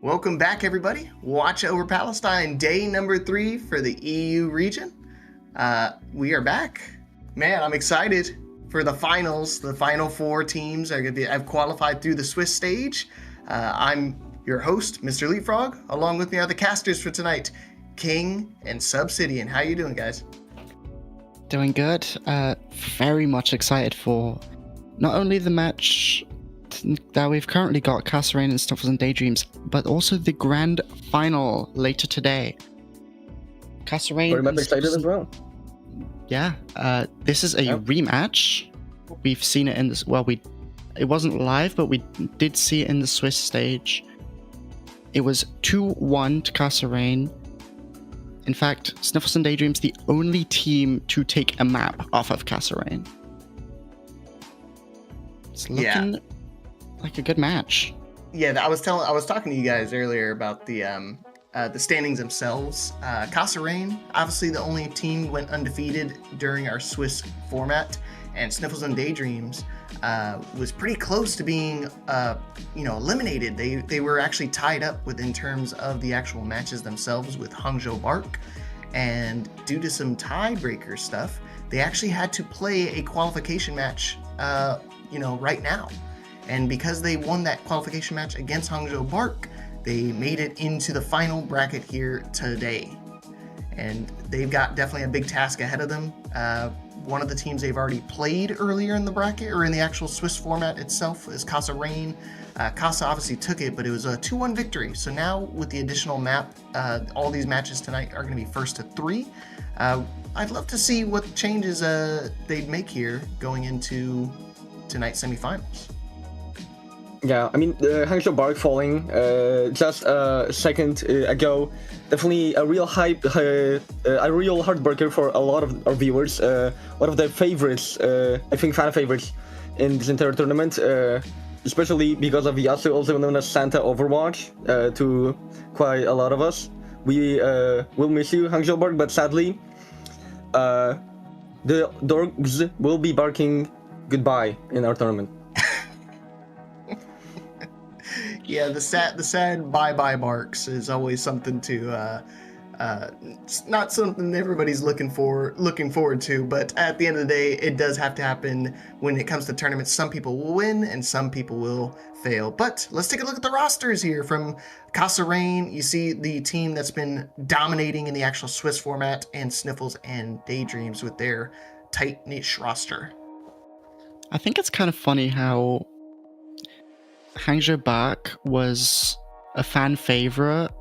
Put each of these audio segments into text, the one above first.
Welcome back, everybody. Watch Over Palestine, day number 3 for the EU region. We are back. Man, I'm excited for the finals. The final 4 teams have qualified through the Swiss stage. I'm your host, Mr. Leapfrog. Along with me are the casters for tonight, King and Subsidian. How you doing, guys? Doing good. Very much excited for not only the match that we've currently got, Kasa and Sniffles and Daydreams, but also the grand final later today. Kasa very much excited as well. Yeah, this is a rematch. We've seen it in this. Well, it wasn't live, but we did see it in the Swiss stage. It was 2-1 to Kasa. In fact, Sniffles and Daydreams the only team to take a map off of Kasa. It's looking like a good match. Yeah, I was talking to you guys earlier about the standings themselves. Kasa, obviously the only team went undefeated during our Swiss format, and Sniffles and Daydreams was pretty close to being eliminated. They were actually tied up in terms of the actual matches themselves with Hangzhou Bark, and due to some tiebreaker stuff, they actually had to play a qualification match right now. And because they won that qualification match against Hangzhou Bark, they made it into the final bracket here today. And they've got definitely a big task ahead of them. One of the teams they've already played earlier in the bracket, or in the actual Swiss format itself, is Kasa. Kasa obviously took it, but it was a 2-1 victory. So now with the additional map, all these matches tonight are going to be first to 3. I'd love to see what changes they'd make here going into tonight's semifinals. Yeah, I mean, Hangzhou Bark falling just a second ago, definitely a real heartbreaker for a lot of our viewers. One of their favorites, I think fan favorites in this entire tournament, especially because of Yasu, also known as Santa Overwatch, to quite a lot of us. We will miss you, Hangzhou Bark, but sadly, the dogs will be barking goodbye in our tournament. Yeah, the sad bye barks is always something to it's not something everybody's looking forward to, but at the end of the day, it does have to happen when it comes to tournaments. Some people will win and some people will fail. But let's take a look at the rosters here from Kasa. You see the team that's been dominating in the actual Swiss format, and Sniffles and Daydreams with their tight niche roster. I think it's kind of funny how Hangzhou Bark was a fan favorite,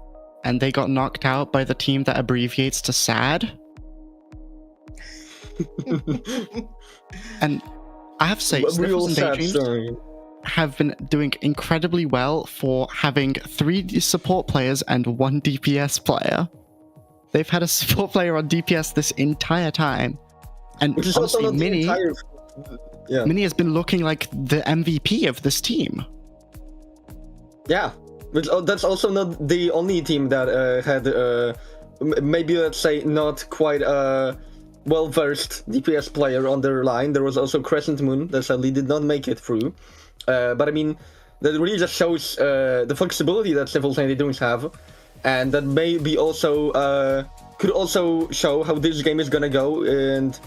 and they got knocked out by the team that abbreviates to SAD. And I have to say, Sniffles and Daydreams have been doing incredibly well for having 3 support players and 1 DPS player. They've had a support player on DPS this entire time. And which is honestly, also Mini has been looking like the MVP of this team. Yeah, but that's also not the only team that had, maybe let's say, not quite a well-versed DPS player on their line. There was also Crescent Moon that sadly did not make it through. But I mean, that really just shows the flexibility that Sniffles and Daydreams have, and that maybe also could also show how this game is gonna go, and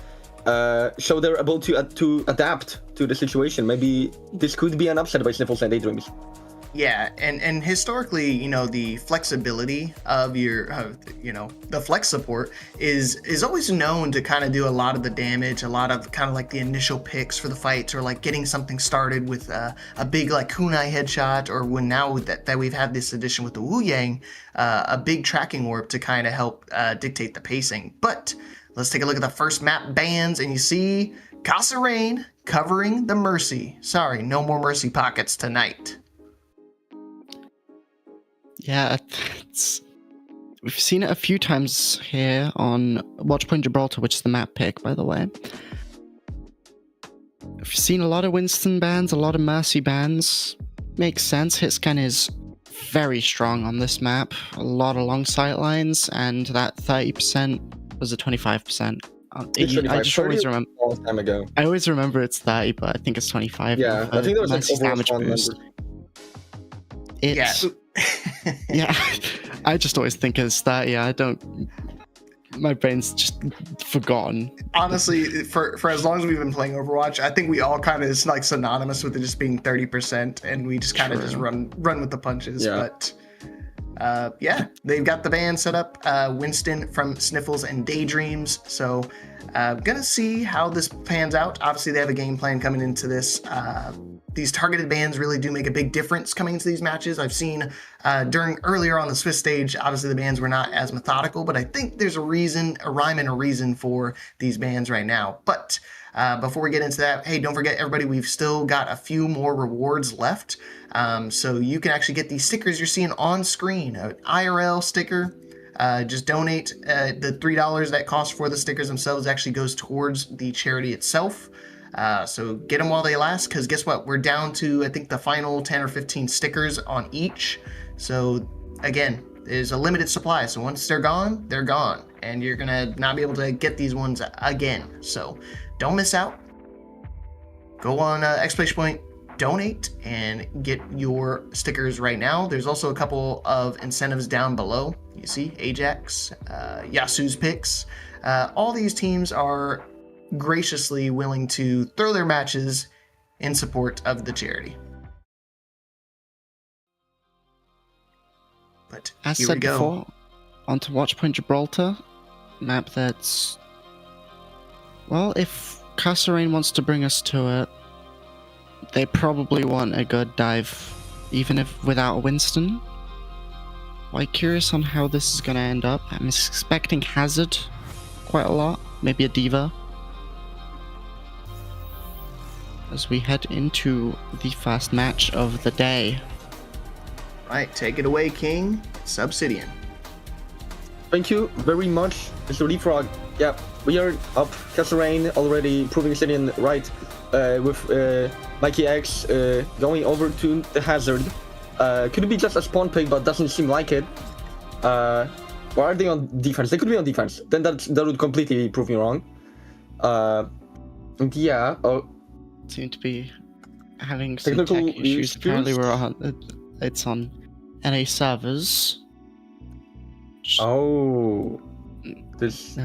show their ability to adapt to the situation. Maybe this could be an upset by Sniffles and Daydreams. Yeah, and historically, the flexibility of your, the flex support is always known to kind of do a lot of the damage, a lot of kind of like the initial picks for the fights, or like getting something started with a big like kunai headshot, or when now that we've had this addition with the Wu Yang, a big tracking warp to kind of help dictate the pacing. But let's take a look at the first map bans, and you see Kasa covering the Mercy. Sorry, no more Mercy pockets tonight. Yeah, we've seen it a few times here on Watchpoint Gibraltar, which is the map pick, by the way. We've seen a lot of Winston bans, a lot of Mercy bans. Makes sense. Hitscan is very strong on this map. A lot of long sight lines, and that 30% was a 25%. It's 25. I just always remember. A long time ago. I always remember it's 30, but I think it's 25. Yeah, I think there was nice like damage overall boost. number. It's Yeah, I just always think it's that. Yeah, I don't. My brain's just forgotten. Honestly, for as long as we've been playing Overwatch, I think we all kind of is like synonymous with it just being 30%, and we just kind of just run with the punches. Yeah. But yeah, they've got the band set up. Winston from Sniffles and Daydreams. So gonna see how this pans out. Obviously, they have a game plan coming into this. These targeted bans really do make a big difference coming into these matches. I've seen earlier on the Swiss stage, obviously the bans were not as methodical, but I think there's a rhyme and a reason for these bans right now. But before we get into that, hey, don't forget everybody, we've still got a few more rewards left. So you can actually get these stickers you're seeing on screen, an IRL sticker. Just donate the $3 that cost for the stickers themselves actually goes towards the charity itself. So get them while they last, because guess what? We're down to, I think, the final 10 or 15 stickers on each. So again, there's a limited supply. So once they're gone, and you're going to not be able to get these ones again. So don't miss out. Go on exclamation point, donate, and get your stickers right now. There's also a couple of incentives down below. You see Ajax, Yasu's picks. All these teams are graciously willing to throw their matches in support of the charity. But as here said we go. before, onto Watchpoint Gibraltar, map that's, well, if Kasa wants to bring us to it, they probably want a good dive, even if without a Winston. Quite curious on how this is going to end up. I'm expecting Hazard quite a lot, maybe a Diva, as we head into the first match of the day. Right, take it away, King. Subsidian. Thank you very much, Mr. Leapfrog. Yeah, we are up. Kasarain already proving Obsidian right, with Mikey X going over to the Hazard. Could be just a spawn pick, but doesn't seem like it. Or are they on defense? They could be on defense. Then that would completely prove me wrong. And yeah, Seem to be having some technical tech issues. Apparently, issues? It's on NA servers. Oh, that's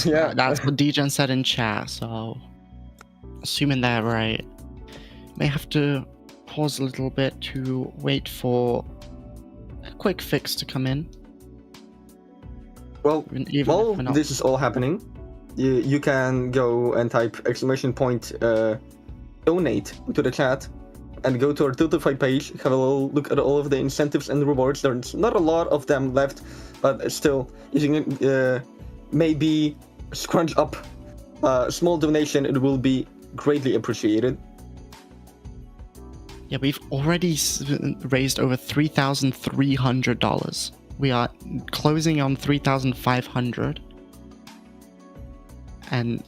yeah. That's what Degen said in chat. So, assuming they're right, may have to pause a little bit to wait for a quick fix to come in. Well, while this is all happening, you can go and type exclamation point donate to the chat and go to our Tiltify page, have a little look at all of the incentives and rewards. There's not a lot of them left, but still, using maybe scrunch up a small donation, it will be greatly appreciated. Yeah, we've already raised over $3,300. We are closing on 3,500. And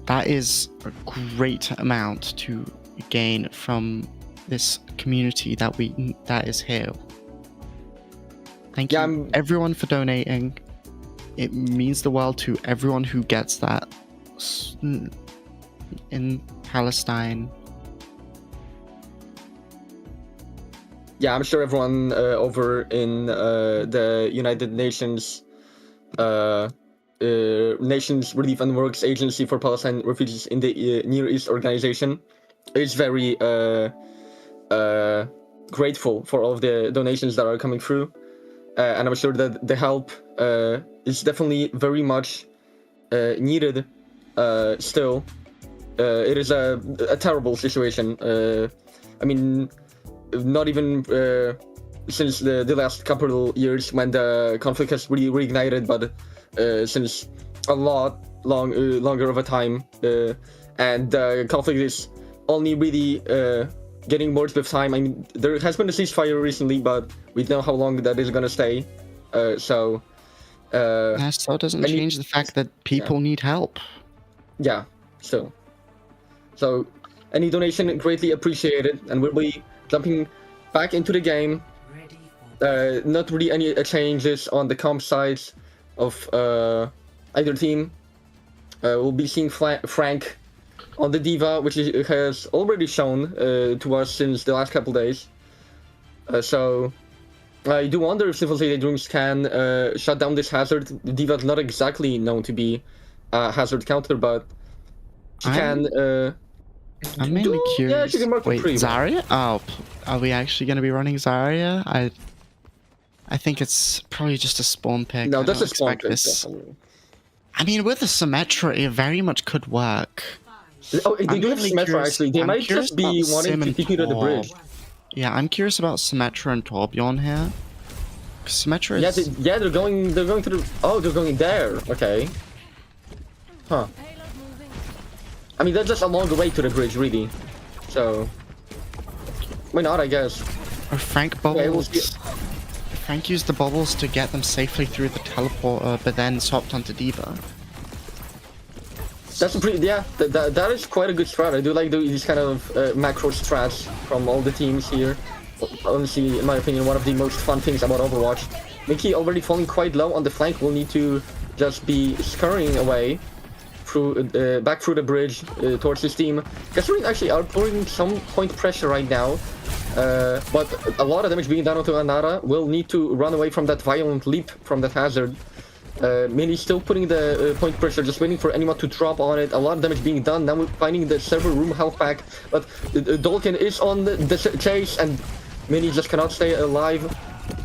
that is a great amount to gain from this community that is here. Thank you everyone for donating. It means the world to everyone who gets that in Palestine. Yeah, I'm sure everyone over in the United Nations Nations Relief and Works Agency for Palestine Refugees in the Near East organization is very grateful for all of the donations that are coming through, and I'm sure that the help is definitely very much needed. Still, it is a terrible situation. I mean, not even since the last couple years when the conflict has really reignited, but since a lot longer of a time, and the conflict is only really getting worse with time. I mean, there has been a ceasefire recently, but we don't know how long that is gonna stay. So that still doesn't change the fact that people need help. Yeah, still. So any donation greatly appreciated, and we'll be jumping back into the game. Not really any changes on the comp sides of either team. We'll be seeing Frank on the Diva, which has already shown to us since the last couple days. So I do wonder if Sniffles Daydreams can shut down this hazard. D.Va's not exactly known to be a hazard counter, but she can. I'm mainly curious. Yeah, she can mark it Wait, pretty well. Zarya? Oh, are we actually going to be running Zarya? I think it's probably just a spawn pick. No, I that's a don't spawn expect pick, this. definitely. I mean, with the Symmetra, it very much could work. Oh, they I'm do have really Symmetra, curious- actually. They I'm might curious just be about wanting Sim to and keep you to the Torb. bridge. Yeah, I'm curious about Symmetra and Torbjorn here. 'Cause Symmetra Yeah, is... they're going to the... Oh, they're going there. Okay. Huh. I mean, that's just a longer way to the bridge, really. So... Why not, I guess. Or Frank Okay, we'll bubbles. see. Frank used the bubbles to get them safely through the teleporter, but then swapped onto D.Va. That's a pretty... Yeah, that is quite a good strat. I do like these kind of macro strats from all the teams here. Honestly, in my opinion, one of the most fun things about Overwatch. Mickey already falling quite low on the flank, will need to just be scurrying away through back through the bridge towards his team. Kontenerking actually outpouring some point pressure right now, but a lot of damage being done onto UNRWA. Will need to run away from that violent leap from that hazard. Mini still putting the point pressure, just waiting for anyone to drop on it. A lot of damage being done. Now we're finding the server room health pack, but Dolkin is on the chase, and Mini just cannot stay alive.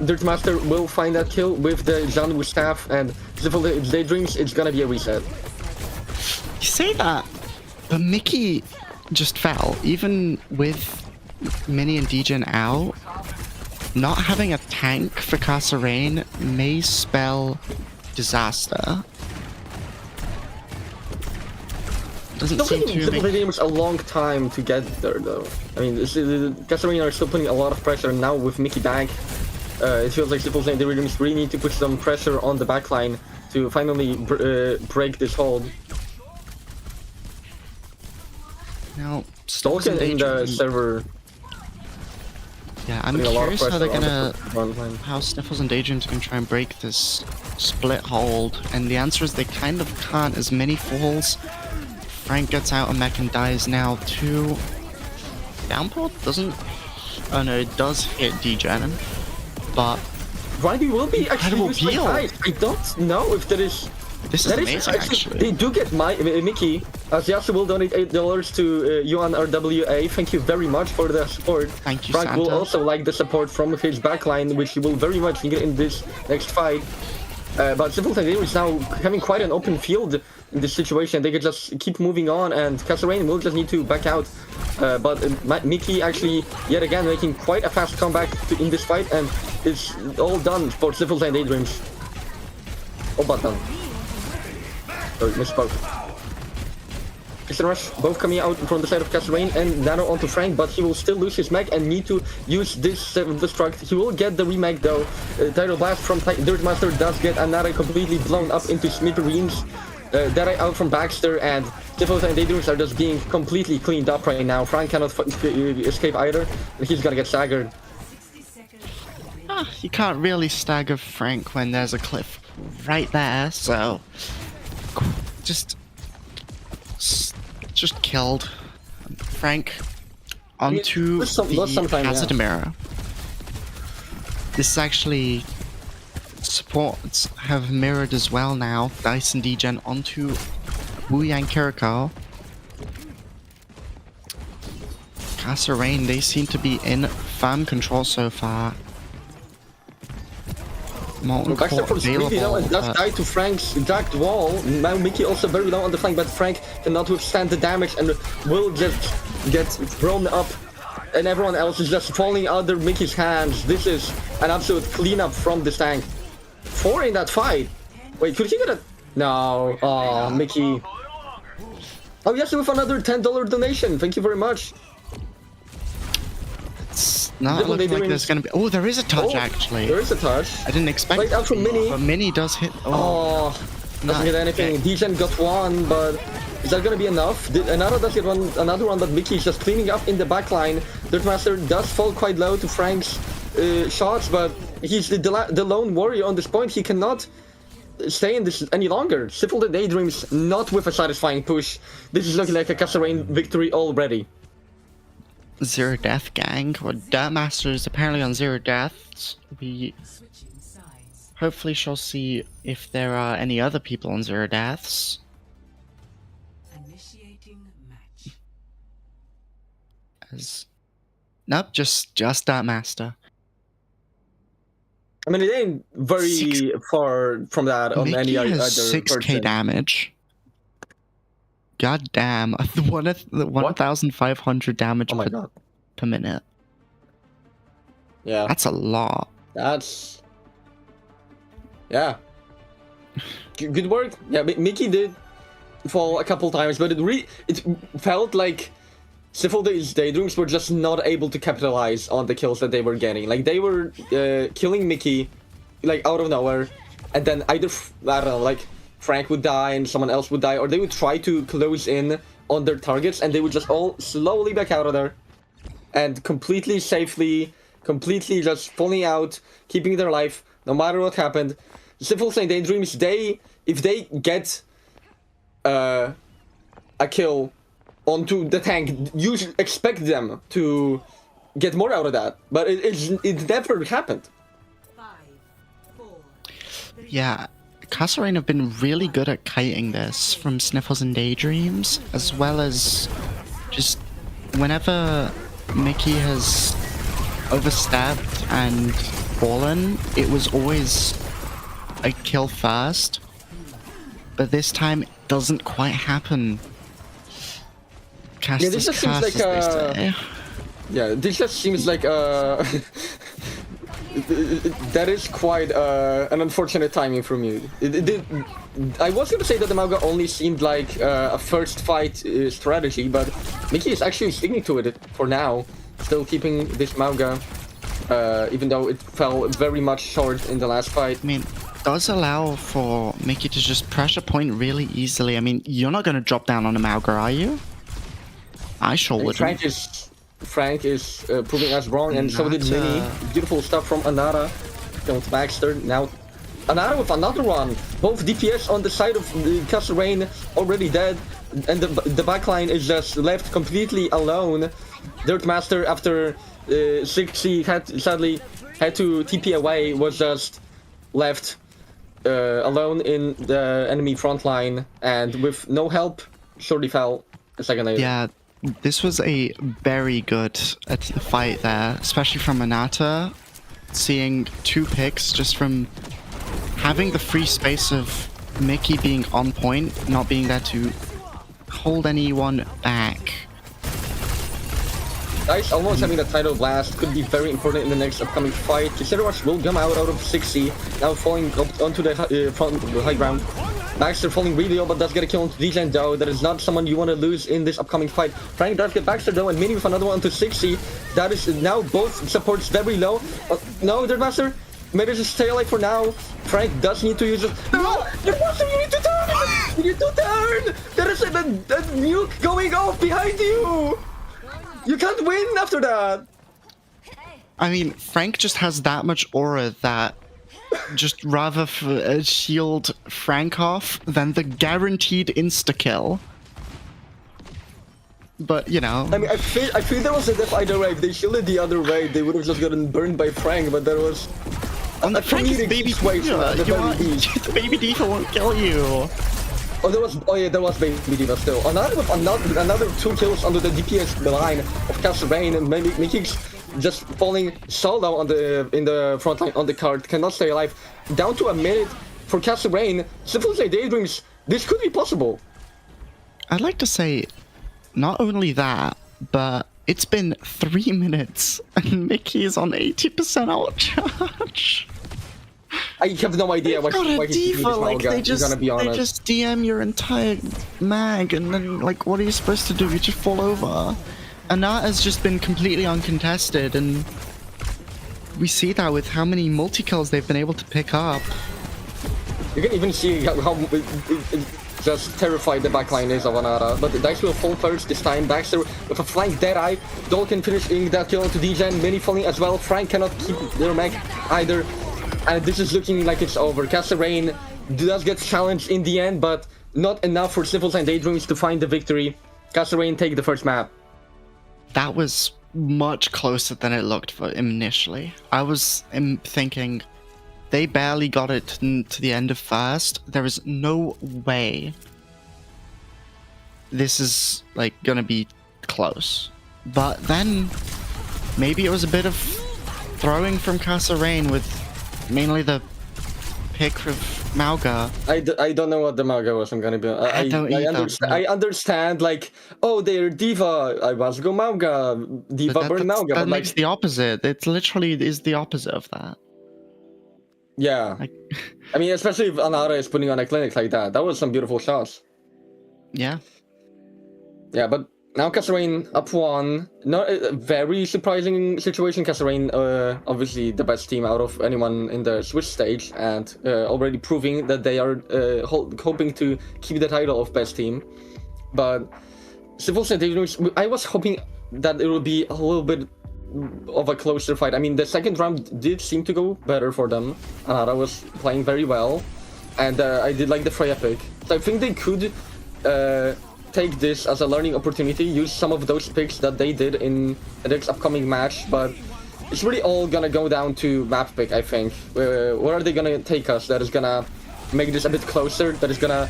Dirtmaster will find that kill with the Janwu staff, and Sniffles Daydreams, it's gonna be a reset. You say that, but Mickey just fell. Even with Mini and Degen out, not having a tank for Kasa Rain may spell disaster. Doesn't Still seem taking to Sniffles make... Daydreams a long time to get there, though. I mean, Kontenerking are still putting a lot of pressure now with Mickey back. It feels like Sniffles Daydreams really need to put some pressure on the backline to finally break this hold. Now, Sniffles Dolkin and in the Daydreams... server. Yeah, I'm Putting a lot of curious how they're pressure on the gonna... front line. How Sniffles and Daydreams can try and break this split hold, and the answer is they kind of can't. As Mini falls, Frank gets out and mech and dies now too. Downpour doesn't... Oh no, it does hit Degen, but... Riley will be actually Incredible used by peel. Knight. I don't know if there is... This is amazing, actually. They do get Mickey. Yasuo will donate $8 to UNRWA. Thank you very much for the support. Thank you, Frank will Santa. also like the support from his backline, which he will very much need in this next fight. But Sniffles is now having quite an open field in this situation. They can just keep moving on, and Kontenerking will just need to back out. But Mickey actually, yet again, making quite a fast comeback in this fight, and it's all done for Sniffles and Daydreams. All but done. Sorry, misspoke. Piston Rush, both coming out from the side of Kontenerking and Nano onto Frank, but he will still lose his mag and need to use this destruct. He will get the remag though. Tidal Blast from Dirtmaster does get Anara completely blown up into smithereens. Deadeye out from Baxter, and Sniffles and Daydreams are just being completely cleaned up right now. Frank cannot escape either, and he's gonna get staggered. You can't really stagger Frank when there's a cliff right there, so... Just killed Frank onto the Hazard Mirror. This is actually... Supports have mirrored as well now. Dice and Degen onto Wu Yang Kiriko. Kasa Rain, they seem to be in firm control so far. Molten Baxter Core from really low and does die to Frank's jacked wall. Now Mickey also very low on the flank, but Frank cannot withstand the damage and will just get thrown up. And everyone else is just falling under Mickey's hands. This is an absolute cleanup from this tank. 4 in that fight. Wait, could he get a... No. Oh, Mickey. Oh, yes, with another $10 donation. Thank you very much. It's not looking like there's gonna be... Oh, there is a touch, actually. There is a touch. I didn't expect Right out from Mini. But Mini does hit... Oh, doesn't get anything. Degen got one, but is that gonna be enough? Another does get another one, but Mickey is just cleaning up in the backline. Dirtmaster does fall quite low to Frank's shots, but he's the lone warrior on this point. He cannot stay in this any longer. Sniffles the Daydreams not with a satisfying push. This is looking like a Kasa Rain victory already. Zero Death Gang, or Dirtmaster is apparently on Zero Deaths. We hopefully shall see if there are any other people on Zero Deaths. Nope, just Dirtmaster. I mean, it ain't very far from that on Mickey any other has 6k person. damage. God damn, 1,500 damage per minute. Yeah. That's a lot. That's... Yeah. Good work. Yeah, Mickey did fall a couple times, but it felt like Sniffles' Daydreams were just not able to capitalize on the kills that they were getting. Like, they were killing Mickey, like, out of nowhere, and then either, I don't know, like, Frank would die and someone else would die, or they would try to close in on their targets, and they would just all slowly back out of there, and completely safely, completely just falling out, keeping their life, no matter what happened. Sniffles and Daydreams, if they get a kill onto the tank, you should expect them to get more out of that, but it never happened. 5, 4, 3, Yeah, Kasa have been really good at kiting this from Sniffles and Daydreams, as well as just whenever Mickey has overstepped and fallen, it was always a kill first, but this time it doesn't quite happen. Yeah, this just seems like this just seems like that is quite an unfortunate timing from you. I was going to say that the Mauga only seemed like a first fight strategy, but Mickey is actually sticking to it for now, still keeping this Mauga, even though it fell very much short in the last fight. I mean, it does allow for Mickey to just pressure point really easily. I mean, you're not going to drop down on a Mauga, are you? I sure wouldn't. Frank is proving us wrong, and so did Mini. Beautiful stuff from Anara. Going to Baxter. Now Anara with another one. Both DPS on the side of Kasa already dead, and the backline is just left completely alone. Dirtmaster, after 60 sadly had to TP away, was just left alone in the enemy front line, and with no help, shortly fell a second later. Yeah. This was a very good fight there, especially from Anata, seeing 2 picks just from having the free space of Mickey being on point, not being there to hold anyone back. Dice almost having the title blast could be very important in the next upcoming fight. Overwatch will come out of 60, now falling up onto the high ground. Baxter falling really low, but does get a kill onto DJ though. That is not someone you want to lose in this upcoming fight. Frank does get Baxter though, and Mini with another one onto 60. That is now both supports very low. No, Dirtmaster, maybe just stay alive for now. Frank does need to use it. No, Dirtmaster, you need to turn! You need to turn! There is a nuke going off behind you! You can't win after that! I mean, Frank just has that much aura that just rather shield Frank off than the guaranteed insta-kill. But, you know... I mean, I feel there was a death either way. If they shielded the other way, they would have just gotten burned by Frank, but there was... Frank is baby diva. The baby diva won't kill you. There was baby diva still. Another 2 kills under the DPS line of Kasa and Mickey's just falling solo in the front line on the card, cannot stay alive. Down to a minute for Kasa Sniffles and Daydreams, this could be possible. I'd like to say, not only that, but it's been 3 minutes and Mickey is on 80% out charge. I have no idea why he's diva, like they just DM your entire mag, and then like, what are you supposed to do? You just fall over. Anat has just been completely uncontested, and we see that with how many multi-kills they've been able to pick up. You can even see how just terrified the backline is of Anara. But the dice will fall first this time. Baxter with a flank dead-eye. Dolkin finishing that kill onto DJen. Mini falling as well. Frank cannot keep their mech either. And this is looking like it's over. Kasa does get challenged in the end, but not enough for Sniffles and Daydreams to find the victory. Kasa take the first map. That was much closer than it looked for initially. I was thinking they barely got it to the end of first. There is no way this is like gonna be close. But then maybe it was a bit of throwing from Kasa Rain with mainly the pick of Mauga. I don't know what the Mauga was. I'm gonna be. I don't either, but- I understand. Like, oh, they're Diva. I want to go Mauga. Diva But burn Mauga. that But makes like, the opposite. It literally is the opposite of that. yeah. Like, I mean, especially if Anara is putting on a clinic like that. That was some beautiful shots. yeah. Yeah, but now Kasarain up 1. Not a very surprising situation. Kasarain, obviously the best team out of anyone in the Swiss stage, and already proving that they are hoping to keep the title of best team. But Sniffles and Daydreams, I was hoping that it would be a little bit of a closer fight. I mean, the second round did seem to go better for them. Anara was playing very well, and I did like the Freya pick. So I think they could take this as a learning opportunity, use some of those picks that they did in the next upcoming match, but it's really all gonna go down to map pick, I think. Where are they gonna take us that is gonna make this a bit closer, that is gonna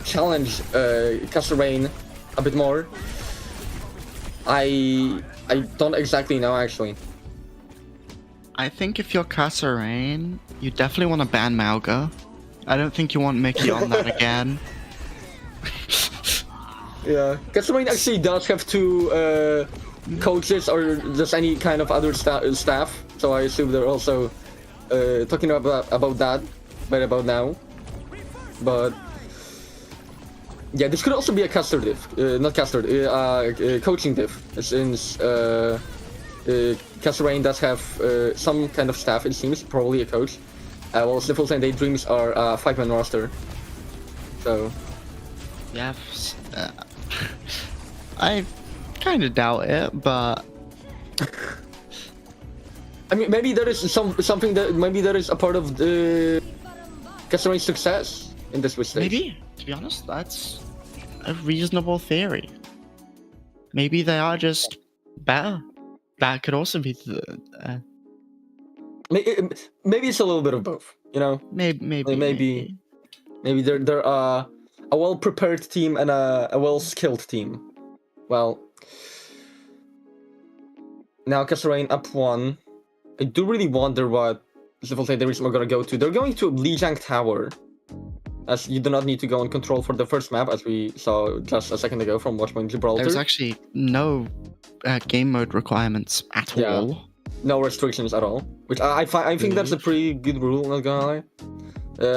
challenge Kasarain a bit more? I don't exactly know, actually. I think if you're Kasa Rain, you definitely want to ban Mauga. I don't think you want Mickey on that again. Yeah, Kasarain actually does have 2 coaches or just any kind of other staff, so I assume they're also talking about that right about now. But yeah, this could also be a caster diff, not caster, coaching diff, since Kasarain does have some kind of staff, it seems, probably a coach, while Sniffles and Daydreams are a 5-man roster. So Yeah, I kind of doubt it, but I mean, maybe there is something that maybe there is a part of the Kasarain's success in this stage. maybe, to be honest, that's a reasonable theory. Maybe they are just better. That could also be the Maybe it's a little bit of both, you know. maybe. Maybe they're a well-prepared team and a well-skilled team. Well, now Kasarain up 1. I do really wonder what Sniffles and Daydreams are gonna go to. They're going to Lijiang Tower, as you do not need to go on control for the first map, as we saw just a second ago from Watchpoint Gibraltar. There's actually no game mode requirements at all. No restrictions at all, which I think that's a pretty good rule, not gonna lie.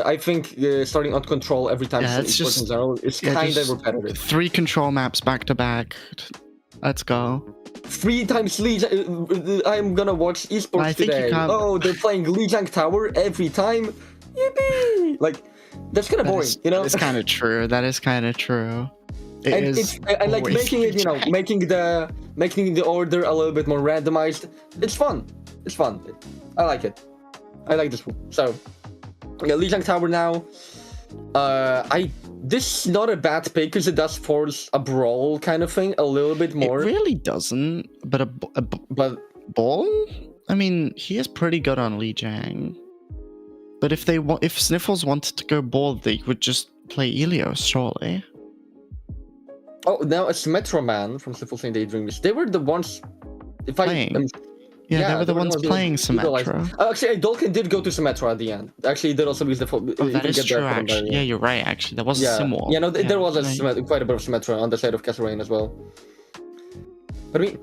I think starting on control every time it's just it's kind of repetitive. 3 control maps back to back. Let's go. 3 times Lijiang. I'm gonna watch esports I think you today. can't- Oh, they're playing Lijiang Tower every time. Yippee! Like, that's kind of boring, you know. That is kind of true. That is kind of true. And it's like always making it, you know, Lijiang. making the order a little bit more randomized. It's fun. It's fun. I like it. I like this one. So, yeah, Lijiang Tower now. This is not a bad pick because it does force a brawl kind of thing a little bit more. It really doesn't. But But ball? I mean, he is pretty good on Lijiang. But if Sniffles wanted to go ball, they would just play Elios, surely. oh, now it's Metro Man from Sniffles and Daydreams. They were the ones. If Playing. They were the ones playing Symmetra. Actually, Dolkin did go to Symmetra at the end. Actually, he did also use the. Oh, that is true, actually. Yeah, you're right, actually. There was a sim wall. Yeah, no, there was right. quite a bit of Symmetra on the side of Kasarain as well. But I mean,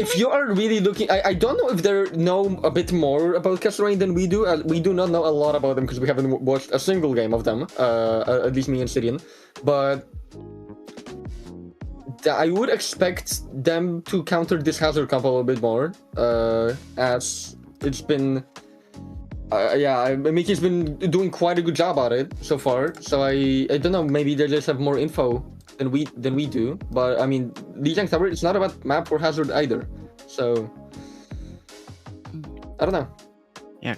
if you are really looking, I don't know if they know a bit more about Kasarain than we do. We do not know a lot about them because we haven't watched a single game of them. At least me and Sidian. But I would expect them to counter this hazard comp a little bit more, as it's been. Mickey's been doing quite a good job at it so far. So I don't know. Maybe they just have more info than we do. But I mean, Lijiang Tower, it's not about map or hazard either. So I don't know. Yeah,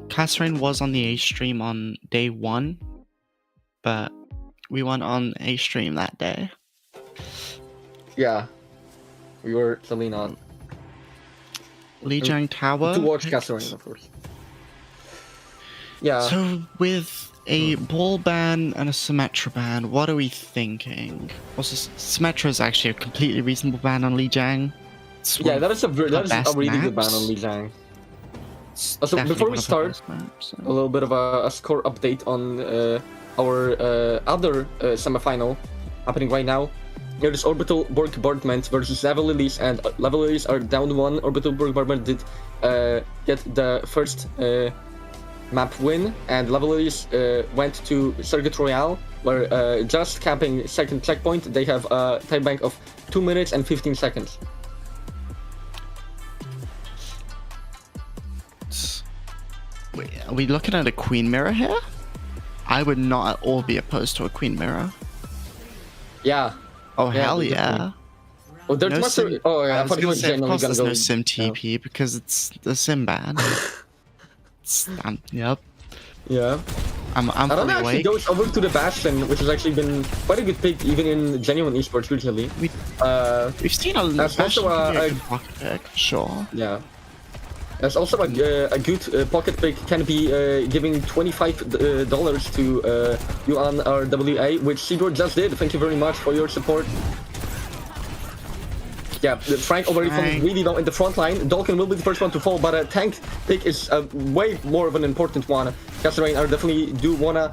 Kasarain was on the A stream on day 1, but we went on A stream that day. Yeah. we were totally not. Lijiang Tower. To watch picked- Kasa Rain, of course. Yeah. So with a ball ban and a Symmetra ban, what are we thinking? Also, Symmetra is actually a completely reasonable ban on Lijiang. Yeah, that is a really good ban maps. on Lijiang. So Definitely before one we of the start, best maps, a little bit of a score update on our other semifinal happening right now. There's Orbital Burgbardment versus Level Lilies, and Level Lilies are down 1. Orbital Burgbardment did get the first map win, and Level Lilies went to Circuit Royale, where just capping second checkpoint, they have a time bank of 2 minutes and 15 seconds. Wait, are we looking at a Queen Mirror here? I would not at all be opposed to a Queen Mirror. Yeah. Oh, Yeah, hell definitely. yeah. Oh, there's No much. sim- Oh, yeah. I was thought he gonna was say, of genuinely course gonna there's go. no sim TP because it's the sim ban. Yep. Yeah. I'm Arana fully actually awake. goes over to the Bastion, which has actually been quite a good pick, even in genuine esports recently. We- We've seen a That's also a good pocket pick, sure. yeah. There's also a good pocket pick can be giving $25 to UNRWA, which Seedor just did. Thank you very much for your support. Yeah, Frank already falling really low in the front line. Dolkin will be the first one to fall, but a tank pick is way more of an important one. Kasa Rain are definitely do wanna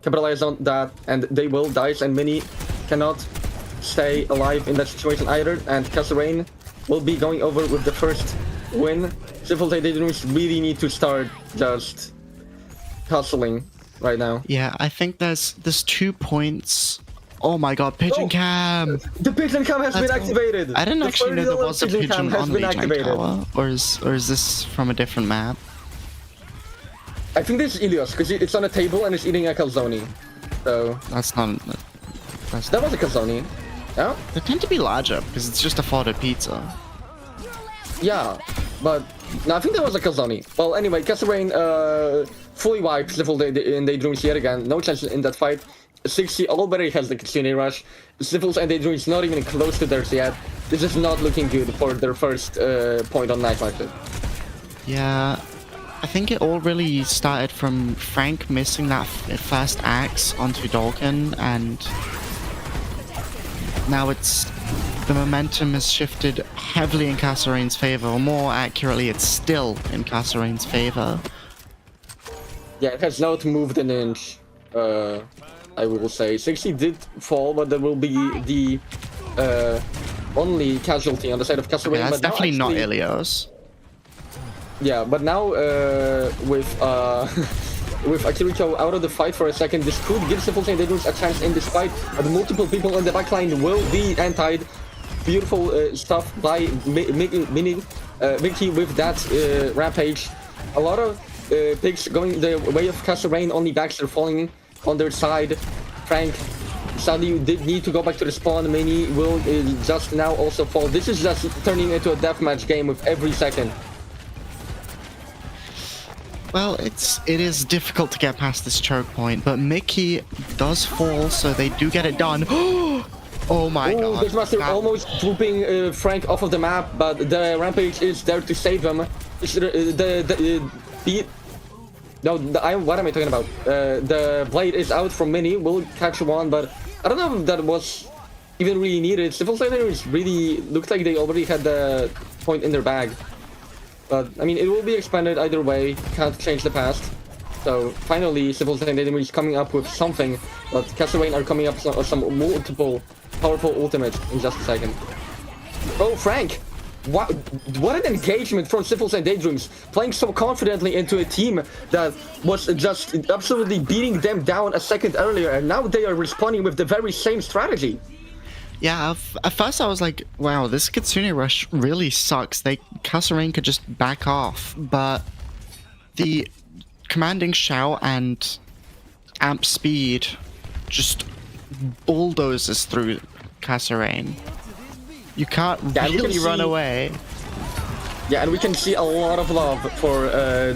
capitalize on that, and they will. Dice and Mini cannot stay alive in that situation either, and Kasa Rain will be going over with the first win. Sniffles and Daydreams really need to start just hustling right now. Yeah, I think there's 2 points. Oh my god, Pigeon Oh, Cam! The pigeon cam has been Let's go. activated. I didn't The actually know there $30 was a cam pigeon has on been Lijiang activated. Tower, or is this from a different map? I think this is Ilios, because it's on a table and it's eating a calzone. So, That's not. That's that was a calzone. Yeah? They tend to be larger because it's just a fodder pizza. Yeah, but no, I think that was a calzone. Well, anyway, Kasa Rain fully wiped Sniffles in Daydreams yet again. No chance in that fight. 60 already has the Kitsune Rush. Sniffles and Daydreams not even close to theirs yet. This is not looking good for their first point on Night Market. Yeah, I think it all really started from Frank missing that first axe onto Dolkin, and now the momentum has shifted heavily in Kasa Rain's favor, or more accurately, it's still in Kasa Rain's favor. Yeah, it has not moved an inch. I will say 60 did fall, but there will be the only casualty on the side of Kasa Rain. Okay, that's but now definitely not actually- Ilios. Yeah, but now with with Akiriko out of the fight for a second, this could give Sniffles and Daydreams a chance in this fight. But multiple people on the backline will be antied. Beautiful stuff by Mickey with that rampage. A lot of picks going the way of Kasa Rain, only Baxter falling on their side. Frank sadly did need to go back to the spawn. Mini will just now also fall. This is just turning into a deathmatch game with every second. Well, it is difficult to get past this choke point, but Mickey does fall, so they do get it done. Oh my god. This Master almost swooping Frank off of the map, but the Rampage is there to save him. What am I talking about? The blade is out from Mini, will catch one, but I don't know if that was even really needed. Sniffles really looked like they already had the point in their bag. But, I mean, it will be expanded either way, can't change the past. So, finally, Sniffles and Daydreams is coming up with something, but Kasa Rain are coming up with some multiple powerful ultimates in just a second. Oh, Frank! What an engagement from Sniffles and Daydreams, playing so confidently into a team that was just absolutely beating them down a second earlier, and now they are responding with the very same strategy. Yeah, at first I was like, wow, this Kitsune Rush really sucks. Kasa Rain could just back off, but the commanding shout and amp speed just bulldozes through Kasa Rain. You can't really run away. Yeah, and we can see a lot of love for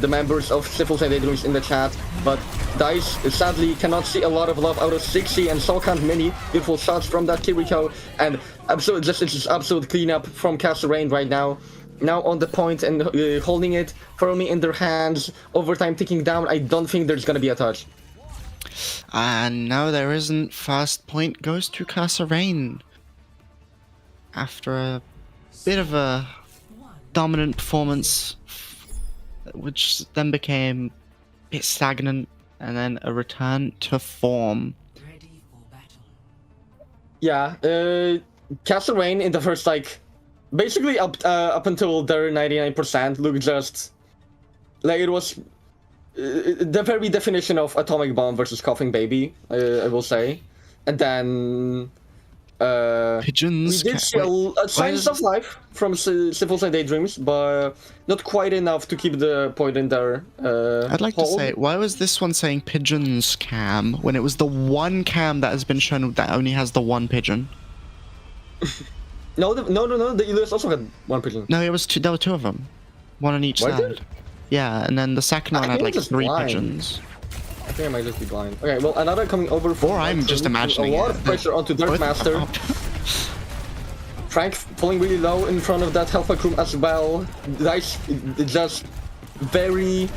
the members of Sniffles and Daydreams in the chat, but Dice sadly cannot see a lot of love out of 60, and so can't many. Beautiful shots from that Kiriko, and absolute it's just absolute cleanup from Kasa Rain right now. Now on the point and holding it firmly in their hands. Overtime ticking down. I don't think there's gonna be a touch. And now there isn't. First point goes to Kasa Rain. After a bit of a dominant performance, which then became a bit stagnant, and then a return to form. Ready for battle. Yeah, Kasa Rain in the first, like, basically up until their 99% looked just like it was the very definition of atomic bomb versus coughing baby, I will say. And then Pigeons. we did see signs of life from Sniffles and Daydreams, but not quite enough to keep the point in their I'd like hold. to say, why was this one saying pigeons cam when it was the one cam that has been shown that only has the one pigeon? No, the Elias also had one pigeon. No, it was two. There were two of them, one on each Was side. there? Yeah, and then the second one I had think like it's just 3 blind. pigeons. I think I might just be blind. Okay, well, another coming over from Or I'm just imagining a lot it. of pressure onto Dark Both Master. up. Frank falling really low in front of that Hellfire Room as well. Dice just very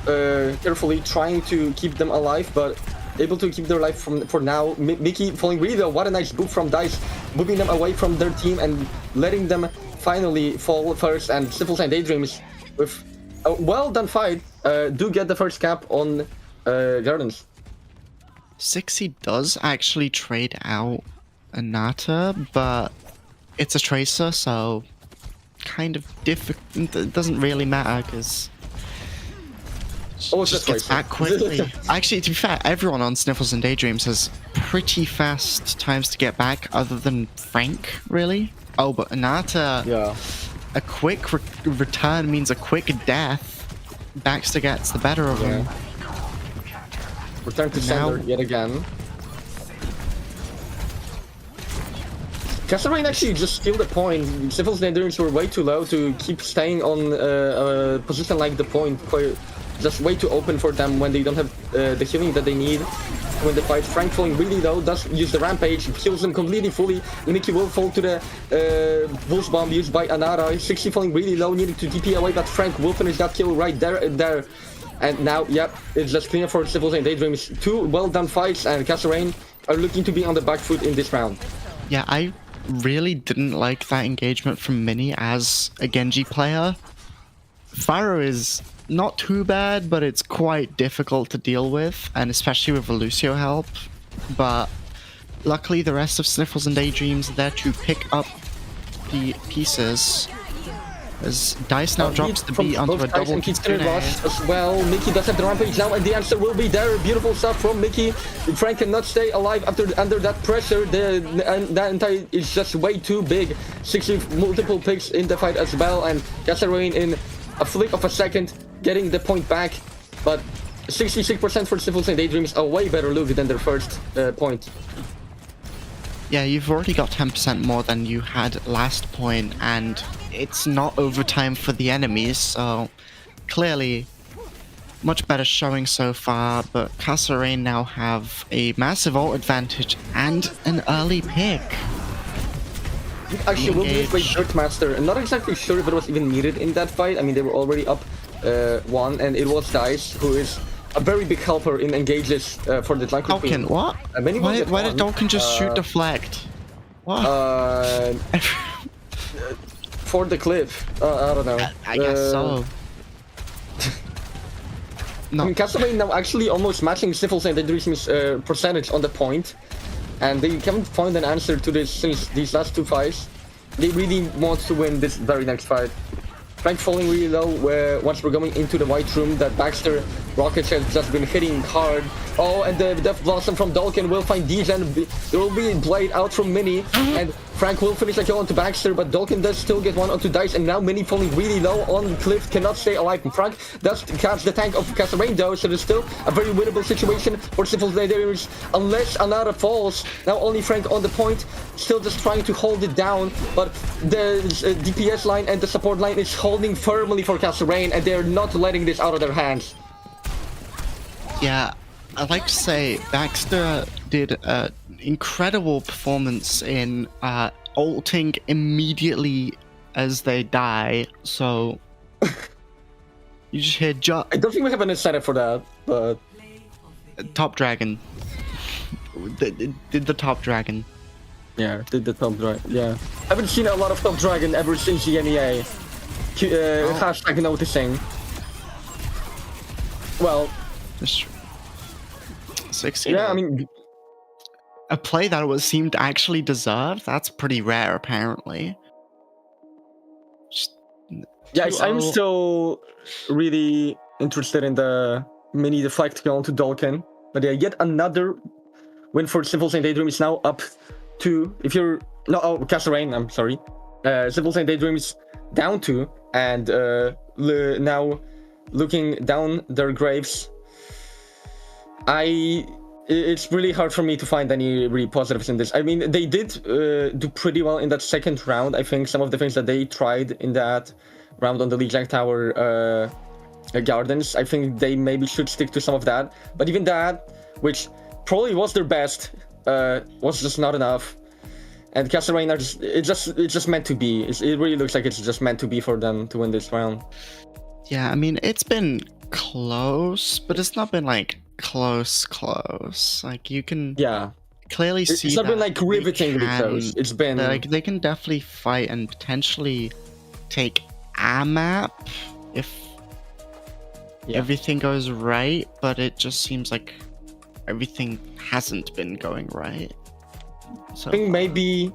carefully trying to keep them alive, but able to keep their life for now. Mickey falling really low. What a nice move from Dice, moving them away from their team and letting them finally fall first. And Sniffles and Daydreams with a well done fight do get the first cap on Gardens. 60 does actually trade out Anata, but it's a tracer, so kind of difficult. It doesn't really matter because Oh, it's just just gets back quickly. Actually, to be fair, everyone on Sniffles and Daydreams has pretty fast times to get back, other than Frank, really. Oh, but Anata, Yeah. a quick return means a quick death. Baxter gets the better of him. Return to Now- sender yet again. Kasa Rain actually just steal the point. Sniffles and Daydreams were way too low to keep staying on a position like the point. Just way too open for them when they don't have the healing that they need when the fight. Frank falling really low, does use the rampage, heals them completely fully. Mickey will fall to the Wolf's Bomb used by Anara. 60 falling really low, needing to TP away, but Frank will finish that kill right there. And now, yep, it's just clear for Sniffles and Daydreams. 2 well done fights, and Kasa Rain are looking to be on the back foot in this round. Yeah, I really didn't like that engagement from Minnie as a Genji player. Pharaoh is not too bad, but it's quite difficult to deal with, and especially with Lucio help. But luckily the rest of Sniffles and Daydreams are there to pick up the pieces. As Dice now drops the beat onto a double Kitsune Kitsune. rush as well. Mickey does have the rampage now, and the answer will be there. Beautiful stuff from Mickey. Frank cannot stay alive under that pressure. That entire is just way too big. 60 multiple picks in the fight as well, and Kasa Rain in a flick of a second getting the point back. But 66% for Sniffles and Daydreams, a way better look than their first point. Yeah, you've already got 10% more than you had last point, and it's not overtime for the enemies, so clearly much better showing so far. But Kasa Rain now have a massive ult advantage and an early pick. Actually, will be Engage. played Dirt Master. I'm not exactly sure if it was even needed in that fight. I mean, they were already up 1, and it was Dice, who is a very big helper in engages for the Lunakir Falcon, what? many will get Why did one. Dolkin just shoot deflect? What? For the cliff. I don't know. I guess so. I mean, No, Kasa Rain now actually almost matching Sniffles and Daydreams percentage on the point. And they haven't found an answer to this since these last 2 fights. They really want to win this very next fight. Frank falling really low once we're going into the white room. That Baxter rockets has just been hitting hard. Oh, and the Death Blossom from Dolkin will find Degen. There will be Blade out from Minnie, and Frank will finish the kill onto Baxter, but Dolkin does still get one onto Dice, and now Minnie falling really low on Cliff, cannot stay alive. And Frank does catch the tank of Kasa Rain though, so there's still a very winnable situation for Sniffles Daydreams, unless Anara falls. Now only Frank on the point, still just trying to hold it down, but the DPS line and the support line is holding firmly for Kasa Rain, and they're not letting this out of their hands. yeah, I'd like to say Baxter did an incredible performance in ulting immediately as they die, so you just hear I don't think we have an incentive for that, but Top Dragon. Did the Top Dragon. yeah, did the top dragon. Yeah, I haven't seen a lot of top dragon ever since the EMEA. Hashtag noticing. Well, That's 16. yeah, I mean, A play that was seemed actually deserved, that's pretty rare apparently. Just yeah, I'm 2-0. still really interested in the mini deflect going to Dolkin. But yeah, yet another win for Sniffles and Daydreams, now up to, if you're, no, oh, Kasa Rain, I'm sorry. Sniffles and Daydreams down 2, and now looking down their graves. It's really hard for me to find any really positives in this. I mean, they did do pretty well in that second round. I think some of the things that they tried in that round on the Legion Tower Gardens, I think they maybe should stick to some of that. But even that, which probably was their best, was just not enough. And Kasa Rain are it's just meant to be. It really looks like it's just meant to be for them to win this round. Yeah, I mean, it's been close, but it's not been like close. Like you can clearly see It's not been that like they rivetingly can- close. It's been like they can definitely fight and potentially take a map if everything goes right, but it just seems like everything hasn't been going right. So I think maybe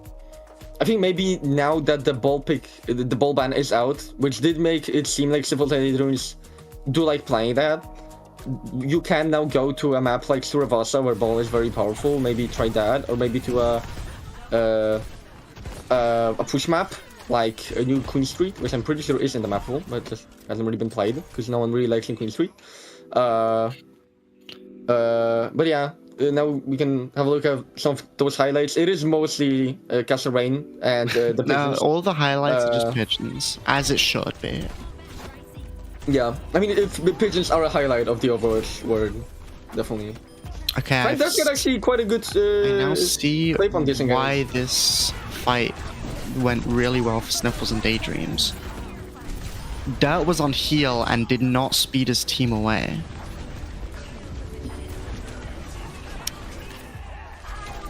now that the ball ban is out, which did make it seem like Sniffles and Daydreams do like playing that, you can now go to a map like Suravasa where ball is very powerful. Maybe try that, or maybe to a push map like a new Queen Street, which I'm pretty sure is in the map pool, but just hasn't really been played because no one really likes in Queen Street. But yeah. Now we can have a look at some of those highlights. It is mostly Kasa Rain and the no, pigeons. all the highlights are just pigeons, as it should be. Yeah, I mean, if the pigeons are a highlight of the Overwatch world, definitely. Okay, Right, that's actually quite a good I now see clip on this engage. why this fight went really well for Sniffles and Daydreams. Dirt was on heal and did not speed his team away.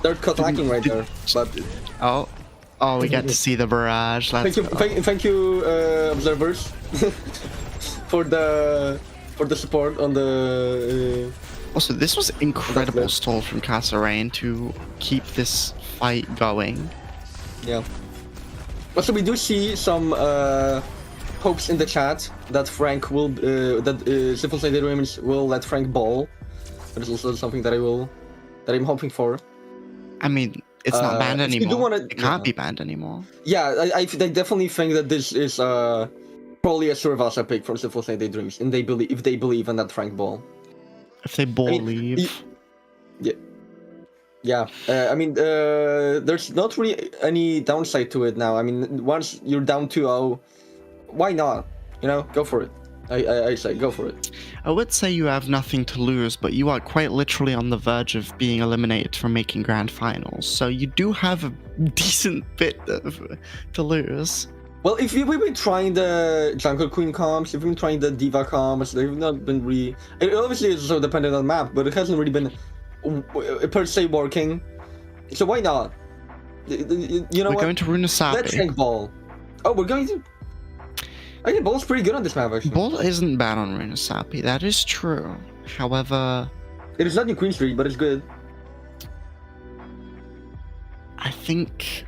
They're Kontenerking right there, but Oh, we get to see the barrage. Let's go. thank you, observers, for the support on the. Also, this was incredible That's stall from Kasa Rain to keep this fight going. Yeah. Also, we do see some hopes in the chat that Frank will that Sniffles and Daydreams will let Frank ball. That is also something that I'm hoping for. I mean, it's not banned if you do anymore. wanna- It can't be banned anymore. Yeah, I definitely think that this is probably a Suravasa pick from Sniffles and Daydreams, and if they believe in that Frank ball. If they believe. I mean, there's not really any downside to it now. I mean, once you're down 2-0, why not? You know, go for it. I say go for it. I would say you have nothing to lose, but you are quite literally on the verge of being eliminated from making grand finals. So you do have a decent bit to lose. Well, if we've been trying the Jungle Queen comps, if we've been trying the Diva comps, they've not been really... It obviously is also dependent on the map, but it hasn't really been per se working. So why not? You know We're what? going to Let's Runasapi. take Ball. Oh, we're going to... I think Ball's pretty good on this map, actually. Ball isn't bad on Runasapi, that is true. However, It is not in Queen Street, but it's good. I think...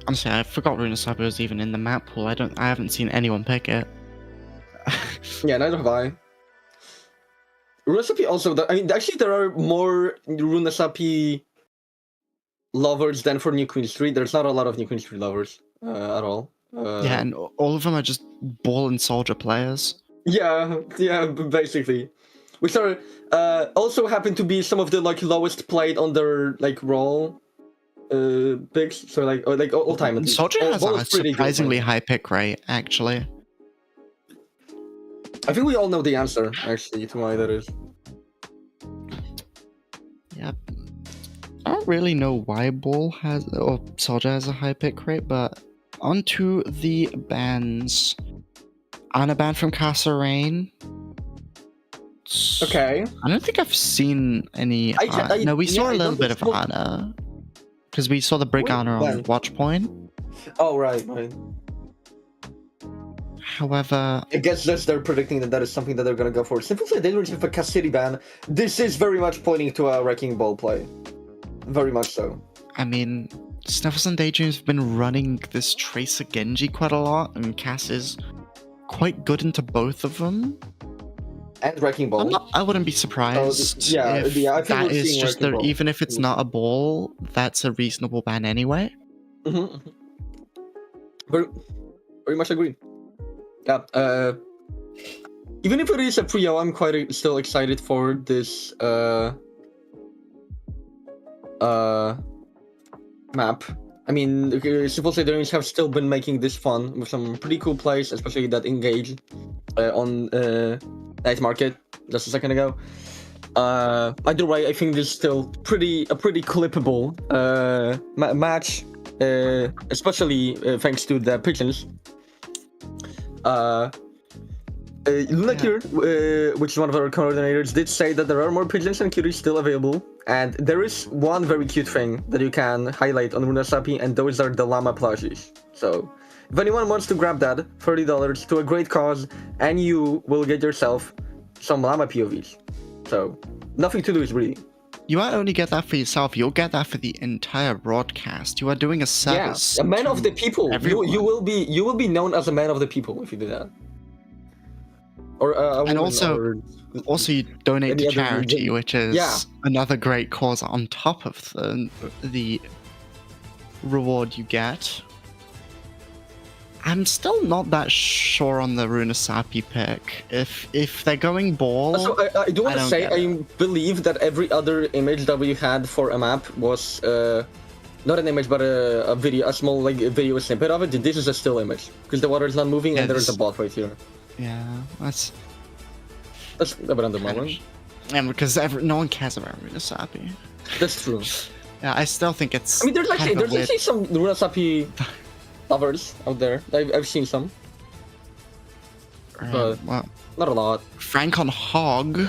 Honestly, I forgot Runasapi was even in the map pool. I haven't seen anyone pick it. Yeah, neither have I. Runasapi also... I mean, actually, there are more Runasapi lovers than for New Queen Street. There's not a lot of New Queen Street lovers at all. Yeah, and all of them are just Ball and Soldier players. Yeah, basically. Which are also happen to be some of the like lowest played on their like role picks. So like all time. at least. Soldier has Ball a is pretty good, surprisingly like- high pick rate, actually. I think we all know the answer actually to why that is. don't really know why Ball has or Soldier has a high pick rate, but onto the bans. Ana ban from Kasa Rain. Okay. I don't think I've seen any. No, we saw a little bit of Ana. Because we saw the Brick Ana on Watch Point. Oh, right. However, I guess they're predicting that is something that they're gonna go for. Sniffles and Daydreams with a Cassidy ban. This is very much pointing to a Wrecking Ball play. Very much so. I mean, Sniffles and Daydreams have been running this Tracer Genji quite a lot, and Cass is quite good into both of them. And Wrecking Ball. I wouldn't be surprised if I think that is just the even if it's not a ball, that's a reasonable ban anyway. Very much agree. Yeah. Even if it is a trio, I'm quite still excited for this map. I mean, Sniffles and Daydreams have still been making this fun with some pretty cool plays, especially that engage on Night Market just a second ago. Either way, I think this is still a pretty clippable match, especially thanks to the pigeons. Lunakir, which is one of our coordinators, did say that there are more pigeons and cuties still available, and there is one very cute thing that you can highlight on Runasapi, and those are the llama plushies. So, if anyone wants to grab that, $30 to a great cause, and you will get yourself some llama POVs. So, nothing to lose, really. You won't only get that for yourself, you'll get that for the entire broadcast. You are doing a service. Yeah, a man of the people. You will be known as a man of the people if you do that. Or and also you donate to charity, which is another great cause on top of the reward you get. I'm still not that sure on the Runasapi pick. If they're going ball, so I do want to say I believe that every other image that we had for a map was not an image but a video, a small video snippet of it. This is a still image because the water is not moving and there is a bot right here. Yeah, that's a bit under my one. And because no one cares about Runasapi. That's true. Yeah, I still think it's. I mean, there's actually some Runasapi lovers out there. I've seen some, but well, not a lot. Frank on Hog.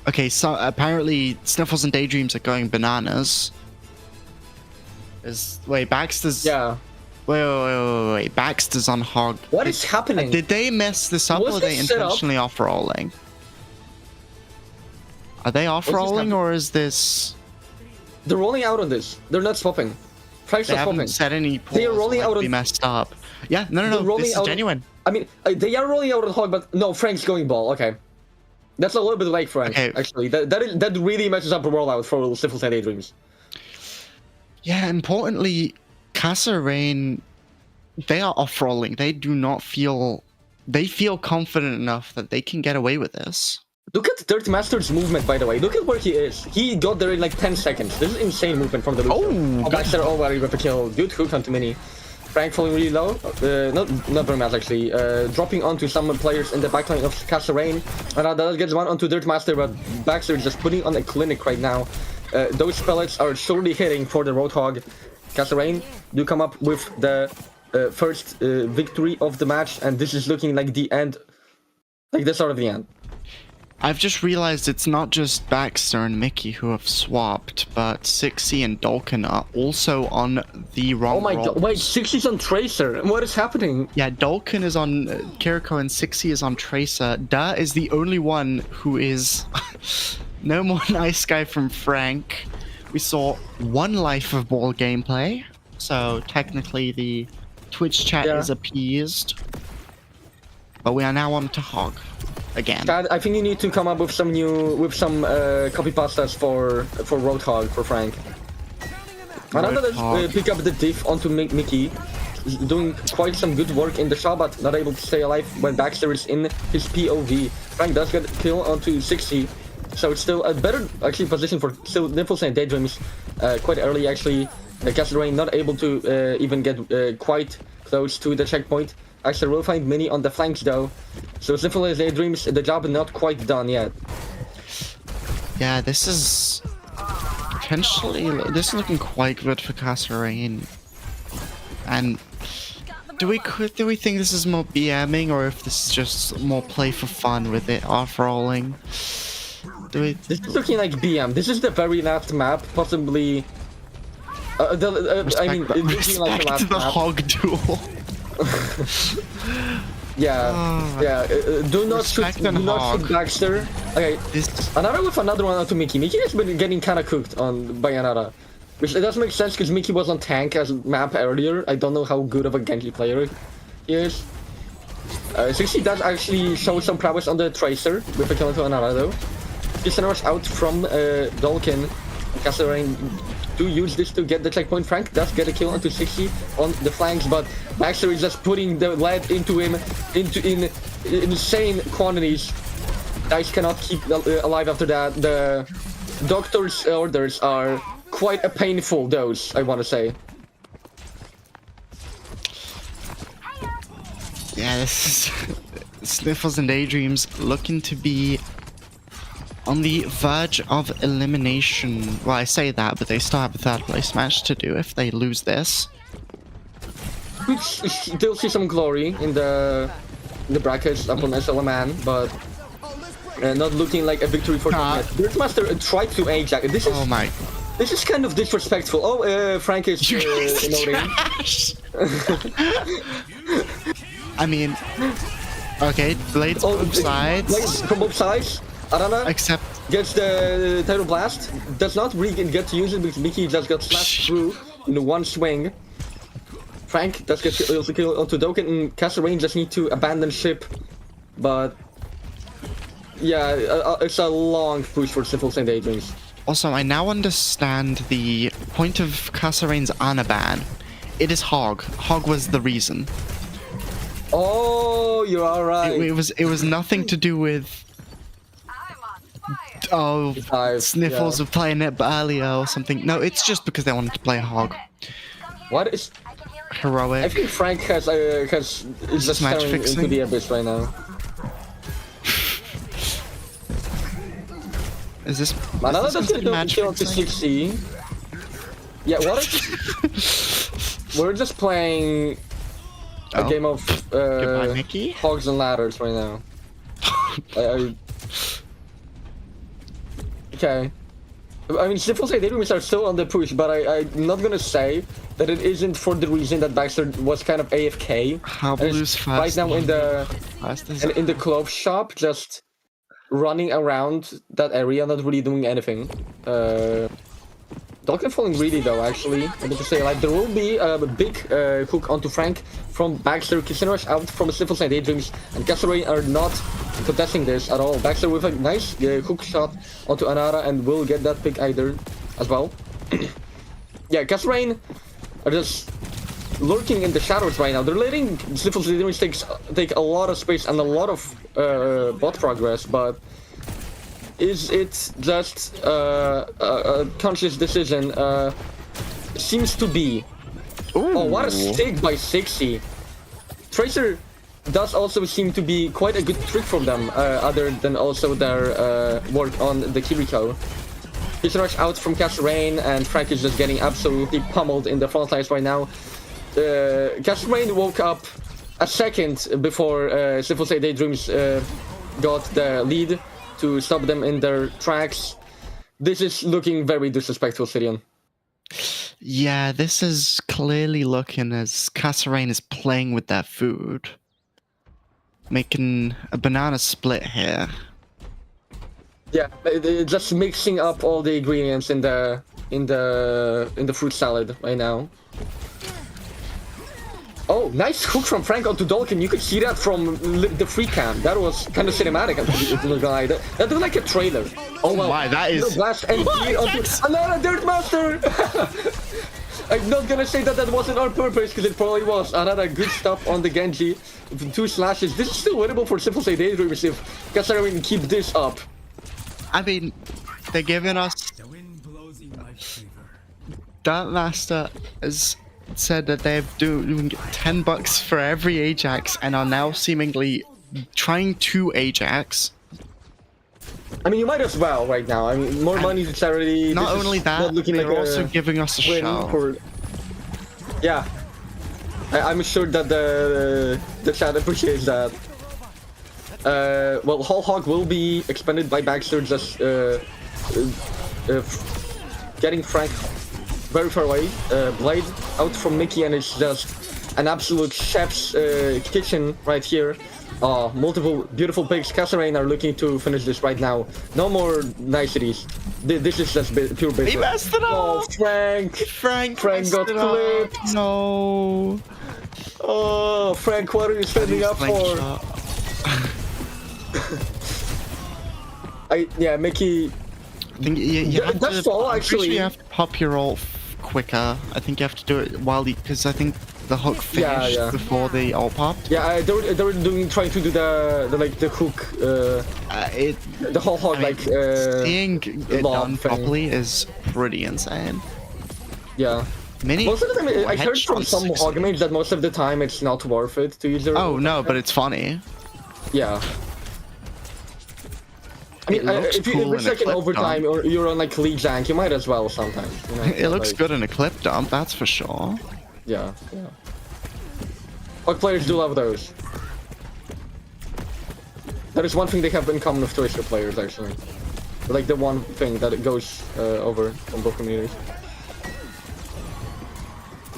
Okay, so apparently Sniffles and Daydreams are going bananas. Wait, Baxter's. Yeah. Wait. Baxter's on Hog. What is happening? Did they mess this up or are they intentionally off-rolling? Are they off-rolling or is this... They're rolling out on this. They're not swapping. Frank's not swapping. Said any they are rolling out on... messed up. Yeah, no, this is genuine. I mean, they are rolling out on Hog, but no, Frank's going ball. Okay. That's a little bit like Frank, actually. That really messes up the rollout for Sniffles and Daydreams. Yeah, importantly... Kasa Rain, they are off-rolling. They do not feel... They feel confident enough that they can get away with this. Look at Dirt Master's movement, by the way. Look at where he is. He got there in like 10 seconds. This is insane movement from the Lucio. Oh, Baxter already got the kill. Good hook onto Mini. Frank falling really low. Not very much, actually. Dropping onto some players in the backline of Kasa Rain. And that gets one onto Dirt Master, but Baxter is just putting on a clinic right now. Those pellets are surely hitting for the Roadhog. Kasa Rain do come up with the first victory of the match, and this is looking like the end, like the start of the end. I've just realized it's not just Baxter and Mickey who have swapped, but Sixy and Dolkin are also on the wrong roles. God, wait, Sixy's on Tracer, what is happening? Yeah, Dolkin is on Kiriko and Sixy is on Tracer. Da is the only one who is no more nice guy from Frank. We saw one life of ball gameplay, so technically the Twitch chat is appeased. But we are now on to Hog again. Chad, I think you need to come up with some copy pastas for Roadhog for Frank. Another pick up the diff onto Mickey. He's doing quite some good work in the shot, but not able to stay alive when Baxter is in his POV. Frank does get a kill onto 60. So it's still a better position for Sniffles and Daydreams quite early actually. Kasa Rain not able to even get quite close to the checkpoint. Actually will find Mini on the flanks though. So Sniffles and Daydreams, the job not quite done yet. Yeah, this is potentially, this is looking quite good for Kasa. And do we think this is more BMing, or if this is just more play for fun with it off-rolling? This is looking like BM. This is the very last map, possibly. It's looking like the last the map. hog duel. Do not shoot Baxter. Okay, Anara with another one onto Mickey. Mickey has been getting kind of cooked by Anara. Which it doesn't make sense because Mickey was on tank as map earlier. I don't know how good of a Genji player he is. 60 does actually show some prowess on the Tracer with a kill into Anara though. Listeners out from Dolkin. Kasa do use this to get the checkpoint. Frank does get a kill onto 60 on the flanks, but Baxter is just putting the lead into him in insane quantities. Dice cannot keep alive after that. The doctor's orders are quite a painful dose, I want to say. Yeah, this is Sniffles and Daydreams looking to be on the verge of elimination. Well, I say that, but they still have a third place match to do if they lose this. We still see some glory in the brackets up on SLMan, but not looking like a victory for them. Birdmaster tried to Ajax. This is kind of disrespectful. Oh, Frank is noting. I mean, okay, blades from both sides. Blades from both sides. Arana except gets the Tidal Blast. Does not really get to use it because Mickey just got slashed through in one swing. Frank does get also kill onto Doken, and Kasa just need to abandon ship. But yeah, it's a long push for Sniffles and Daydreams. Also, I now understand the point of Kasarain's Ana ban. It is Hog. Hog was the reason. Oh, you're alright. It was nothing to do with Sniffles were playing it earlier or something. No, it's just because they wanted to play Hog. What is heroic? I think Frank is just staring into the abyss right now. Is this Another doesn't kill to 60. Yeah, what is we're just playing a game of hogs and ladders right now. Okay. I mean, Sniffles and Daydreams are still on the push, but I'm not gonna say that it isn't for the reason that Baxter was kind of AFK. Right now in the clothes shop, just running around that area, not really doing anything. Dolkin falling greedy though, actually. I need to say, like, there will be a big hook onto Frank from Baxter. Kontenerking out from Sniffles and Daydreams, and Kasa are not contesting this at all. Baxter with a nice hook shot onto Anara, and will get that pick either as well. Yeah, Kasa are just lurking in the shadows right now. They're letting Sniffles and Daydreams take a lot of space and a lot of bot progress, but is it just a conscious decision? Seems to be. Ooh. Oh, what a stick by 60. Tracer does also seem to be quite a good trick from them, other than also their work on the Kiriko. He's rushed out from Kasa, and Frank is just getting absolutely pummeled in the front lines right now. Kasa woke up a second before Sniffles and Daydreams got the lead to stop them in their tracks. This is looking very disrespectful, Syrian. Yeah, this is clearly looking as Kasa is playing with their food. Making a banana split here. Yeah, just mixing up all the ingredients in the fruit salad right now. Oh, nice hook from Frank onto Dolkin. You could see that from the free cam. That was kind of cinematic. That looked like a trailer. Oh well, my, that is... Blast and another Dirt Master! I'm not gonna say that wasn't on purpose, because it probably was. Another good stuff on the Genji. 2 slashes. This is still winnable for Sniffles and Daydreams if Kasa can keep this up. I mean, they're giving us... Dirt Master is... said that they're doing $10 for every Ajax and are now seemingly trying to Ajax. I mean, you might as well right now. I mean, more money to charity. Not This is only that, not looking they're like also a giving us a win show. for. Yeah, I'm sure that the chat appreciates that. Well, Whole Hog will be expanded by Baxter, just getting Frank very far away. Blade out from Mickey, and it's just an absolute chef's kitchen right here. Multiple beautiful picks. Kasa are looking to finish this right now. No more niceties. This is just pure business. He messed it up! Oh, Frank Frank got clipped. No. Oh, Frank, what are you standing up for? Mickey. I think you have That's to, all, I'm pretty sure actually. you have to pop your ult quicker. I think you have to do it while because I think the hook finished before the ult popped. Yeah, they were trying to do the hook. The whole hog seeing it done thing. properly is pretty insane. Yeah. Most of the time, I heard from some hog mates that most of the time it's not worth it to use their. Oh no, but it's funny. Yeah. I mean, if it's like an overtime or you're on like league jank, you might as well sometimes. You know? It looks good in a clip dump, that's for sure. Yeah. Hog players do love those. That is one thing they have in common with Twister players, actually. Like the one thing that it goes over on both communities.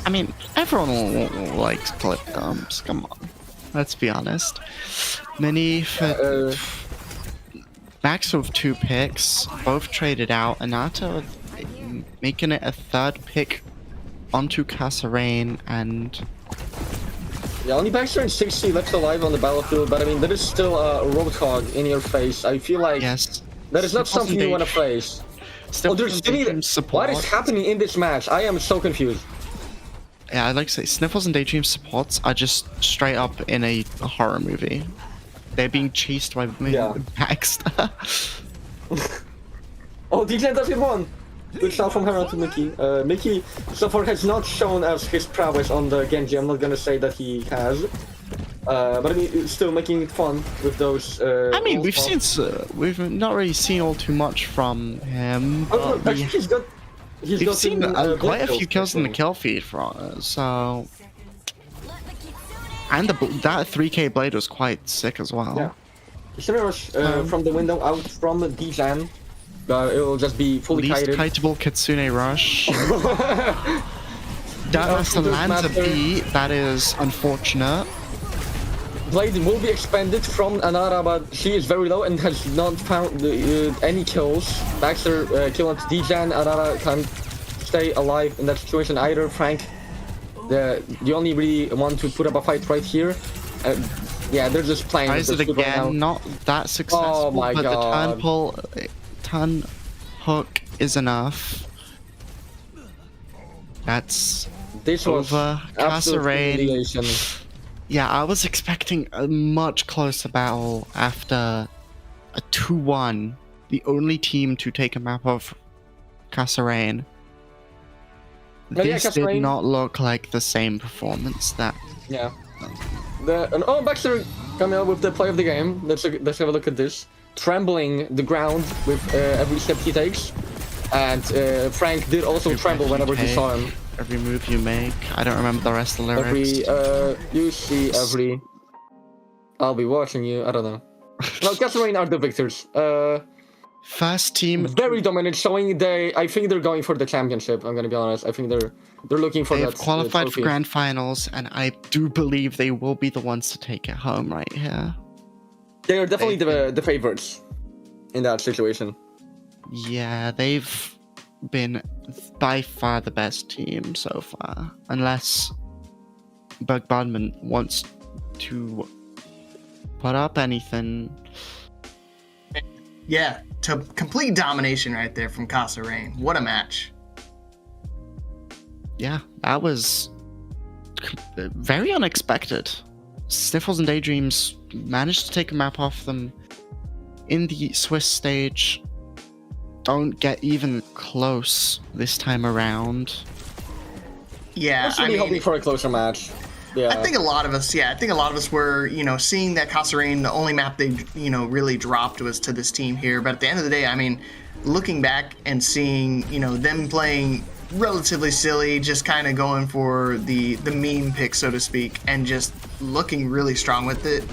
I mean, everyone likes clip dumps, come on. Let's be honest. Many Max with 2 picks, both traded out. Anata making it a 3rd pick onto Kasa and... Yeah, only Baxter and 60 left alive on the battlefield, but I mean, that is still a road hog in your face. I feel like that is not something you want to face. There's what is happening in this match? I am so confused. Yeah, I'd like to say Sniffles and Daydreams supports are just straight up in a horror movie. They're being chased by Baxter. Oh, DJ does get one! Good shot from her to Mickey. Mickey so far has not shown us his prowess on the Genji. I'm not gonna say that he has. But I mean, still making it fun with those. I mean, we've not really seen all too much from him. Oh, no, we've seen quite a few kills in the kill feed from us, so... And that 3k blade was quite sick as well. Yeah. Semi-rush from the window out from D-Jan. It will just be fully kited. Least kiteable Kitsune rush. That lands a B, that is unfortunate. Blade will be expanded from Anara, but she is very low and has not found any kills. Baxter kill on D-Jan, Anara can't stay alive in that situation either. Frank, you only really want to put up a fight right here. Yeah, they're just playing. Tries it again, not that successful, oh my but God. the turn hook is enough. That's this over. Kasa Rain. Yeah, I was expecting a much closer battle after a 2-1. The only team to take a map of Kasa Rain. This did not look like the same performance that... Yeah. Baxter coming out with the play of the game. Let's have a look at this. Trembling the ground with every step he takes. And Frank did also tremble whenever he saw him. Every move you make. I don't remember the rest of the lyrics. You see every... I'll be watching you. I don't know. Well, Kasa are the victors. First team... Very dominant, showing I think they're going for the championship, I'm gonna be honest. I think they're looking for that. They've qualified for grand finals, and I do believe they will be the ones to take it home right here. They are definitely the favorites in that situation. Yeah, they've been by far the best team so far. Unless Burgbardment wants to put up anything. Yeah, to complete domination right there from Kasa Rain. What a match. Yeah, that was very unexpected. Sniffles and Daydreams managed to take a map off them in the Swiss stage. Don't get even close this time around. Yeah, I was really hoping for a closer match. Yeah. I think a lot of us were, seeing that Kasa Rain, the only map they, really dropped was to this team here. But at the end of the day, I mean, looking back and seeing, them playing relatively silly, just kind of going for the meme pick, so to speak, and just looking really strong with it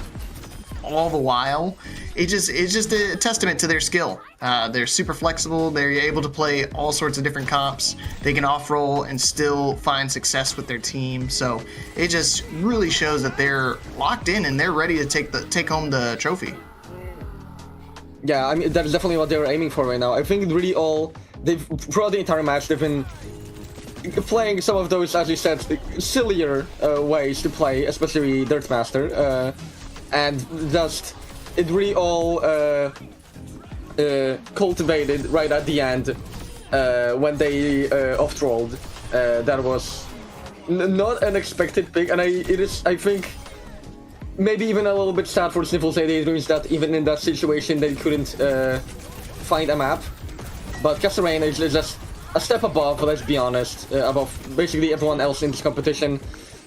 all the while, it's just a testament to their skill. They're super flexible. They're able to play all sorts of different comps. They can off-roll and still find success with their team. So it just really shows that they're locked in and they're ready to take home the trophy. Yeah, I mean, that's definitely what they're aiming for right now. I think really throughout the entire match, they've been playing some of those, as you said, sillier ways to play, especially Dirtmaster. And just, it really all cultivated right at the end when they off-trolled. That was not an expected pick, and it is, I think, maybe even a little bit sad for Sniffles and Daydreams that even in that situation they couldn't find a map. But Kasa Rain is just a step above, let's be honest, above basically everyone else in this competition.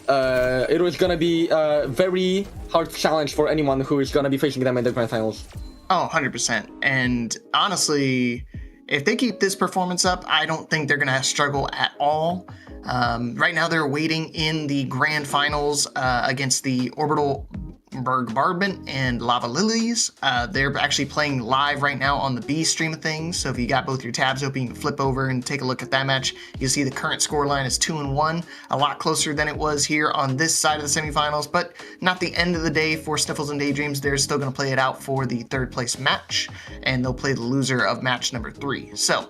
It was gonna be a very hard challenge for anyone who is gonna be facing them in the grand finals. Oh, 100%. And honestly, if they keep this performance up, I don't think they're gonna struggle at all. Right now, they're waiting in the grand finals against the Orbital, Burgbardment, and Lava Lilies. They're actually playing live right now on the B stream of things. So if you got both your tabs open, you can flip over and take a look at that match. You see the current score line is 2-1, a lot closer than it was here on this side of the semifinals, but not the end of the day for Sniffles and Daydreams. They're still going to play it out for the third place match, and they'll play the loser of match number 3. So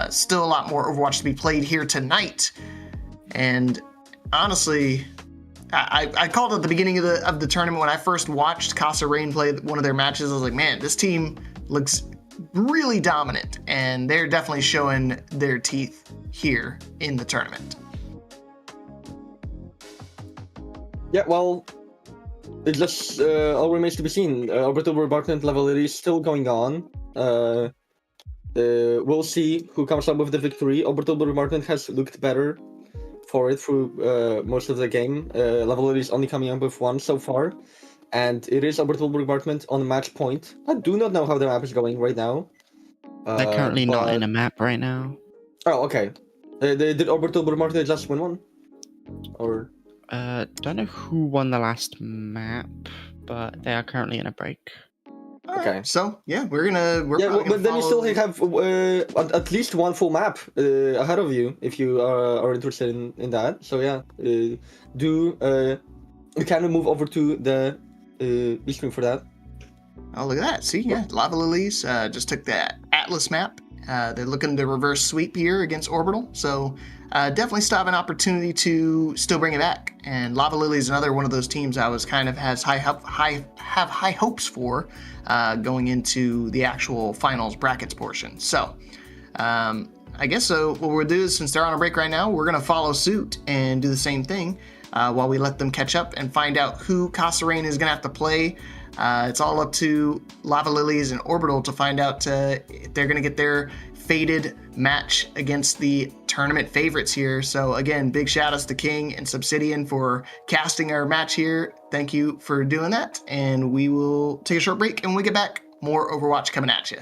still a lot more Overwatch to be played here tonight. And honestly, I called at the beginning of the tournament when I first watched Kasa Rain play one of their matches. I was like, man, this team looks really dominant, and they're definitely showing their teeth here in the tournament. Yeah, well, it just all remains to be seen. Orbital Burgbardment level is still going on. We'll see who comes up with the victory. Orbital Burgbardment has looked better for it through most of the game. Level is only coming up with one so far, and it is Orbital Burgbardment on match point. I do not know how the map is going right now. They're currently not in a map right now. Oh, okay. Did Orbital Burgbardment just win one? Or don't know who won the last map, but they are currently in a break. okay. So yeah, we're but then you still have at least one full map ahead of you if you are interested in that. So yeah, you can move over to the B stream for that. Oh, look at that! See, yeah, Lava Lilies just took the Atlas map. They're looking to reverse sweep here against Orbital, so definitely still have an opportunity to still bring it back. And Lava Lily is another one of those teams I was kind of have high hopes for going into the actual finals brackets portion. So I guess so. What we'll do is, since they're on a break right now, we're gonna follow suit and do the same thing while we let them catch up and find out who Kasa Rain is gonna have to play. It's all up to Lava Lilies and Orbital to find out if they're going to get their fated match against the tournament favorites here. So again, big shout outs to King and Subsidian for casting our match here. Thank you for doing that. And we will take a short break, and when we get back, more Overwatch coming at you.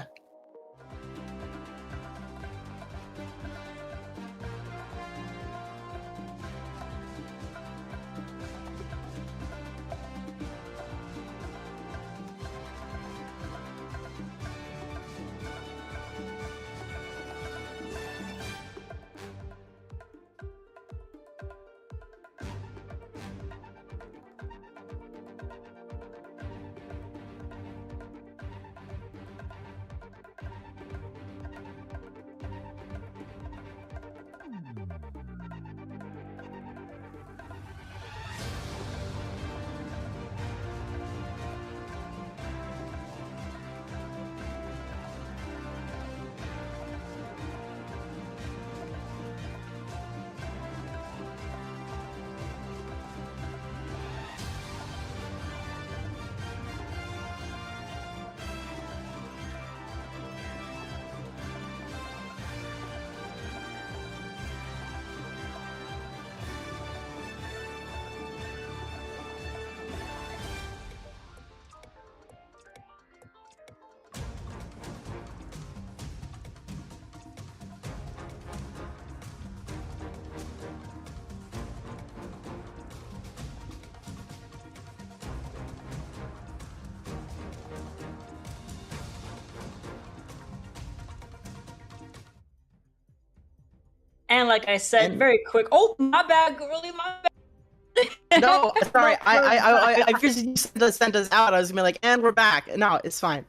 And like I said, very quick. Oh, my bad, girly, my bad. No, sorry. I just sent us out. I was gonna be like, and we're back. No, it's fine.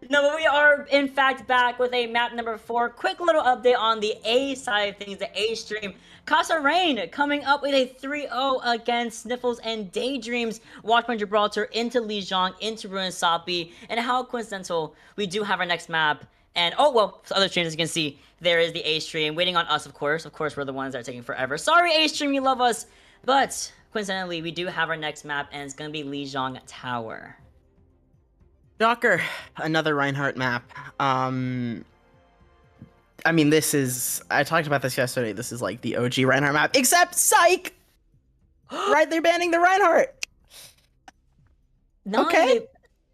No, but we are in fact back with a map number 4. Quick little update on the A side of things, the A stream. Kasa coming up with a 3-0 against Sniffles and Daydreams. Watchpoint Gibraltar into Lijiang, into Ruin Sapi. And how coincidental, we do have our next map. And oh well, for other streams as you can see, there is the A stream waiting on us, of course. Of course, we're the ones that are taking forever. Sorry, A stream, you love us. But coincidentally, we do have our next map, and it's gonna be Lijiang Tower. Shocker, another Reinhardt map. I mean, this is... I talked about this yesterday. This is like the OG Reinhardt map, except psych! Right, they're banning the Reinhardt. Okay.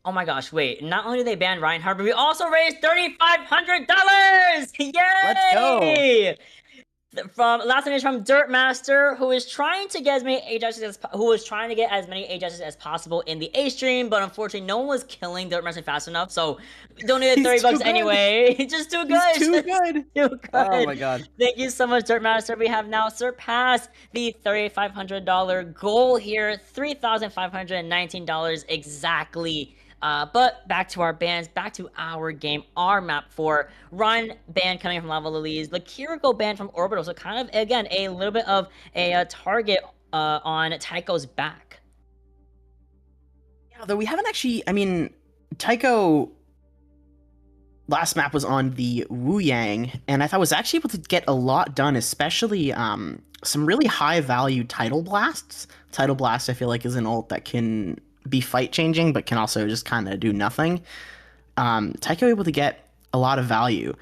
Oh my gosh, wait. Not only do they ban Reinhardt, but we also raised $3,500! Yay! Let's go. From last image from Dirtmaster, who is trying to get as many AJs as possible in the A stream, but unfortunately no one was killing Dirtmaster fast enough, so donated $30 anyway. Just too good. He's too good. Too good. Oh my god. Thank you so much, Dirtmaster. We have now surpassed the $3,500 goal here, $3,519 exactly. But back to our bans, back to our game, our map 4. Ryan ban coming from Lava Lilies, Lakiriko ban from Orbital, so kind of, again, a little bit of a target on Tycho's back. Yeah, though we haven't actually, I mean, Tycho last map was on the Wu Yang, and I thought was actually able to get a lot done, especially some really high value Tidal Blasts. Tidal Blast, I feel like, is an ult that can be fight changing, but can also just kind of do nothing. Tycho able to get a lot of value.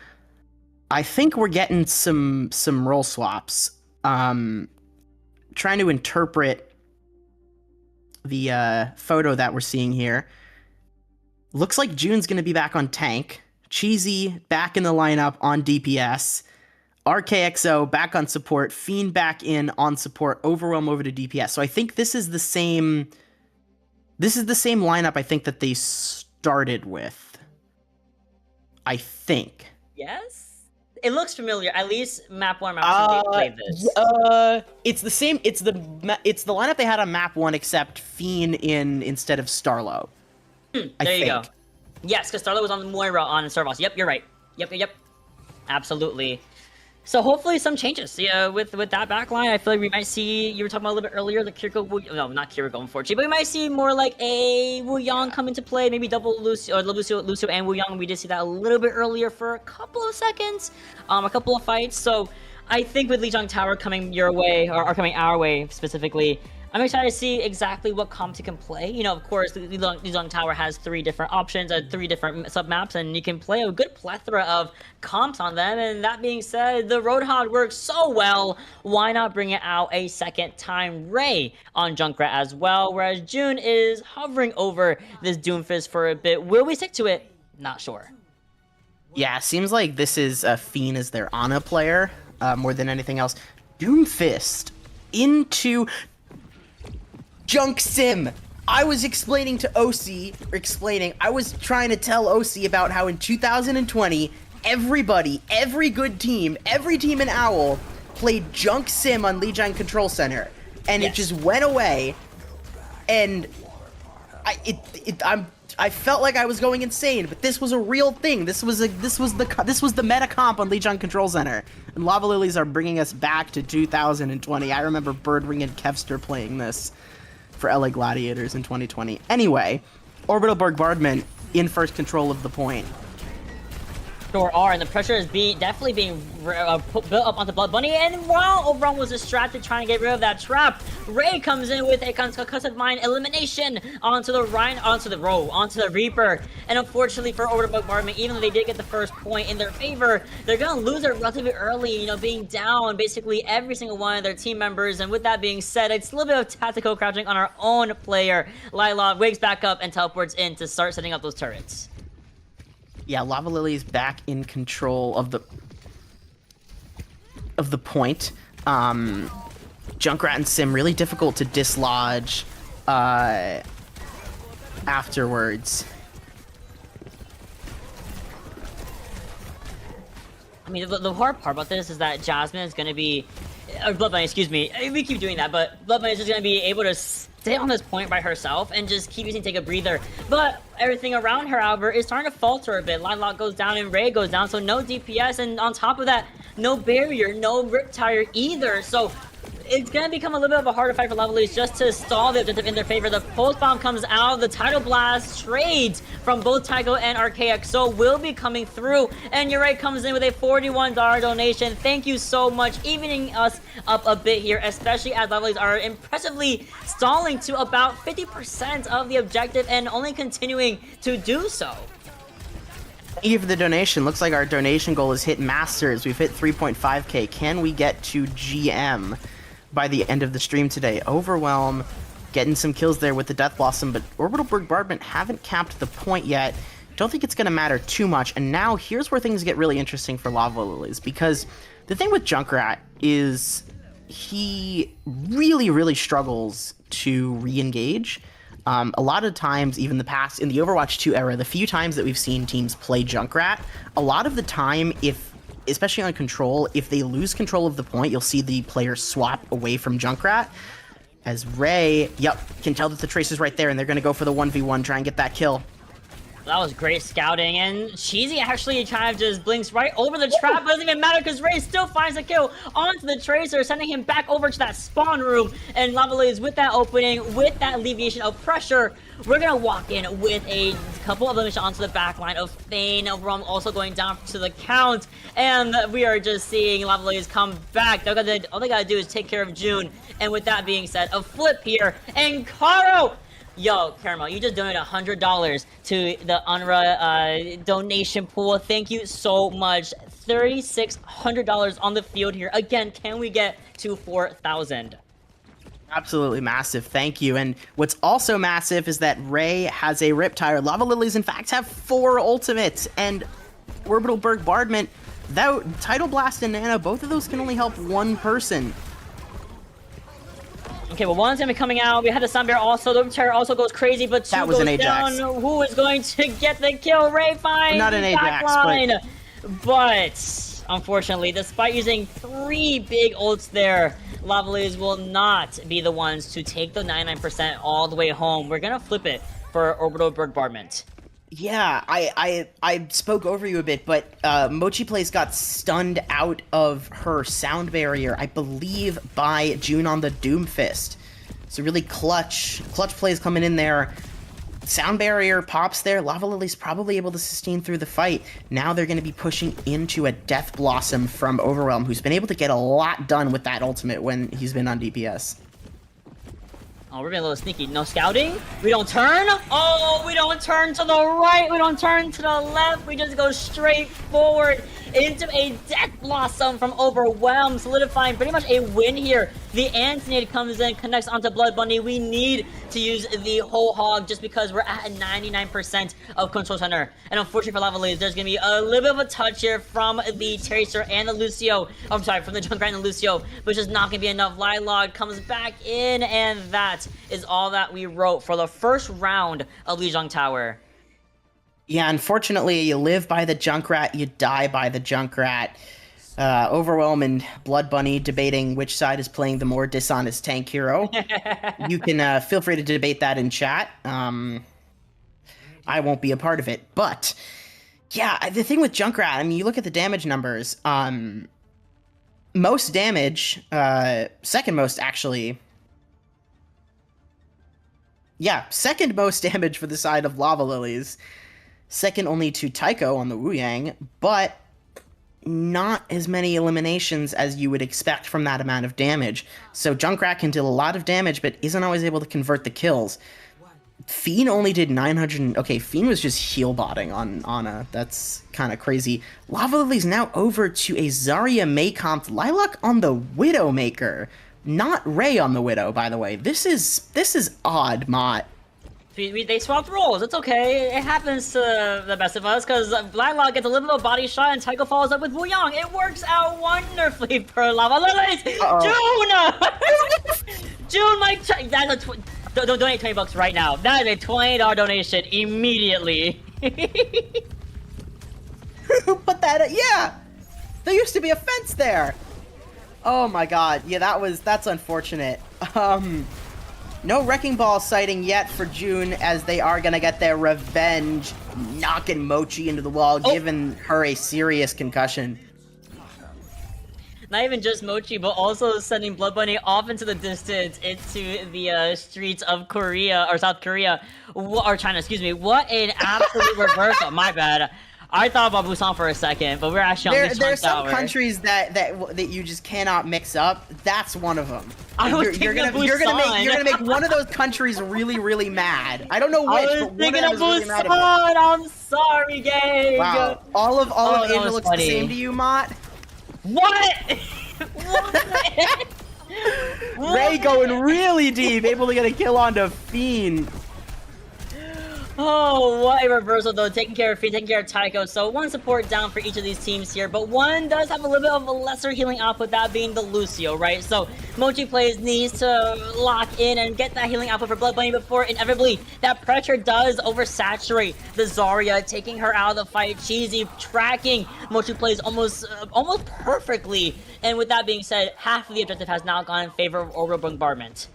I think we're getting some role swaps. Trying to interpret the photo that we're seeing here. Looks like June's gonna be back on tank. Cheesy back in the lineup on DPS. RKXO back on support. Fiend back in on support. Overwhelm over to DPS. So I think this is the same lineup I think that they started with. I think. Yes? It looks familiar. At least map 1, map 2, they played this. It's the same. It's the lineup they had on map 1, except Fiend instead of Starlo. There you go. Yes, because Starlo was on Moira on Servos. Yep, you're right. Yep. Absolutely. So hopefully some changes. Yeah, with that backline, I feel like we might see, you were talking about a little bit earlier, the Kiriko, no, not Kiriko, unfortunately, but we might see more like a Wu Yang come into play, maybe double Lucio and Wu Yang. We did see that a little bit earlier for a couple of seconds, a couple of fights. So I think with Lijiang Tower coming your way, or coming our way specifically, I'm excited to see exactly what comps you can play. You know, of course, Lijiang Tower has 3 different options, 3 different sub-maps, and you can play a good plethora of comps on them. And that being said, the Roadhog works so well, why not bring it out a second time? Ray on Junkrat as well, whereas June is hovering over this Doomfist for a bit. Will we stick to it? Not sure. Yeah, seems like this is Fiend as their Ana player more than anything else. Doomfist into Junk Sim. I was explaining to OC, I was trying to tell OC about how in 2020, everybody, every good team, every team in OWL played Junk Sim on Lijiang Control Center, and it just went away, and I felt like I was going insane, but this was a real thing. This was the meta comp on Lijiang Control Center, and Lava Lilies are bringing us back to 2020. I remember Birdwing and Kevster playing this for LA Gladiators in 2020. Anyway, Orbital Burgbardment in first control of the point. Sure are, and the pressure is definitely being built up onto Blood Bunny, and while Overwhelm was distracted trying to get rid of that trap, Ray comes in with a concussive mine elimination onto the Reaper, and unfortunately for Orbital Bombardment, even though they did get the first point in their favor, they're gonna lose it relatively early, you know, being down basically every single one of their team members. And with that being said, it's a little bit of tactical crouching on our own player. Lila wakes back up and teleports in to start setting up those turrets. Yeah, Lava Lily is back in control of the point. Junkrat and Sim really difficult to dislodge afterwards. I mean, the hard part about this is that Jasmine is going to be, or Blood Bunny, excuse me. We keep doing that, but Blood Bunny is just going to be able to stay on this point by herself and just keep using Take a Breather. But everything around her, however, is starting to falter a bit. Lilac goes down and Ray goes down, so no DPS, and on top of that, no barrier, no Riptire either. So it's going to become a little bit of a harder fight for Lovely's just to stall the objective in their favor. The Pulse Bomb comes out, the Tidal Blast trades from both Tycho and RKXO will be coming through, and Uri comes in with a $41 donation. Thank you so much, evening us up a bit here, especially as Lovely's are impressively stalling to about 50% of the objective and only continuing to do so. Thank you for the donation. Looks like our donation goal is hit Masters. We've hit 3.5k. Can we get to GM by the end of the stream today? Overwhelm getting some kills there with the Death Blossom, but Orbital Burgbardment haven't capped the point yet. Don't think it's going to matter too much. And now here's where things get really interesting for Lava Lilies, because the thing with Junkrat is he really struggles to re-engage. A lot of times, even in the past, in the Overwatch 2 era, the few times that we've seen teams play Junkrat, a lot of the time, especially on control, if they lose control of the point, you'll see the player swap away from Junkrat. As Ray, can tell that the Trace is right there, and they're going to go for the 1v1, try and get that kill. That was great scouting, and Cheesy actually kind of just blinks right over the trap, but it doesn't even matter because Ray still finds the kill onto the Tracer, sending him back over to that spawn room. And Lovely with that opening, with that alleviation of pressure, we're gonna walk in with a couple of eliminations onto the back line of Thane. Overwhelm also going down to the count, and we are just seeing Lovely's come back. All they gotta do is take care of June, and with that being said, a flip here, and Karo! Yo, Caramel, you just donated $100 to the UNRWA donation pool. Thank you so much. $3,600 on the field here. Again, can we get to 4,000? Absolutely massive. Thank you. And what's also massive is that Ray has a Riptire. Lava Lilies, in fact, have 4 ultimates. And Orbital Burgbardment, that Tidal Blast and Nano, both of those can only help one person. Okay, well, one's gonna be coming out. We had the Sunbear also. The Riptire also goes crazy, but 2 that was goes an Ajax. down. Who is going to get the kill? Ray finds Not an Ajax, but unfortunately, despite using 3 big ults there, Lovelies will not be the ones to take the 99% all the way home. We're gonna flip it for Orbital Burgbardment. Yeah, I spoke over you a bit, but Mochi Plays got stunned out of her sound barrier, I believe, by June on the Doomfist. So really clutch plays coming in there. Sound barrier pops there. Lava Lily's probably able to sustain through the fight. Now they're going to be pushing into a Death Blossom from Overwhelm, who's been able to get a lot done with that ultimate when he's been on DPS. Oh, we're being a little sneaky. No scouting. We don't turn. Oh, we don't turn to the right. We don't turn to the left. We just go straight forward into a Death Blossom from Overwhelm, solidifying pretty much a win here. The Antinate comes in, connects onto Blood Bunny. We need to use the whole hog just because we're at 99% of Control Center. And unfortunately for Lava Lilies, there's going to be a little bit of a touch here from the Tracer and the Lucio. Oh, I'm sorry, from the Junkrat and the Lucio, which is not going to be enough. Lilac comes back in, and that is all that we wrote for the first round of Lijiang Tower. Yeah, unfortunately, you live by the Junkrat, you die by the Junkrat. Overwhelm and Blood Bunny debating which side is playing the more dishonest tank hero. You can feel free to debate that in chat. I won't be a part of it. But, yeah, the thing with Junkrat, I mean, you look at the damage numbers. Most damage, second most, actually. Yeah, second most damage for the side of Lava Lilies. Second only to Tycho on the Wu Yang, but not as many eliminations as you would expect from that amount of damage. So Junkrat can deal a lot of damage, but isn't always able to convert the kills. Fiend only did 900... Okay, Fiend was just heal-botting on Ana. That's kind of crazy. Lava Lily's now over to a Zarya Maycomp. Lilac on the Widowmaker. Not Ray on the Widow, by the way. This is odd, Mott. They swapped roles. It's okay. It happens to the best of us because Lilac gets a little bit of body shot and Tycho follows up with Wu Yang. It works out wonderfully for Lava Lilies. June! June, that's don't donate $20 right now. That is a $20 donation immediately. But that, yeah. There used to be a fence there! Oh my god, yeah, that's unfortunate. No Wrecking Ball sighting yet for June, as they are gonna get their revenge, knocking Mochi into the wall, giving her a serious concussion. Not even just Mochi, but also sending Blood Bunny off into the distance, into the streets of Korea, or South Korea, or China, excuse me. What an absolute reversal. My bad. I thought about Busan for a second, but we're actually on There's some countries that you just cannot mix up. That's one of them. You're gonna make one of those countries really, really mad. I don't know which, but one of them is really mad about it. I'm sorry, gang. Wow. All of Asia looks the same to you, Mott? What? Ray going really deep, able to get a kill onto Fiend. Oh, what a reversal, though. Taking care of Fiend, taking care of Tycho. So one support down for each of these teams here, but one does have a little bit of a lesser healing output, that being the Lucio, right? So Mochi Plays needs to lock in and get that healing output for Blood Bunny before inevitably that pressure does oversaturate the Zarya, taking her out of the fight. Cheesy tracking Mochi Plays almost perfectly. And with that being said, half of the objective has now gone in favor of Orbital Burgbardment.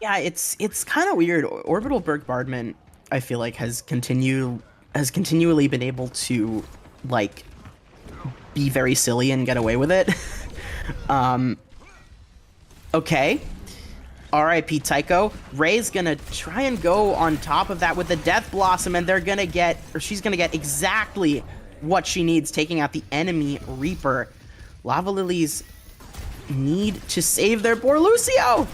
Yeah, it's kind of weird. Orbital Burgbardment, I feel like, has continually been able to, like, be very silly and get away with it. Okay. R.I.P. Tycho. Ray's gonna try and go on top of that with the Death Blossom, and she's gonna get exactly what she needs, taking out the enemy Reaper. Lava Lilies need to save their poor Lucio!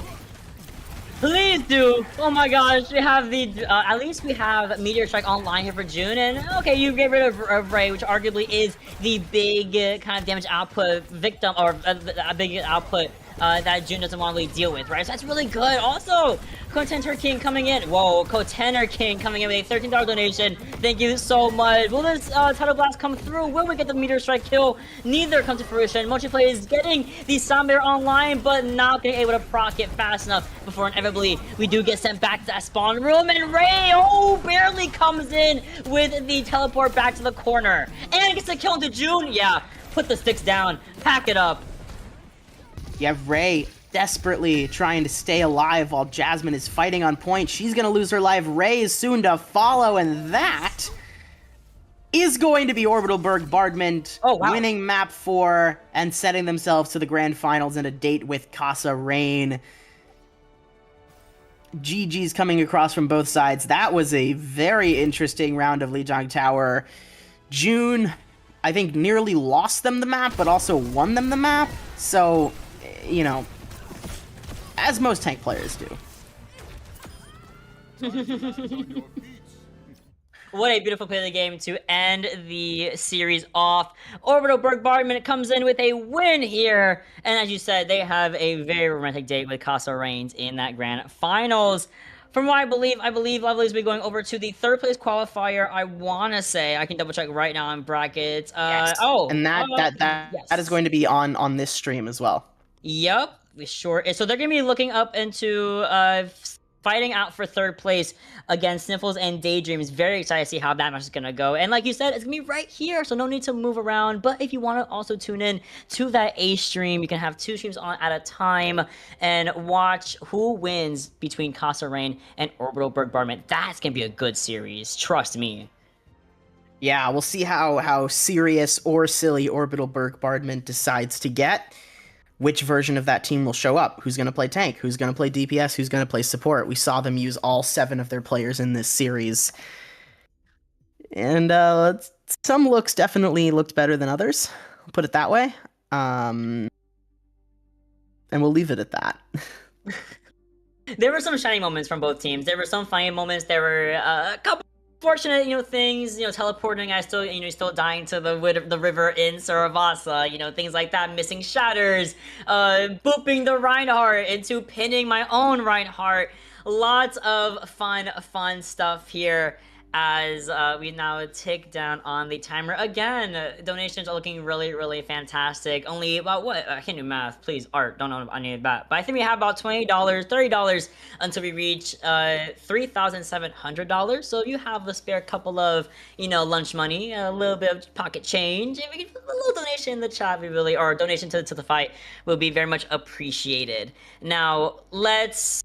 Please do! Oh my gosh, we have the, at least we have Meteor Strike online here for June, and okay, you get rid of Ray, which arguably is the big kind of damage output victim, or a big output that June doesn't want to really deal with, right? So that's really good. Also, Kontenerking coming in. Whoa, Kontenerking coming in with a $13 donation. Thank you so much. Will this Tidal Blast come through? Will we get the Meteor Strike kill? Neither come to fruition. Mochi Play is getting the Samir online, but not being able to proc it fast enough before inevitably we do get sent back to that spawn room. And Ray, barely comes in with the teleport back to the corner. And gets the kill into June. Yeah, put the sticks down. Pack it up. You have Ray desperately trying to stay alive while Jasmine is fighting on point. She's going to lose her life. Ray is soon to follow, and that is going to be Orbital Burgbardment winning map 4 and setting themselves to the grand finals and a date with Kasa Rain. GG's coming across from both sides. That was a very interesting round of Lijiang Tower. June, I think, nearly lost them the map, but also won them the map. So, you know, as most tank players do. What a beautiful play of the game to end the series off. Orbital Burgbardment comes in with a win here. And as you said, they have a very romantic date with Kasa Reigns in that grand finals. From what I believe Lovely's will be going over to the third place qualifier. I want to say, I can double check right now on brackets. Yes. And that is going to be on this stream as well. Yep, sure. So they're going to be looking up into fighting out for third place against Sniffles and Daydreams. Very excited to see how that match is going to go. And like you said, it's going to be right here, so no need to move around. But if you want to also tune in to that A stream, you can have 2 streams on at a time and watch who wins between Kasa Rain and Orbital Burgbardment. That's going to be a good series. Trust me. Yeah, we'll see how serious or silly Orbital Burgbardment decides to get. Which version of that team will show up? Who's going to play tank? Who's going to play DPS? Who's going to play support? We saw them use all 7 of their players in this series. And some looks definitely looked better than others. I'll put it that way. And we'll leave it at that. There were some shining moments from both teams. There were some funny moments. There were a couple fortunate, things, teleporting. I still, still dying to the river in Saravasa, things like that, missing shatters, booping the Reinhardt into pinning my own Reinhardt. Lots of fun stuff here. as we now tick down on the timer again. Donations are looking really, really fantastic. Only about what? I can't do math. Please, Art, don't know any of that. But I think we have about $20, $30 until we reach $3,700. So if you have a spare couple of, lunch money, a little bit of pocket change, if we can put a little donation in the chat, or donation to the fight will be very much appreciated. Now, let's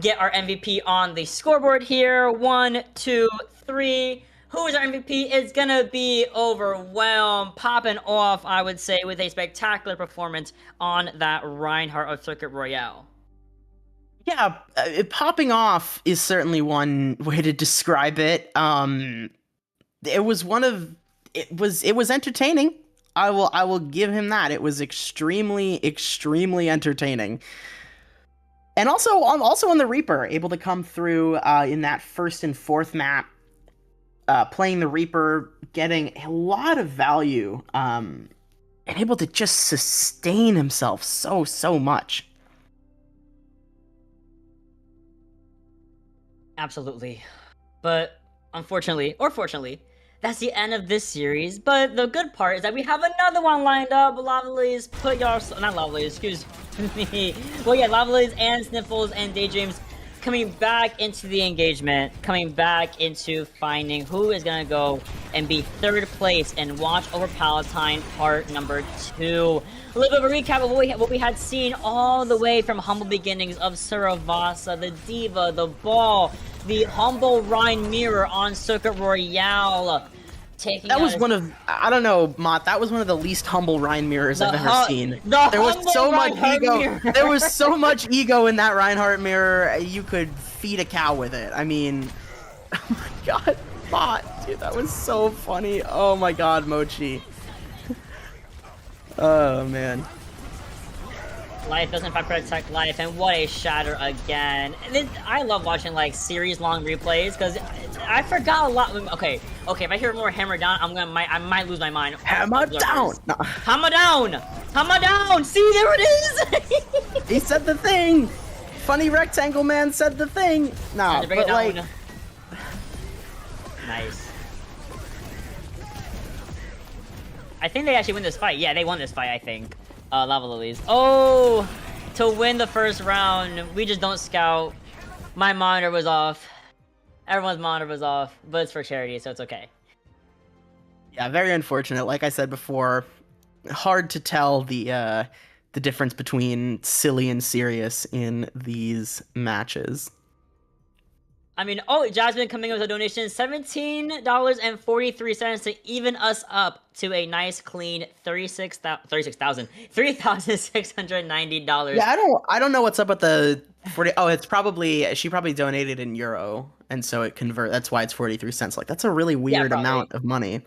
get our MVP on the scoreboard here. 1, 2, 3. Who is our MVP? It's gonna be Overwhelmed, popping off, I would say, with a spectacular performance on that Reinhardt of Circuit Royale. Yeah, popping off is certainly one way to describe it. It was entertaining. I will give him that. It was extremely entertaining. And also on the Reaper, able to come through in that first and fourth map, playing the Reaper, getting a lot of value, and able to just sustain himself so much. Absolutely. But unfortunately, or fortunately, that's the end of this series. But the good part is that we have another one lined up. Lovelies, put your... Not Lovelies, excuse me. Well, yeah, Lovelies and Sniffles and Daydreams coming back into the engagement, coming back into finding who is going to go and be third place and watch Over Palestine part number 2. A little bit of a recap of what we had seen all the way from humble beginnings of Suravasa, the Diva, the Ball, the humble Rhine Mirror on Circuit Royale. That was one of, I don't know, Mott, that was one of the least humble Rhine mirrors I've ever seen. There was so much ego. There was so much ego in that Reinhardt mirror, you could feed a cow with it. I mean, oh my god, Mott, dude, that was so funny. Oh my god, Mochi. Oh man. Life doesn't fight protect life, and what a shatter again. I love watching like series-long replays because I forgot a lot. Okay. If I hear more hammer down, I might lose my mind. Hammer down. No. Hammer down. Hammer down. See, there it is. He said the thing. Funny rectangle man said the thing. No, but like. Nice. I think they actually win this fight. Yeah, they won this fight. I think. Lava Lilies. Oh, to win the first round, we just don't scout. My monitor was off. Everyone's monitor was off, but it's for charity, so it's okay. Yeah, very unfortunate. Like I said before, hard to tell the difference between silly and serious in these matches. I mean, Jasmine coming in with a donation, $17.43 to even us up to a nice clean $3,690. Yeah, I don't know what's up with the 40. Oh, it's probably she donated in euro, and so it convert. That's why it's 43 cents. Like that's a really weird amount of money.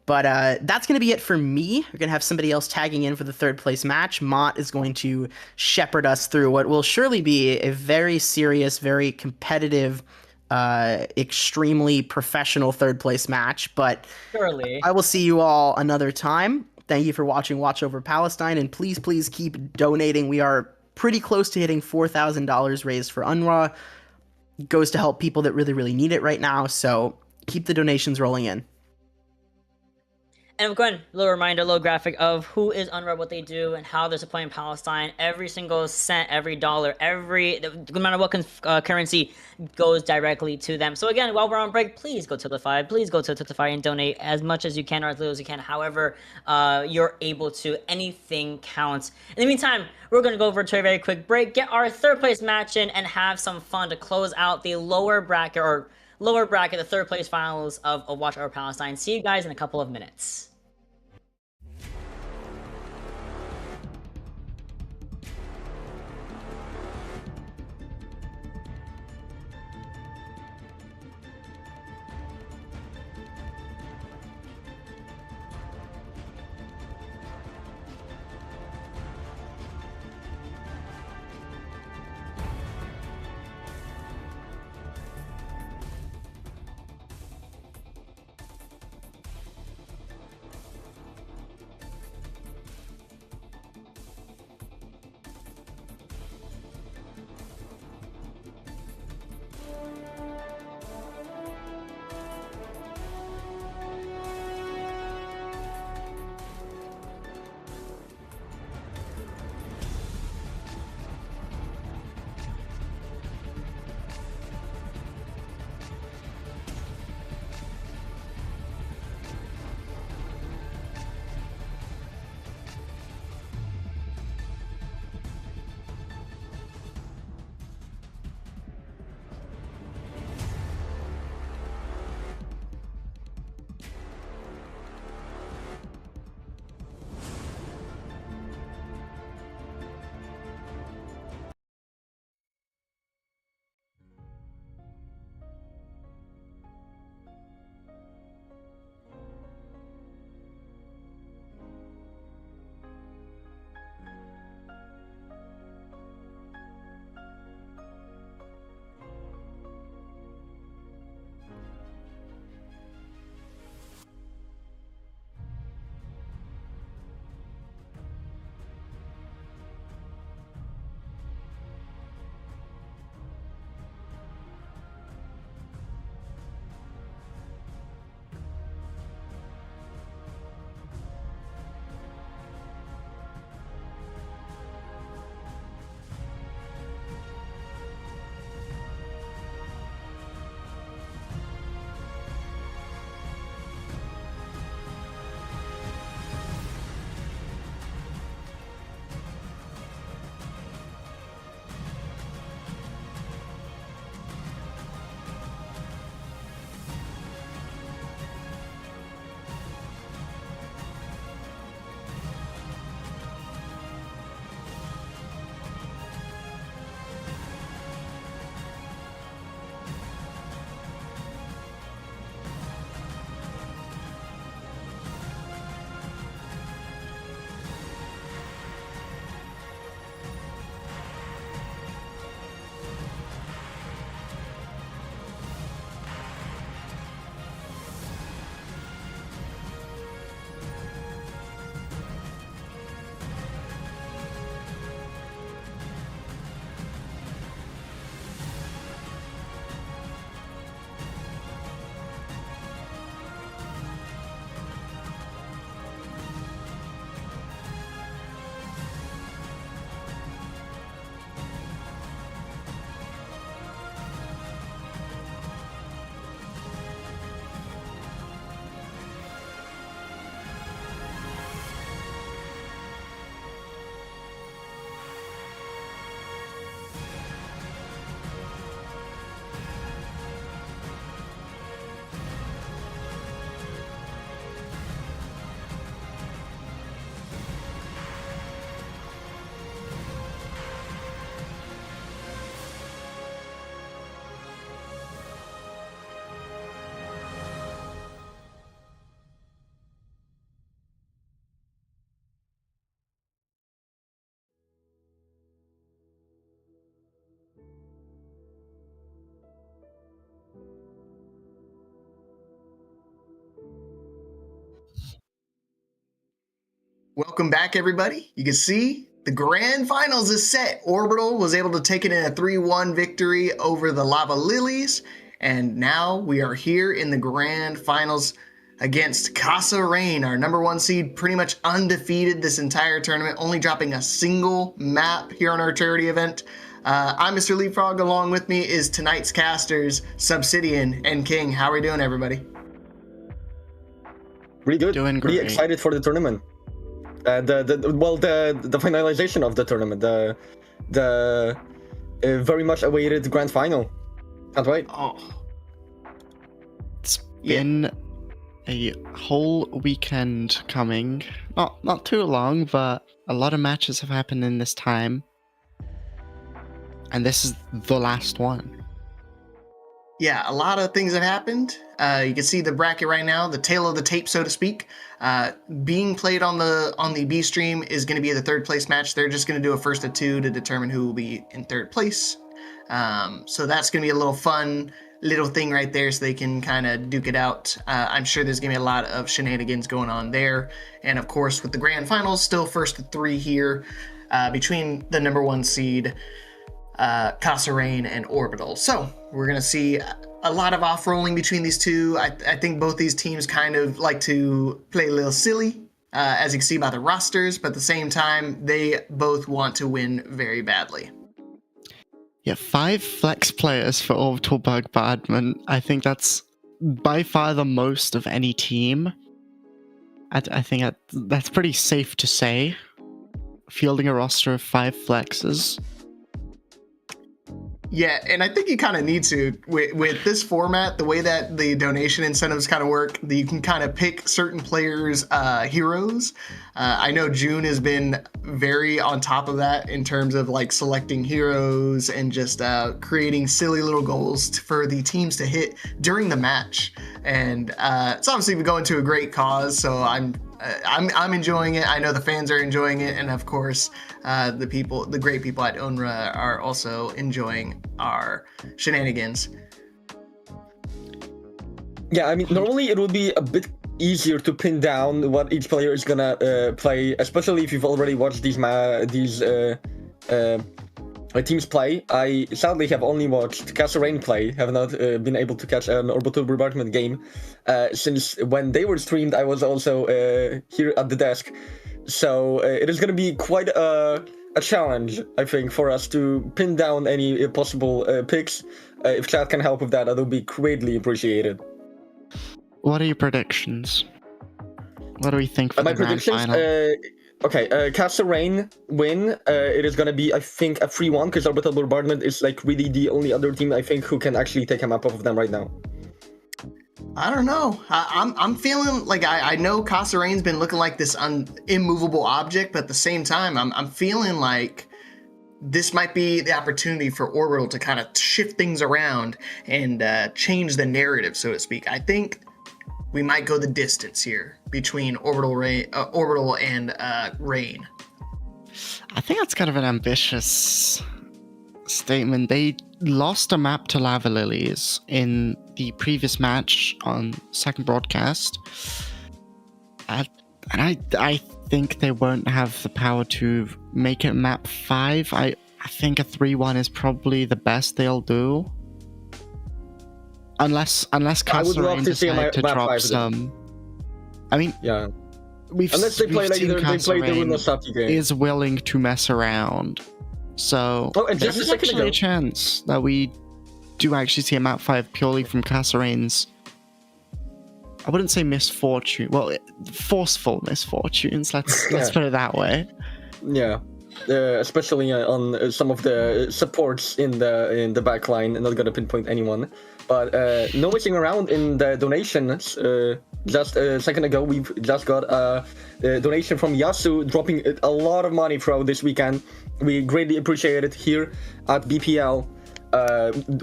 But that's going to be it for me. We're going to have somebody else tagging in for the third place match. Mott is going to shepherd us through what will surely be a very serious, very competitive, extremely professional third place match. But surely I will see you all another time. Thank you for watching Watch Over Palestine, and please keep donating. We are pretty close to hitting $4,000 raised for UNRWA. It goes to help people that really need it right now, so keep the donations rolling in. And again, a little reminder, a little graphic of who is UNRWA, what they do, and how they're supporting Palestine. Every single cent, every dollar, no matter what currency goes directly to them. So again, while we're on break, please go to Tiltify. Please go to Tiltify and donate as much as you can or as little as you can. However, you're able to. Anything counts. In the meantime, we're going to go over to a very quick break, get our third place match in, and have some fun to close out the lower bracket, the third place finals of Watch Over Palestine. See you guys in a couple of minutes. Welcome back, everybody. You can see the grand finals is set. Orbital was able to take it in a 3-1 victory over the Lava Lilies, and now we are here in the grand finals against Kasa Rain, our number 1 seed, pretty much undefeated this entire tournament, only dropping a single map here on our charity event. I'm Mr. Leapfrog. Along with me is tonight's casters, Subsidian and King. How are we doing, everybody? Really good. Doing Really great. excited for the tournament. The finalization of the tournament. The very much awaited grand final. Can't wait. Oh, It's been a whole weekend coming. Not too long, but a lot of matches have happened in this time. And this is the last one. yeah, a lot of things have happened. You can see the bracket right now, the tail of the tape, so to speak. Being played on the B stream is going to be the 3rd place match. They're just going to do a 1st of 2 to determine who will be in 3rd place. So that's going to be a little fun little thing right there, so they can kind of duke it out. I'm sure there's going to be a lot of shenanigans going on there. And of course, with the grand finals, still 1st of 3 here between the number 1 seed, Kasa Rain and Orbital. So we're going to see a lot of off-rolling between these two. I think both these teams kind of like to play a little silly, as you can see by the rosters, but at the same time, they both want to win very badly. Yeah, 5 flex players for Orbital Burgbardment. I think that's by far the most of any team. I think that's pretty safe to say. Fielding a roster of 5 flexes. Yeah, and I think you kind of need to, with this format, the way that the donation incentives kind of work, that you can kind of pick certain players' heroes. I know June has been very on top of that in terms of like selecting heroes and just creating silly little goals for the teams to hit during the match. And it's obviously going to a great cause, so I'm enjoying it. I know the fans are enjoying it, and of course, the great people at UNRWA are also enjoying our shenanigans. Yeah, I mean, normally it would be a bit easier to pin down what each player is gonna play, especially if you've already watched these teams play. I sadly have only watched Kasa Rain play, have not been able to catch an Orbital Burgbardment game, since when they were streamed I was also here at the desk. So it is going to be quite a challenge, I think, for us to pin down any possible picks. If chat can help with that, that would be greatly appreciated. What are your predictions? What do we think for My the grand predictions? final? Okay, Kasa Rain win. It is gonna be, I think, a 3-1, because Orbital Bombardment is like really the only other team I think who can actually take a map off of them right now. I don't know. I'm feeling like I know Kasa Rain's been looking like this immovable object, but at the same time, I'm feeling like this might be the opportunity for Orbital to kind of shift things around and change the narrative, so to speak. I think we might go the distance here between Orbital and Rain. I think that's kind of an ambitious statement. They lost a map to Lava Lilies in the previous match on second broadcast. And I think they won't have the power to make it map 5. I think a 3-1 is probably the best they'll do. Unless Kasa Rain decide to drop some. I mean, yeah. Unless they play like they play the Lunakir game, is willing to mess around. So and just there's actually a chance that we do actually see a map 5 purely from Kasa Rain's, I wouldn't say misfortune, well, forceful misfortunes. Let's put it that way. Yeah. Especially on some of the supports in the backline. I'm not gonna pinpoint anyone, but no messing around in the donations. Just a second ago, we've just got a donation from Yasu, dropping a lot of money throughout this weekend. We greatly appreciate it here at BPL.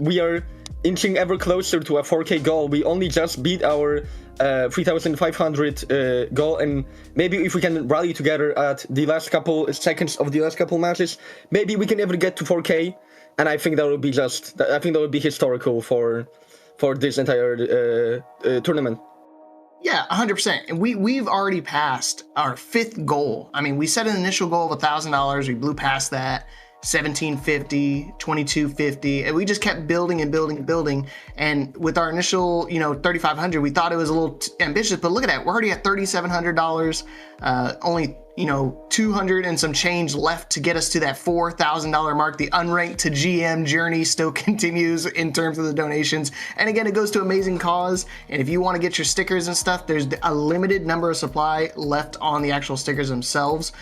We are inching ever closer to a 4K goal. We only just beat our 3,500 goal, and maybe if we can rally together at the last couple seconds of the last couple matches, maybe we can ever get to 4K. And I think that would be historical for this entire tournament. Yeah, 100%. And we've already passed our 5th goal. I mean, we set an initial goal of $1,000. We blew past that. 1750, 2250, and we just kept building and building and building. And with our initial, 3,500, we thought it was a little ambitious, but look at that. We're already at $3,700. Only 200 and some change left to get us to that $4,000 mark. The unranked to GM journey still continues in terms of the donations. And again, it goes to amazing cause. And if you want to get your stickers and stuff, there's a limited number of supply left on the actual stickers themselves.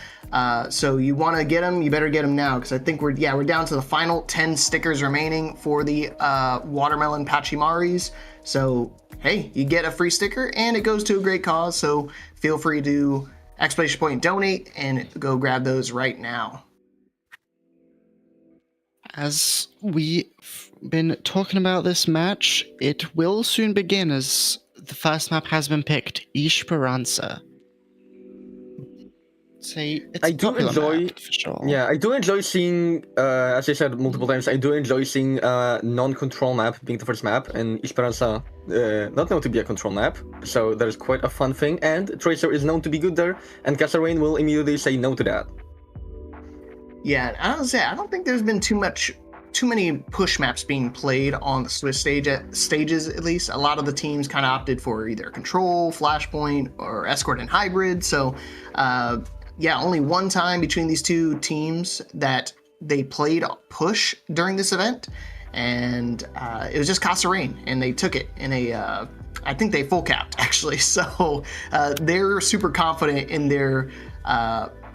So you want to get them, you better get them now, because I think we're down to the final 10 stickers remaining for the watermelon Pachimaris. So hey, you get a free sticker and it goes to a great cause. So feel free to exclamation point donate and go grab those right now. As we've been talking about this match, it will soon begin as the first map has been picked, Esperanza. It's I do enjoy, map, for sure. Yeah, I do enjoy seeing, as I said multiple times, I do enjoy seeing non-control map being the first map, and Esperanza not known to be a control map, so that is quite a fun thing, and Tracer is known to be good there, and Kasa will immediately say no to that. Yeah, I don't think there's been too many push maps being played on the Swiss stages, at least. A lot of the teams kind of opted for either control, flashpoint, or escort and hybrid, so only one time between these two teams that they played push during this event, and it was just Kasa, and they took it in a, I think they full capped actually, so they're super confident in their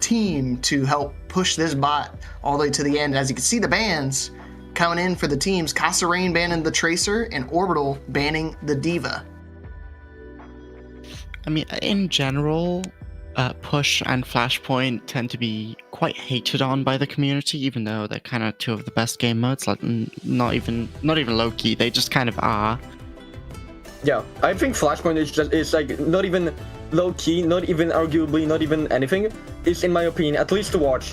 team to help push this bot all the way to the end. As you can see, the bans coming in for the teams, Kasa banning the Tracer and Orbital banning the Diva. I mean, in general, Push and Flashpoint tend to be quite hated on by the community, even though they're kind of two of the best game modes. Like, not even low-key, they just kind of are. Yeah, I think Flashpoint is like not even low-key, not even arguably, not even anything. It's, in my opinion, at least to watch,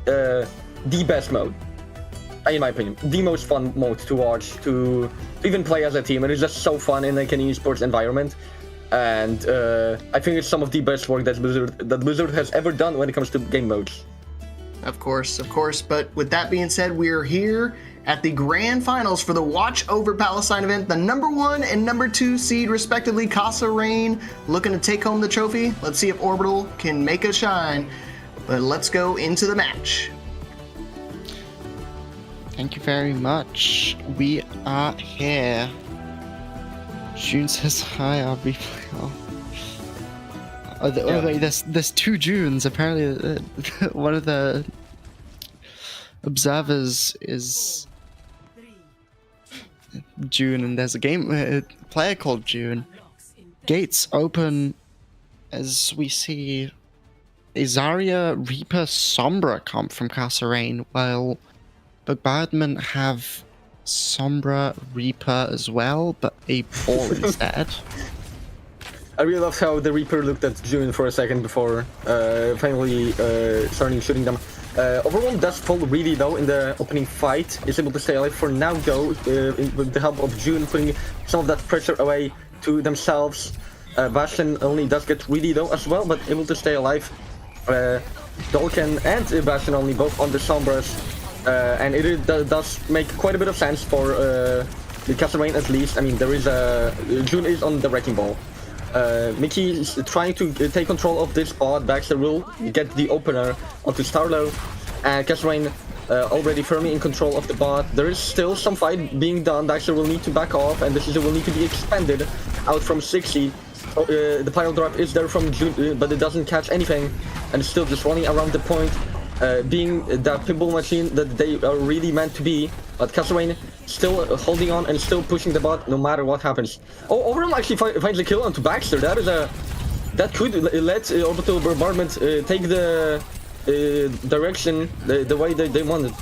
the best mode. In my opinion, the most fun mode to watch, to even play as a team. It is just so fun in like an esports environment. And I think it's some of the best work that Blizzard has ever done when it comes to game modes. Of course. But with that being said, we're here at the grand finals for the Watch Over Palestine event. The number 1 and number 2 seed, respectively, Kasa looking to take home the trophy. Let's see if Orbital can make a shine. But let's go into the match. Thank you very much. We are here. June says hi, I'll be... wait, there's 2 Junes. Apparently, one of the observers is June, and there's a player called June. Gates open as we see a Zarya Reaper Sombra comp from Kasa, while Burgbardment have Sombra Reaper as well, but a ball instead. I really love how the Reaper looked at June for a second before finally starting shooting them. Overwhelm does fall really low in the opening fight, is able to stay alive for now though, with the help of June putting some of that pressure away to themselves. Bastion only does get really low as well, but able to stay alive. Dolken and Bastion only both on the Sombras. And it does make quite a bit of sense for the Kasa at least. I mean, there is June is on the Wrecking Ball. Mickey is trying to take control of this bot. Baxter will get the opener onto Starlow. And Kasa already firmly in control of the bot. There is still some fight being done. Baxter will need to back off, and this will need to be expanded out from 60. The pile drop is there from June, but it doesn't catch anything. And it's still just running around the point. Being that pinball machine that they are really meant to be, but Kasa still holding on and still pushing the bot no matter what happens. Oh, Overwhelm actually finds a kill onto Baxter. That could let Orbital Bombardment take the direction the way they wanted.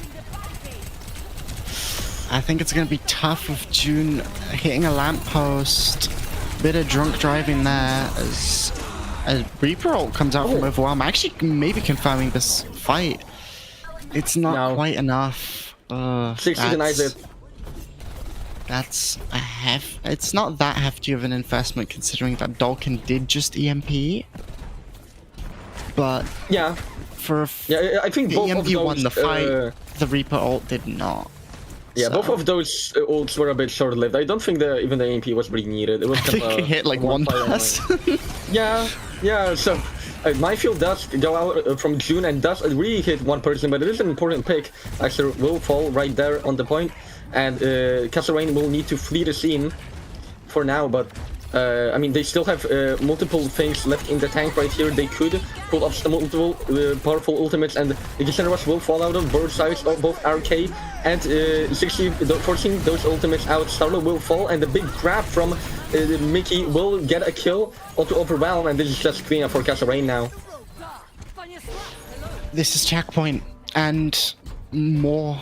I think it's gonna be tough with June hitting a lamppost. Bit of drunk driving there as a Reaper ult comes out from Overwhelm. Actually, maybe confirming this fight. It's not quite enough. 60 denies it. That's it's not that hefty of an investment considering that Dolkin did just EMP. But Yeah, for yeah, I think the both EMP of those. won the fight, the Reaper ult did not. Yeah, So- both of those ults were a bit short-lived. I don't think even the EMP was really needed. It was I kind think of it hit like one fire person. Yeah. So my field does go out from June and does really hit one person, but it is an important pick. Actually, will fall right there on the point, and Kasa will need to flee the scene for now. But I mean, they still have multiple things left in the tank right here. They could pull up some multiple powerful ultimates, and the Gissner Rush will fall out of both sides, of both RK and 60, forcing those ultimates out. Starlo will fall, and the big grab from Mickey will get a kill onto Overwhelm, and this is just clean up for Kasa now. This is checkpoint and more.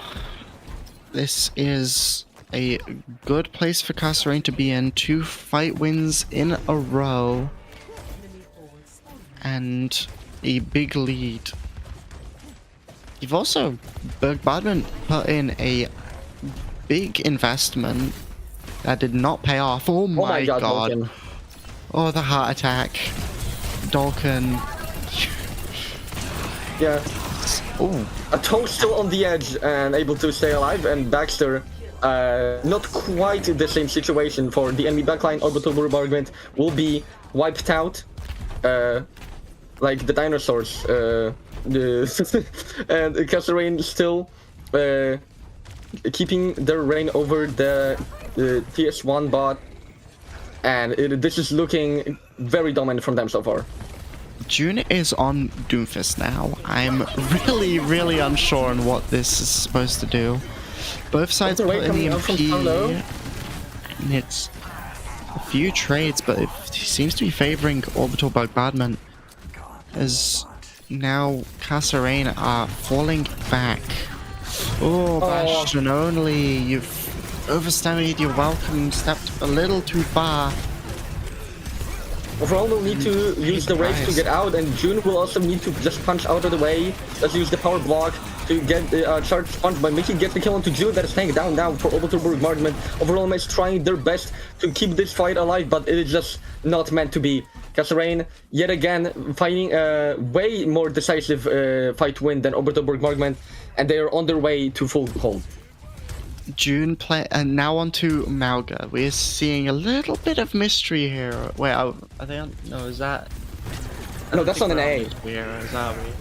This is a good place for Kasa to be in. 2 fight wins in a row and a big lead. You've also, Burgbardment put in a big investment that did not pay off. Oh my god. Dolkin. Oh, the heart attack. Dolkin. Yeah. Oh, A Toad still on the edge and able to stay alive, and Baxter, not quite the same situation for the enemy backline. Orbital Burgbardment will be wiped out, like the dinosaurs. And Kasa still keeping their reign over the TS1 bot, and this is looking very dominant from them so far. June is on Doomfist now. I'm really unsure on what this is supposed to do. Both sides What's the put rate in the coming out from EMP, Starlo? and it's a few trades, but it seems to be favoring Orbital Burgbardment, as now Kasa are falling back. Oh, Bastion only. You've overstayed your welcome, stepped a little too far. Overall, will need to use the Rage to get out, and June will also need to just punch out of the way. Let's use the power block to get the charge punch, but Mickey gets the kill onto June. That is staying down for Orbital Burgbardment. Overall, is trying their best to keep this fight alive, but it is just not meant to be. Kasa yet again fighting a way more decisive fight win than Orbital Burgbardment, and they are on their way to full home. June play, and now on to Malga. We're seeing a little bit of mystery here. Wait, are they on? No, is that? No, that's on an A. Is that weird?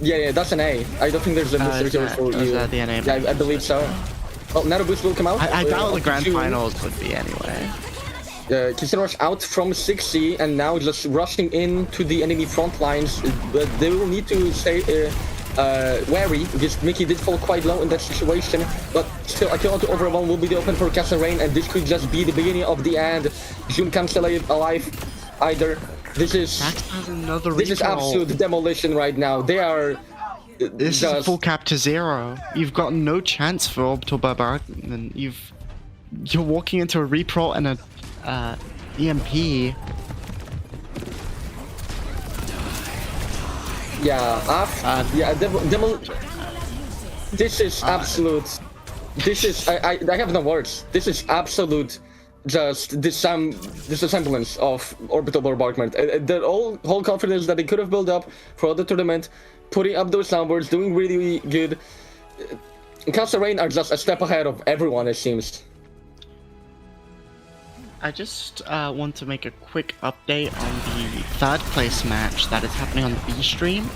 Yeah, that's an A. I don't think there's a mystery here for you. Is that the NA? Yeah, I believe so. Well, Nano Boost will come out. I doubt the grand June. finals would be anyway. Kissing Rush out from 60 and now just rushing into the enemy front lines. But they will need to stay wary because Mickey did fall quite low in that situation. But still, a kill onto Overwhelm will be the open for Kasa, and this could just be the beginning of the end. June can't stay alive either. This is absolute demolition right now. They are. This is a full cap to 0. You've got no chance for Orbital Burgbardment. You're walking into a repro and a EMP. This is absolute. This is I have no words. This is absolute. Just dissemblance of Orbital Burgbardment. The whole confidence that they could have built up for the tournament, putting up those numbers, doing really good. Kasa are just a step ahead of everyone, it seems. I just want to make a quick update on the 3rd place match that is happening on the B stream.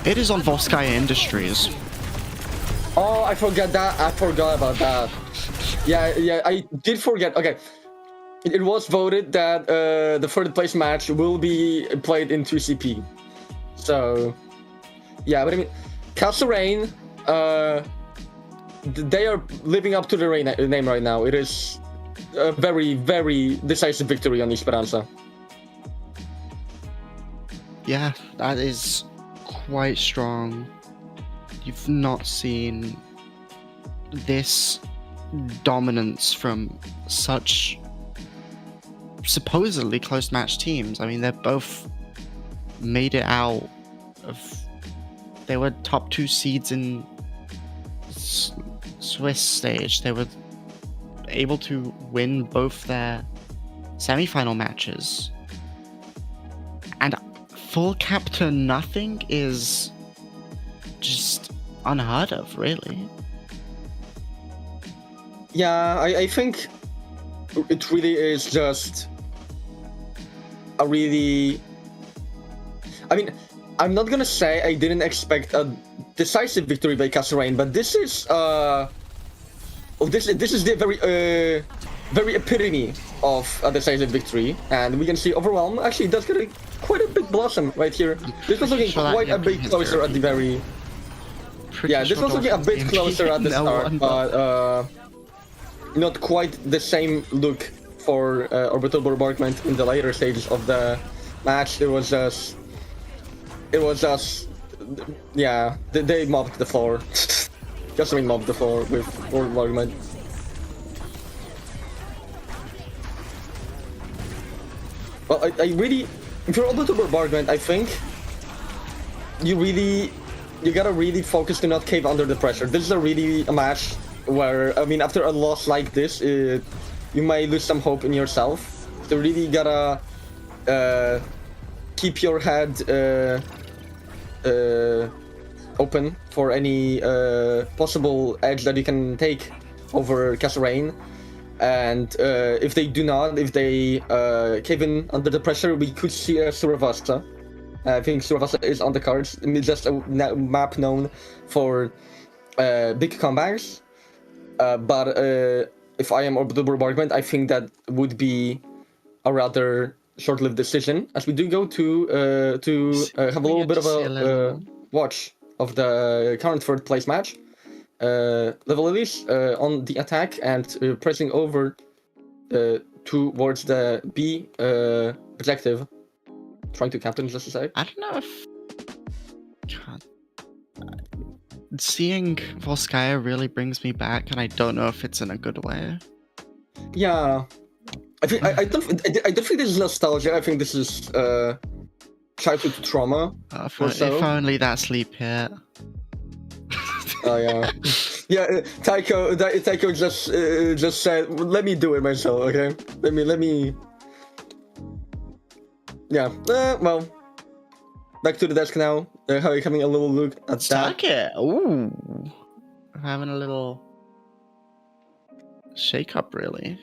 It is on Volskaya Industries. Oh, I forgot about that. Yeah, I did forget. Okay. It was voted that the 3rd place match will be played in 2CP. So, yeah, but I mean, Kasa they are living up to their name right now. It is a very, very decisive victory on Esperanza. Yeah, that is quite strong. You've not seen this dominance from such supposedly close match teams. I mean, they're both made it out of. They were top 2 seeds in Swiss stage. They were able to win both their semi-final matches. And full cap to nothing is just unheard of, really. Yeah, I think it really is just a really... I mean, I'm not gonna say I didn't expect a decisive victory by Kasa, but this is this is the very epitome of a decisive victory, and we can see Overwhelm actually does get quite a big blossom right here. This was looking quite a bit closer at the very... Yeah, this was looking a bit closer at the start, but not quite the same look for Orbital Burgbardment in the later stages of the match. It was just, yeah, they mobbed the floor. Just mobbed the floor with Burgbardment. Well, I really, if you're Orbital Burgbardment, I think you gotta really focus to not cave under the pressure. This is a match where, I mean, after a loss like this, you may lose some hope in yourself. So really gotta keep your head open for any possible edge that you can take over Kasa. And if they cave in under the pressure, we could see a Suravasta. I think Suravasta is on the cards. It's just a map known for big comebacks. But if I am Orbital Burgbardment, I think that would be a rather short-lived decision, as we do go to have a little bit of a watch of the current third place match. Level Elise on the attack and pressing over towards the B objective. Trying to captain, just to say. I don't know if... God. Seeing Volskaya really brings me back, and I don't know if it's in a good way. Yeah. I don't think this is nostalgia. I think this is childhood trauma. If only that sleep hit. Oh yeah. Yeah, Taiko just said, let me do it myself, okay? Let me... Yeah, well, back to the desk now. How are you having a little look at that? It. Ooh. Having a little shake up, really.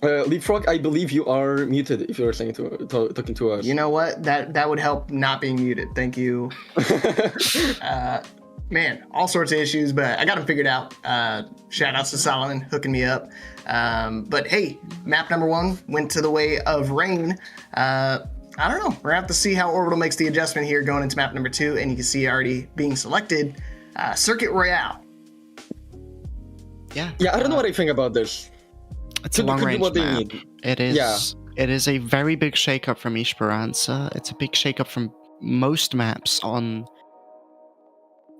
Leapfrog, I believe you are muted if you're saying talking to us. You know what? That would help not being muted. Thank you. Man, all sorts of issues, but I got them figured out. Shout outs to Solomon hooking me up. But hey, map number 1 went to the way of Rain. I don't know. We're gonna have to see how Orbital makes the adjustment here going into map number 2, and you can see already being selected, Circuit Royale. Yeah. Yeah, I don't know what I think about this. It's a long-range map. It is. Yeah. It is a very big shake-up from Esperanza. It's a big shake-up from most maps on...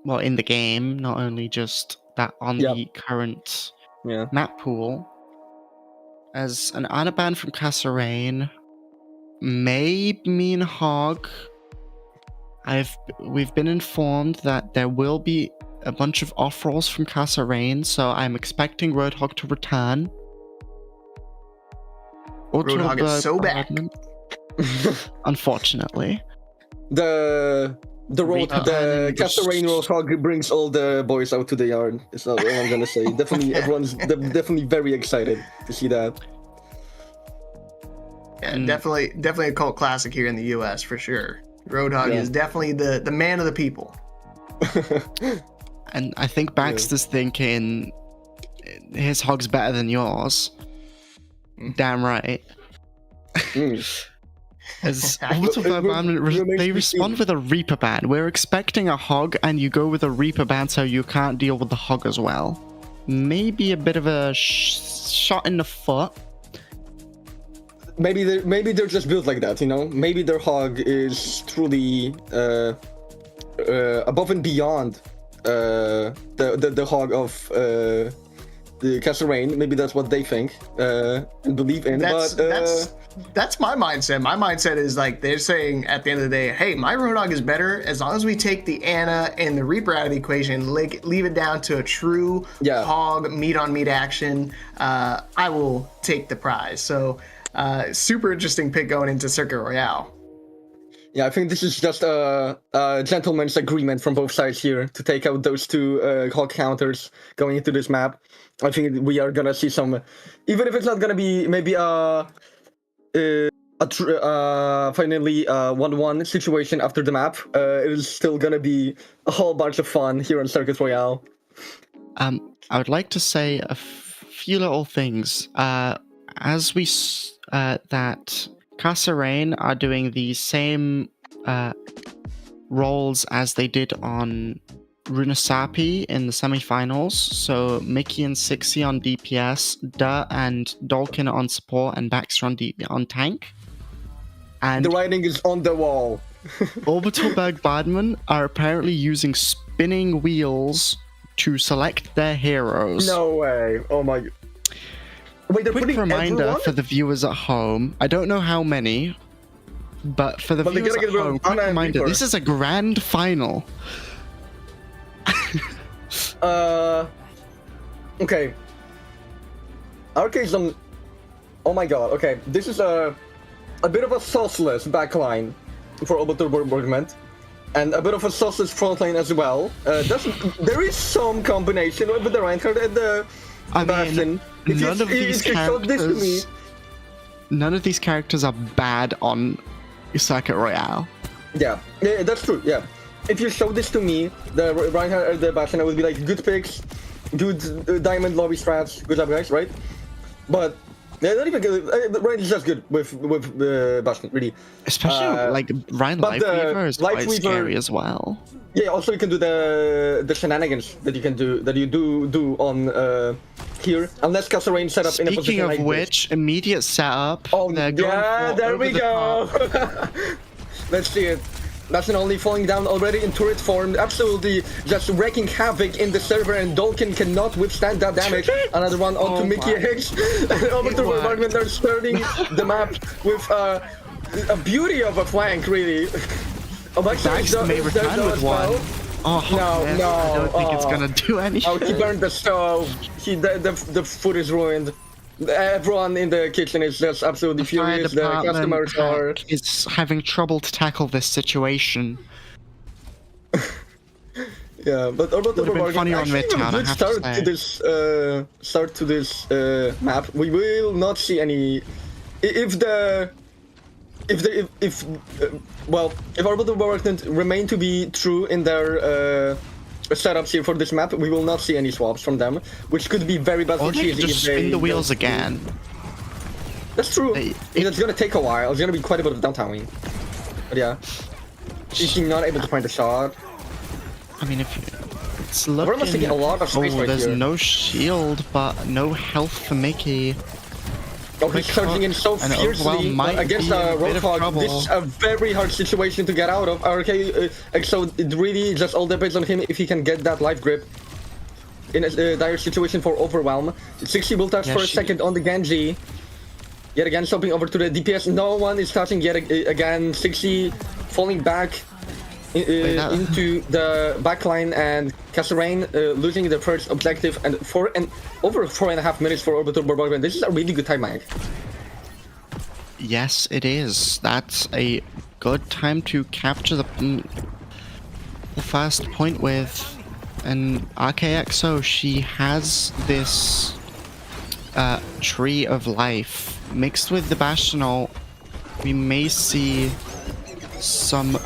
Well, in the game, not only just that on the current map pool. As an Anaban from Kasa may mean Hog. We've been informed that there will be a bunch of off-rolls from Kasa, so I'm expecting Roadhog to return. Roadhog is so back. Unfortunately. The Kasa Roadhog brings all the boys out to the yard. Is all I'm gonna say. Definitely, everyone's definitely very excited to see that. Yeah, definitely a cult classic here in the U.S. for sure. Roadhog is definitely the man of the people. And I think Baxter's thinking his hog's better than yours. Damn right. As they respond with a Reaper ban. We're expecting a hog, and you go with a Reaper ban, so you can't deal with the hog as well. Maybe a bit of a shot in the foot. Maybe they're just built like that, you know. Maybe their hog is truly above and beyond the hog of the Kasa Rain. Maybe that's what they think and believe in. That's my mindset. My mindset is like they're saying at the end of the day, hey, my Roadhog is better as long as we take the Ana and the Reaper out of the equation, leave it down to a true hog meat on meat action. I will take the prize. So super interesting pick going into Circuit Royale. Yeah, I think this is just a gentleman's agreement from both sides here to take out those two hog counters going into this map. I think we are gonna see some, even if it's not gonna be maybe finally 1-1 situation after the map. It is still gonna be a whole bunch of fun here on Circuit Royale. I would like to say a few little things. As we that Kasa Rain are doing the same roles as they did on Runasapi in the semifinals. So Mickey and Sixie on DPS, Duh and Dolkin on support, and Baxter on tank. And the writing is on the wall. Orbital Burgbardment are apparently using spinning wheels to select their heroes. No way! Oh my. Wait, quick reminder for the viewers at home. I don't know how many, but for the viewers at home, quick reminder: this is a grand final. Okay. Arcade's on. Oh my god. Okay, this is a bit of a sauceless backline for Orbital Burgbardment, and a bit of a sauceless frontline as well. There is some combination with the Reinhardt and the Bastion. None of these characters are bad on Circuit Royale. Yeah, that's true. Yeah, if you show this to me, the Reinhardt or the Bastion, I would be like, good picks, good diamond lobby strats, good job guys, right? But not even good. Ryan is just good with Bastion, really. Especially like Ryan Lifeweaver is quite scary as well. Yeah, also you can do the shenanigans that you do on here, unless Kasa Rain set up in a position like this. Speaking of which, immediate setup. Oh yeah, there we go. Let's see it. Bastion only falling down already in turret form, absolutely just wreaking havoc in the server, and Dolkin cannot withstand that damage. Another one onto Mickey Hicks. And Overwatch Burgbardment are starting the map with a beauty of a flank, really. Baxter may return with one. Oh, no, man. I don't think it's gonna do anything. Oh, he burned the stove. The food is ruined. Everyone in the kitchen is just absolutely furious. The customers are having trouble to tackle this situation. Yeah, but Orbital Burgbardment actually a good start to this map. We will not see any. If Orbital Burgbardment remain to be true in their setups here for this map, we will not see any swaps from them, which could be very bad for Cheesy. Just spin the wheels again. That's true. It's gonna take a while. It's gonna be quite a bit of downtowning. But yeah, is he not able to find a shot? I mean, if it's looking. We're taking a lot of space right there's here. no shield, but no health for Mickey. Oh, he's charging in so fiercely against a Roadhog. This is a very hard situation to get out of. Okay, so it really just all depends on him if he can get that life grip in a dire situation for Overwhelm. 60 will touch for a second on the Genji. Yet again, jumping over to the DPS. No one is touching yet again. 60 falling back into the backline, and Kasa Rain losing the first objective, and over 4.5 minutes for Orbital Burgbardment. This is a really good time, Mike. Yes, it is. That's a good time to capture the first point with an RKXO. She has this tree of life mixed with the Bastional. We may see some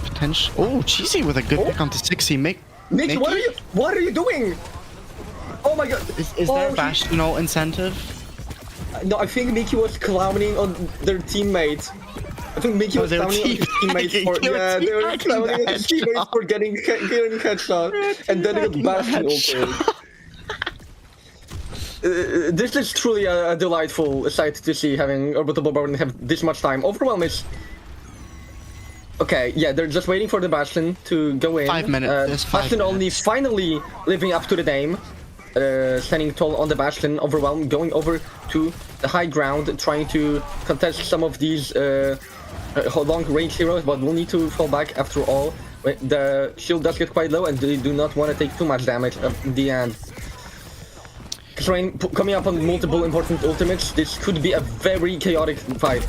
potential. Oh, Cheesy with a good pick onto 60. Mickey, what are you doing? Oh my god! Is there a Bastional incentive? No, I think Mickey was clowning on their teammate. I think Mickey was clowning on his teammates for they were clowning on his teammates for getting headshot, and then it got Bastion open. This is truly a delightful sight to see, having Orbital Burgbardment have this much time. Overwhelm is. Okay, yeah, they're just waiting for the Bastion to go in. 5 minutes. Bastion only finally living up to the name. standing tall on the bastion. Overwhelm going over to the high ground, trying to contest some of these long-range heroes, but will need to fall back after all. The shield does get quite low, and they do not want to take too much damage in the end. Rain coming up on multiple important ultimates. This could be a very chaotic fight.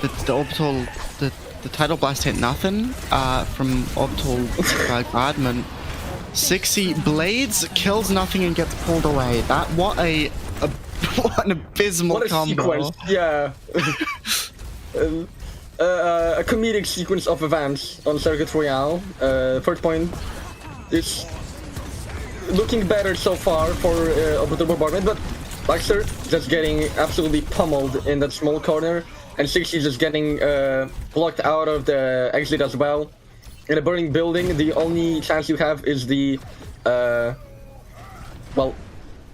The Orbital, the Tidal Blast hit nothing from Orbital Burgbardment. 60 Blades kills nothing and gets pulled away. What an abysmal What a combo. sequence, yeah. A comedic sequence of events on Circuit Royale. First point is looking better so far for Orbital Burgbardment, but Baxter just getting absolutely pummeled in that small corner, and 60 just getting blocked out of the exit as well. In a burning building, the only chance you have is the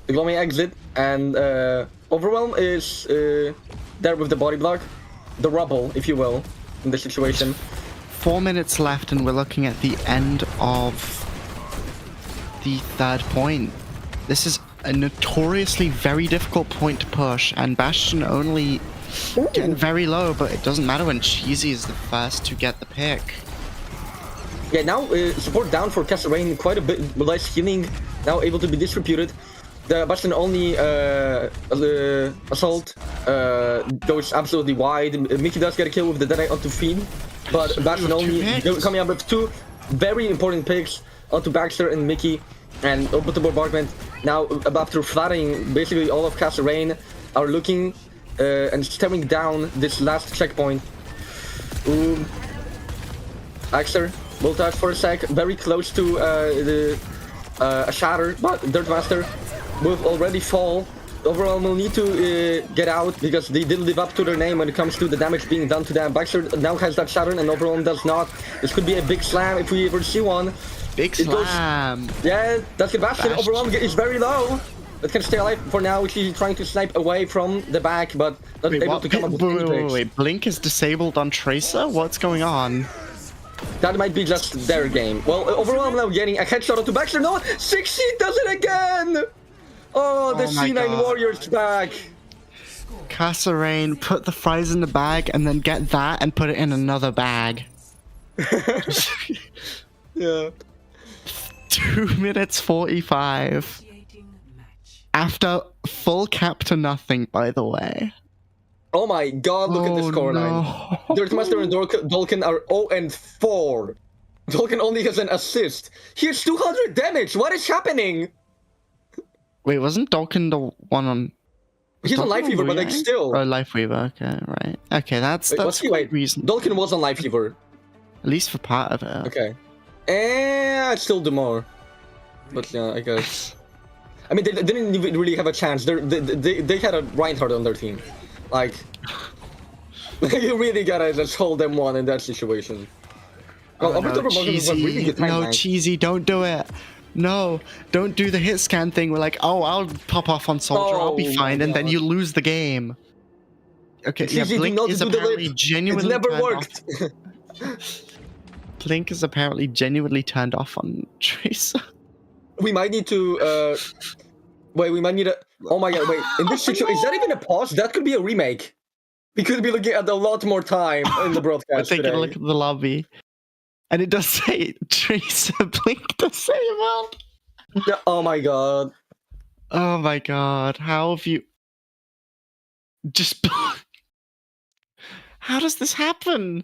glowing exit, and Overwhelm is there with the body block, the rubble, if you will, in the situation. 4 minutes left, and we're looking at the end of the third point. This is a notoriously very difficult point to push, and Bastion only getting very low, but it doesn't matter when Cheesy is the first to get the pick. Yeah, now support down for Kasa Rain, quite a bit less healing, now able to be distributed. The Bastion only assault goes absolutely wide. Mickey does get a kill with the Deadeye onto Feed, but Bastion only coming up with two very important picks onto Baxter and Mickey, and Orbital Burgbardment now after flattening basically all of Kasa Rain are looking and staring down this last checkpoint. Baxter will touch for a sec, very close to a shatter, but Dirtmaster will already fall. Overall will need to get out because they did live up to their name when it comes to the damage being done to them. Baxter now has that shatter and Overall does not. This could be a big slam if we ever see one. Big slam. Yeah, that's good. Bastion. Overall is very low. It can stay alive for now. She's trying to snipe away from the back, but not able to come up with any picks. Wait, Blink is disabled on Tracer? What's going on? That might be just their game. Well, Overall now getting a headshot onto Baxter. No, 60 does it again! Oh, the C9 God. Warriors back. Kasa Rain, put the fries in the bag and then get that and put it in another bag. Yeah. 2 minutes 45. After full cap to nothing, by the way. Oh my god, look at this scoreline. No. Dirtmaster and Dolken are 0-4. Dolken only has an assist. He has 200 damage. What is happening? Wait, wasn't Dolken the one on... He's on Life Fever, but like still. Oh, Life Weaver, okay, right. Okay, that's Wait, reason. Dolken was on Life Fever. At least for part of it. Okay. And I'd still do more. But yeah, I guess. I mean, they didn't even really have a chance. They had a Reinhardt on their team. Like, you really gotta just hold them one in that situation. Well, No, Cheesy, Cheesy, don't do it. No, don't do the hit scan thing. We're like, oh, I'll pop off on Soldier, I'll be fine, and then you lose the game. Okay, Cheesy, yeah, Blink is apparently genuinely It never worked. Blink is apparently genuinely turned off on Tracer. We might need to, wait, we might need a... Oh my god, wait, in this situation, is that even a pause? That could be a remake. We could be looking at a lot more time in the broadcast Taking a look at the lobby. And it does say Tracer Blink disabled. Yeah, oh my god. Oh my god, how have you... Just... How does this happen?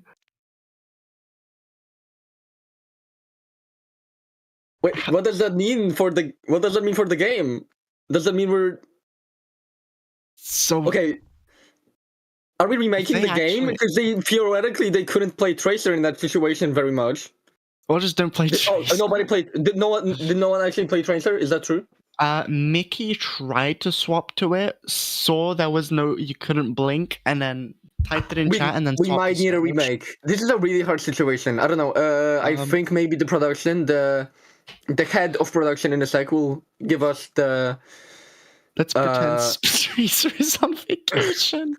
Wait, what does that mean for the... What does that mean for the game? Does that mean we're... So... Okay. Are we remaking the game? Because theoretically they couldn't play Tracer in that situation very much. Or just don't play Tracer. Oh, nobody played... Did no one actually play Tracer? Is that true? Mickey tried to swap to it, saw there was no... You couldn't blink, and then typed it in chat, and then we might need a remake. This is a really hard situation. I don't know. I think maybe the production, the head of production in a sec will give us the... Let's pretend Tracer is on vacation.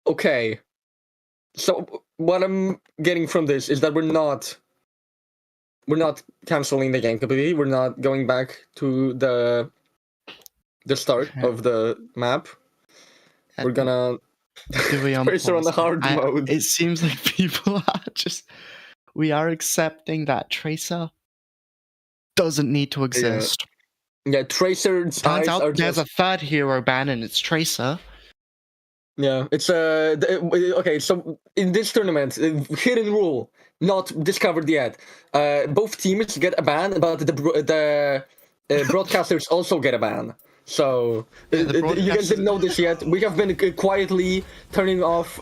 Okay. So what I'm getting from this is that we're not we're not canceling the game completely. We're not going back to the start of the map. We're gonna Do we Tracer on the hard mode. It seems like people are just. We are accepting that Tracer doesn't need to exist. Yeah, Tracer's Turns eyes are out there's just... a third hero ban and it's Tracer. Yeah, it's okay. So in this tournament, hidden rule not discovered yet. Both teams get a ban, but the broadcasters also get a ban. So you guys didn't know this yet. We have been quietly turning off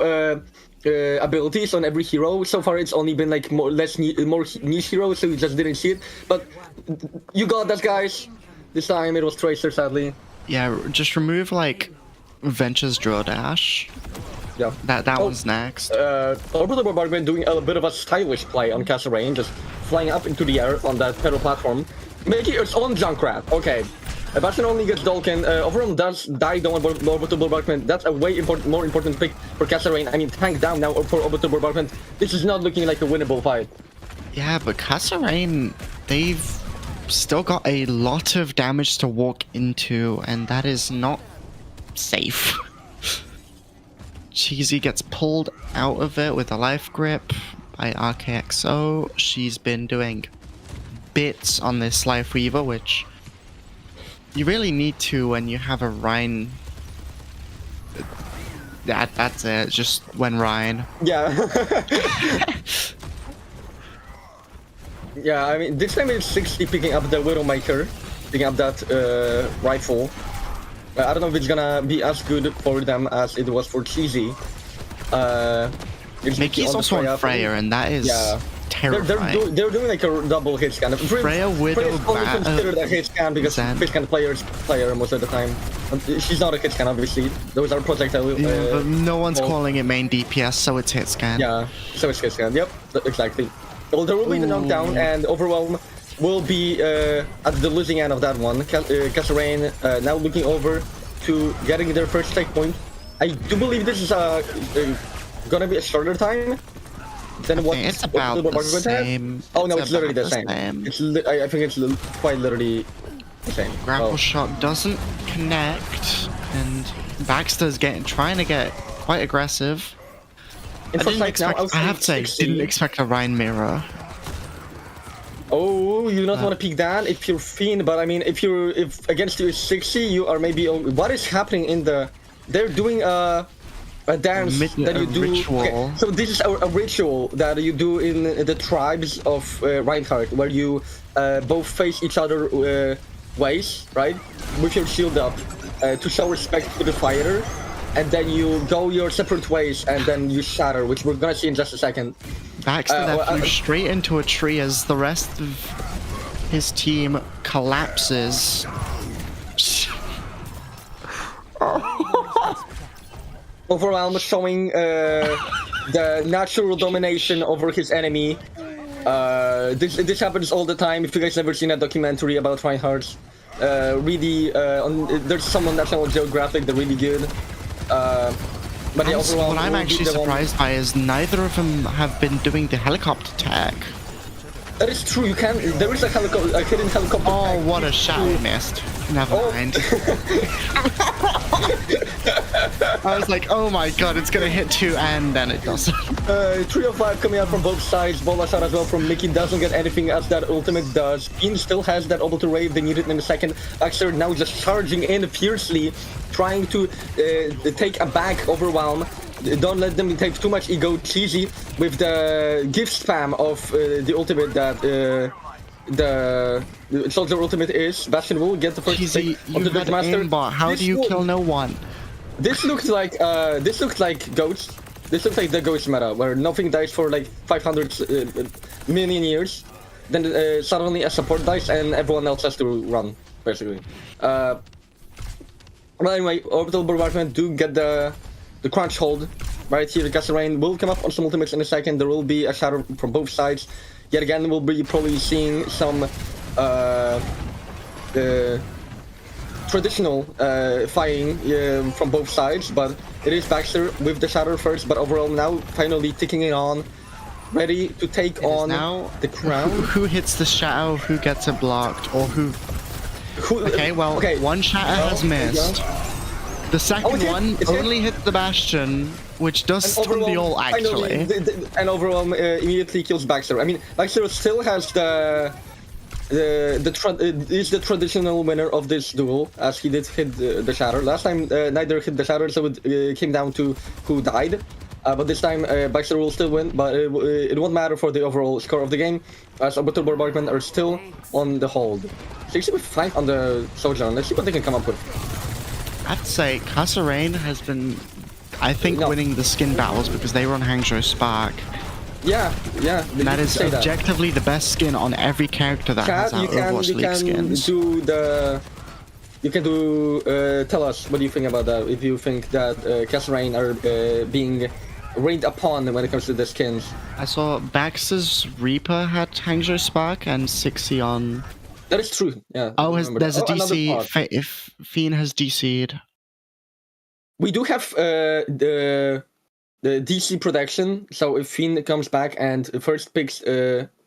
abilities on every hero. So far, it's only been like more niche heroes, so you just didn't see it. But you got that, guys. This time it was Tracer, sadly. Yeah, just remove like Venture's Drill Dash. Yeah. That one's next. Orbital Burgbardment doing a bit of a stylish play on Kasa Rain, just flying up into the air on that pedal platform, making its own Junkrat. Okay. Bastion only gets Dolken. Overall does die down on Orbital Burgbardment. That's a way more important pick for Kasa Rain. I mean, tank down now for Orbital Burgbardment. This is not looking like a winnable fight. Yeah, but Kasa Rain, they've still got a lot of damage to walk into, and that is not safe. Cheesy gets pulled out of it with a life grip by RKXO. She's been doing bits on this Life Weaver, which you really need to when you have a Rhine. That's it, just when Rhine. Yeah. Yeah, I mean, this time it's 60 picking up the Widowmaker, picking up that rifle. I don't know if it's gonna be as good for them as it was for Cheesy. Mickey's also on Freya, and that is terrifying. They're doing like a double hit scan. Freya Widow is only considered a hit scan because hit scan player most of the time. She's not a hit scan, obviously. Those are projectile. But no one's calling it main DPS, so it's hit scan. Yeah, so it's hit scan. Yep, exactly. Well, there will be the knockdown, and Overwhelm will be at the losing end of that one. Kasa Rain now looking over to getting their first checkpoint. I do believe this is gonna be a shorter time than what it's about the same. Oh no, it's literally the same. I think it's quite literally the same. Grapple shot doesn't connect, and Baxter's trying to get quite aggressive. I have to say, didn't expect a Rhine mirror. Oh, you don't want to peek that if you're Fiend, but I mean, if against you is 60, you are maybe. What is happening in the? They're doing a dance that you do. Ritual. Okay, so this is a ritual that you do in the tribes of Reinhardt, where you both face each other ways, right, with your shield up, to show respect to the fighter. And then you go your separate ways, and then you shatter, which we're gonna see in just a second. Baxter flew straight into a tree as the rest of his team collapses. Overwhelm showing the natural domination over his enemy. This happens all the time. If you guys ever seen a documentary about Reinhardt, there's some on National Geographic. They're really good. But what I'm actually surprised by is neither of them have been doing the helicopter tag. That is true. You can. There is a hidden helicopter. Oh, tag. what a shot I missed. Never mind. I was like, oh my god, it's gonna hit 2, and then it doesn't. 3 of 5 coming out from both sides. Bola shot as well from Mickey. Doesn't get anything as that ultimate does. Fiend still has that orbital rave. They need it in a second. Baxter now just charging in fiercely, trying to take a back Overwhelm. Don't let them take too much ego. Cheesy with the gift spam of the ultimate that the soldier ultimate is. Bastion will get the first Cheesy, pick of the Master. How do you kill no one? This looks like Ghost. This looks like the Ghost meta, where nothing dies for like 500 million years. Then suddenly a support dies and everyone else has to run, basically. Well, anyway, Orbital Burgbardment do get the crunch hold right here. Kasa Rain will come up on some ultimates in a second. There will be a shadow from both sides. Yet again, we'll be probably seeing some traditional fighting from both sides, but it is Baxter with the shadow first, but overall now finally ticking it on. ready to take It is on now the crown. who hits the shadow, who gets it blocked, or who. Okay, well, one shatter has there you go. missed. The second it's hit, one it's hit. only hits the bastion, which does stun the ult actually. And Overwhelm immediately kills Baxter. I mean, Baxter still has is the traditional winner of this duel, as he did hit the shatter. Last time neither hit the shatter, so it came down to who died. But this time Baxter will still win, but it won't matter for the overall score of the game, as Orbital Burgbardment are still on the hold. So you see with flank on the Sojourn, let's see what they can come up with. I have to say, Kasa has been, I think, winning the skin battles because they were on Hangzhou Spark. Yeah. And that is objectively the best skin on every character that has our Overwatch League skins. You can tell us what do you think about that, if you think that Kasa are being rained upon when it comes to the skins. I saw Bax's Reaper had Hangzhou Spark and Sixi on... That is true, yeah. Oh, there's a DC, if Fiend has DC'd. We do have the DC protection, so if Fiend comes back and first picks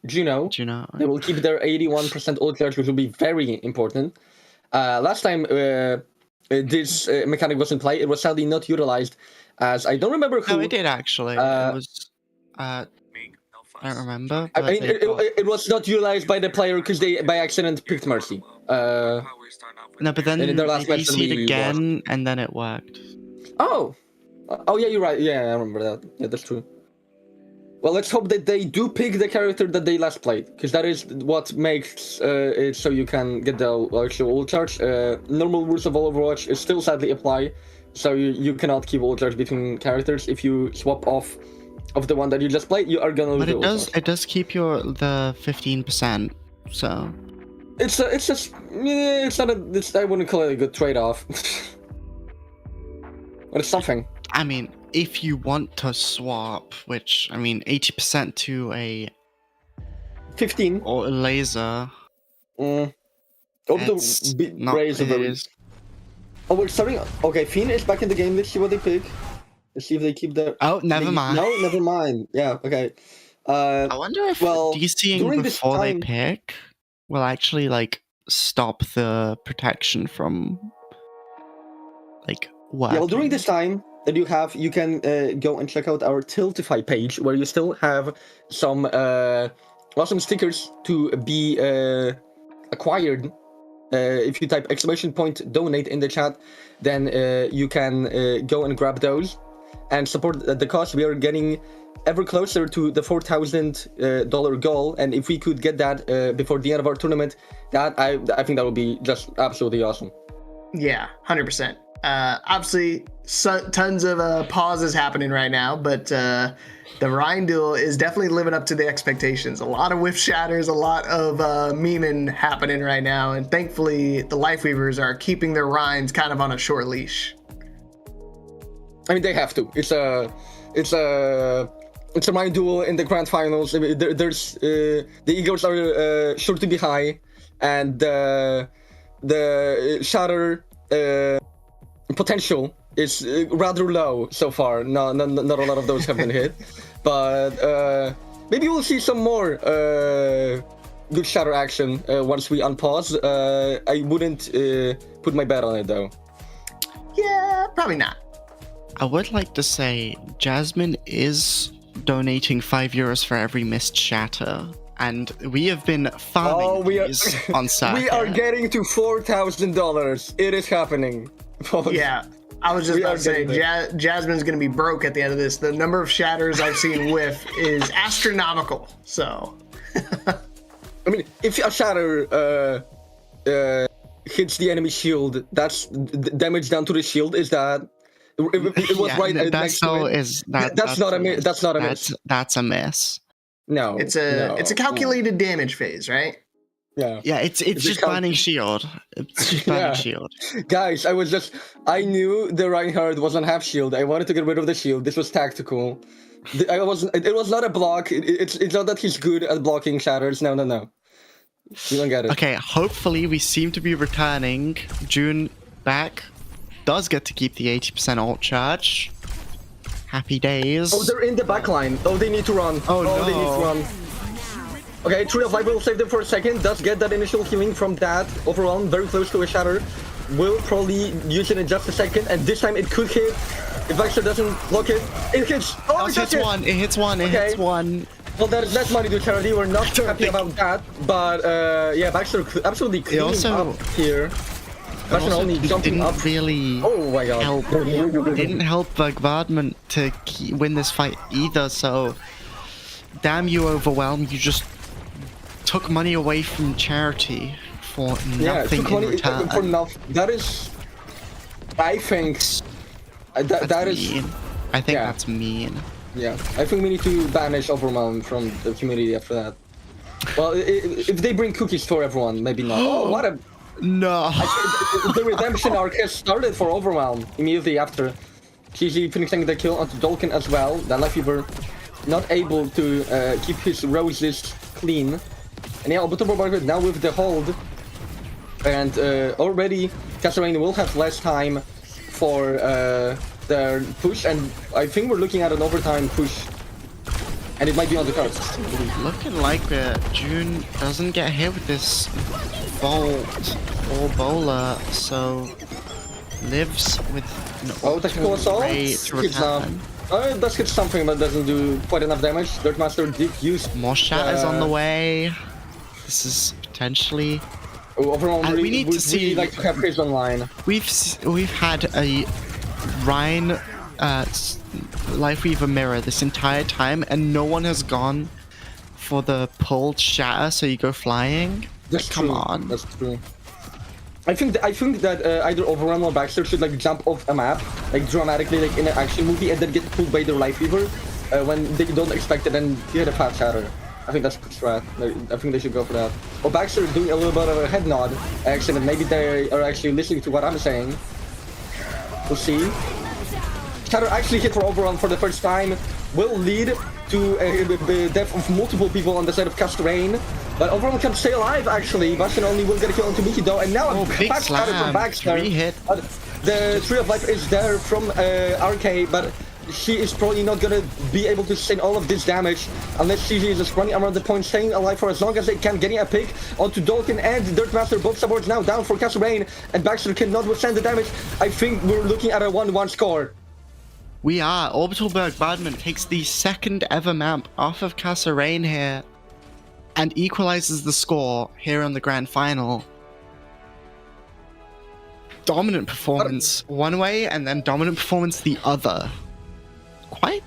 Juno, they will keep their 81% ult charge, which will be very important. Last time this mechanic was in play, it was sadly not utilized, as I don't remember who... No, it did actually. It was... I don't remember. I mean, it was not utilized by the player because they by accident picked Mercy. No, but then they DC'd again, and then it worked. Oh, yeah, you're right. Yeah, I remember that. Yeah, that's true. Well, let's hope that they do pick the character that they last played, because that is what makes it so you can get the actual ult charge. Normal rules of Overwatch still sadly apply, so you cannot keep ult charge between characters. If you swap off of the one that you just played, you are gonna lose. But it does keep the 15%. So it's not I wouldn't call it a good trade-off. But it's something. I mean, if you want to swap, which I mean, 80% to a 15 or a laser. Raise Oh, we're starting. Okay, Fiend is back in the game. Let's see what they pick. Let's see if they keep the. Oh, never mind. No, never mind. Yeah, okay. I wonder if DCing before they pick will actually like stop the protection from like what? Yeah, well, during this time that you can go and check out our Tiltify page, where you still have some awesome stickers to be acquired. If you type !donate in the chat, then you can go and grab those and support the cause. We are getting ever closer to the $4,000 goal, and if we could get that before the end of our tournament, that I think that would be just absolutely awesome. Yeah, 100%. Obviously, tons of pauses happening right now, but the Rhine duel is definitely living up to the expectations. A lot of whiff shatters, a lot of memeing happening right now, and thankfully the Lifeweavers are keeping their Rhines kind of on a short leash. I mean, they have to. It's a Rhine duel in the grand finals. I mean, there's the egos are sure to be high, and the shatter potential is rather low so far. Not a lot of those have been hit, but maybe we'll see some more good shatter action once we unpause. I wouldn't put my bet on it though. Yeah, probably not. I would like to say Jasmine is donating €5 for every missed shatter, and we have been farming these on Saturday. We are getting to $4,000. It is happening. Yeah, I was just about to say, Jasmine's going to be broke at the end of this. The number of shatters I've seen whiff is astronomical, so... I mean, if a shatter hits the enemy shield, that's damage down to the shield, is that... It was right next to it. That's not a miss. That's a miss. No. It's a calculated damage phase, right? Yeah. Yeah, it's just banning shield. It's just banning shield. Guys, I knew the Reinhardt was on half shield. I wanted to get rid of the shield. This was tactical. It was not a block. It's not that he's good at blocking shatters. No. You don't get it. Okay, hopefully we seem to be returning. June back does get to keep the 80% ult charge. Happy days. Oh, they're in the backline. Oh, they need to run. Oh, they need no. to run. Okay, Tree of Life will save them for a second. Does get that initial healing from that. Overwhelm, very close to a shatter. Will probably use it in just a second, and this time it could hit. If Baxter doesn't block it, it hits. Oh, it hits one. It hits one. It Okay. hits one. Well, that's money to charity. We're not happy about that, but yeah, Baxter absolutely cleaned also- up here. Baxter Also, only it jumping didn't up. really Oh my god. help. Didn't help Burgbardment to win this fight either. So, damn you, Overwhelm! You just took money away from charity for Yeah, nothing took in money return. for nothing. That is, I think, That's that is. mean. I think yeah. that's mean. Yeah, I think we need to banish Overwhelm from the community after that. Well, if they bring cookies for everyone, maybe not. Oh, what a... No. The redemption arc has started for Overwhelm immediately after. GG finishing the kill onto Dolkin as well. That Lefever not able to keep his roses clean. And yeah, Orbital Burgbardment now with the hold. And already Kasa will have less time for their push, and I think we're looking at an overtime push. And it might be on the cards. Looking like June doesn't get hit with this bolt or bowler, so lives with an Oh, technical assault? great Hits, return. it does hit something, but doesn't do quite enough damage. Dirtmaster did use... More shatters on the way. This is potentially... Overall, we really, need to see- really like to have his online. We've had a Rhine Lifeweaver mirror this entire time, and no one has gone for the pulled shatter, so you go flying. That's Come true. on. That's true. I think that either Overwhelm or Baxter should like jump off a map, like dramatically, like in an action movie, and then get pulled by their Lifeweaver when they don't expect it, and get a fat shatter. I think that's a good strat. I think they should go for that. Or Baxter doing a little bit of a head nod, actually, and maybe they are actually listening to what I'm saying. We'll see. Shatter actually hit for Overwhelm for the first time. Will lead to the death of multiple people on the side of Kontenerking. But Overwhelm can stay alive, actually. Baxter only will get a kill onto Miki, though. And now a big back shatter from slam. Baxter. 3 hit. The Tree of Life is there from RK, but she is probably not gonna be able to sustain all of this damage unless CG is just running around the point, staying alive for as long as they can, getting a pick onto Dolkin and Dirtmaster. Both supports now down for Kontenerking, and Baxter cannot withstand the damage. I think we're looking at a 1-1 score. We are. Orbital Burgbardment takes the second ever map off of Kontenerking here and equalizes the score here on the grand final. Dominant performance one way and then dominant performance the other. Quite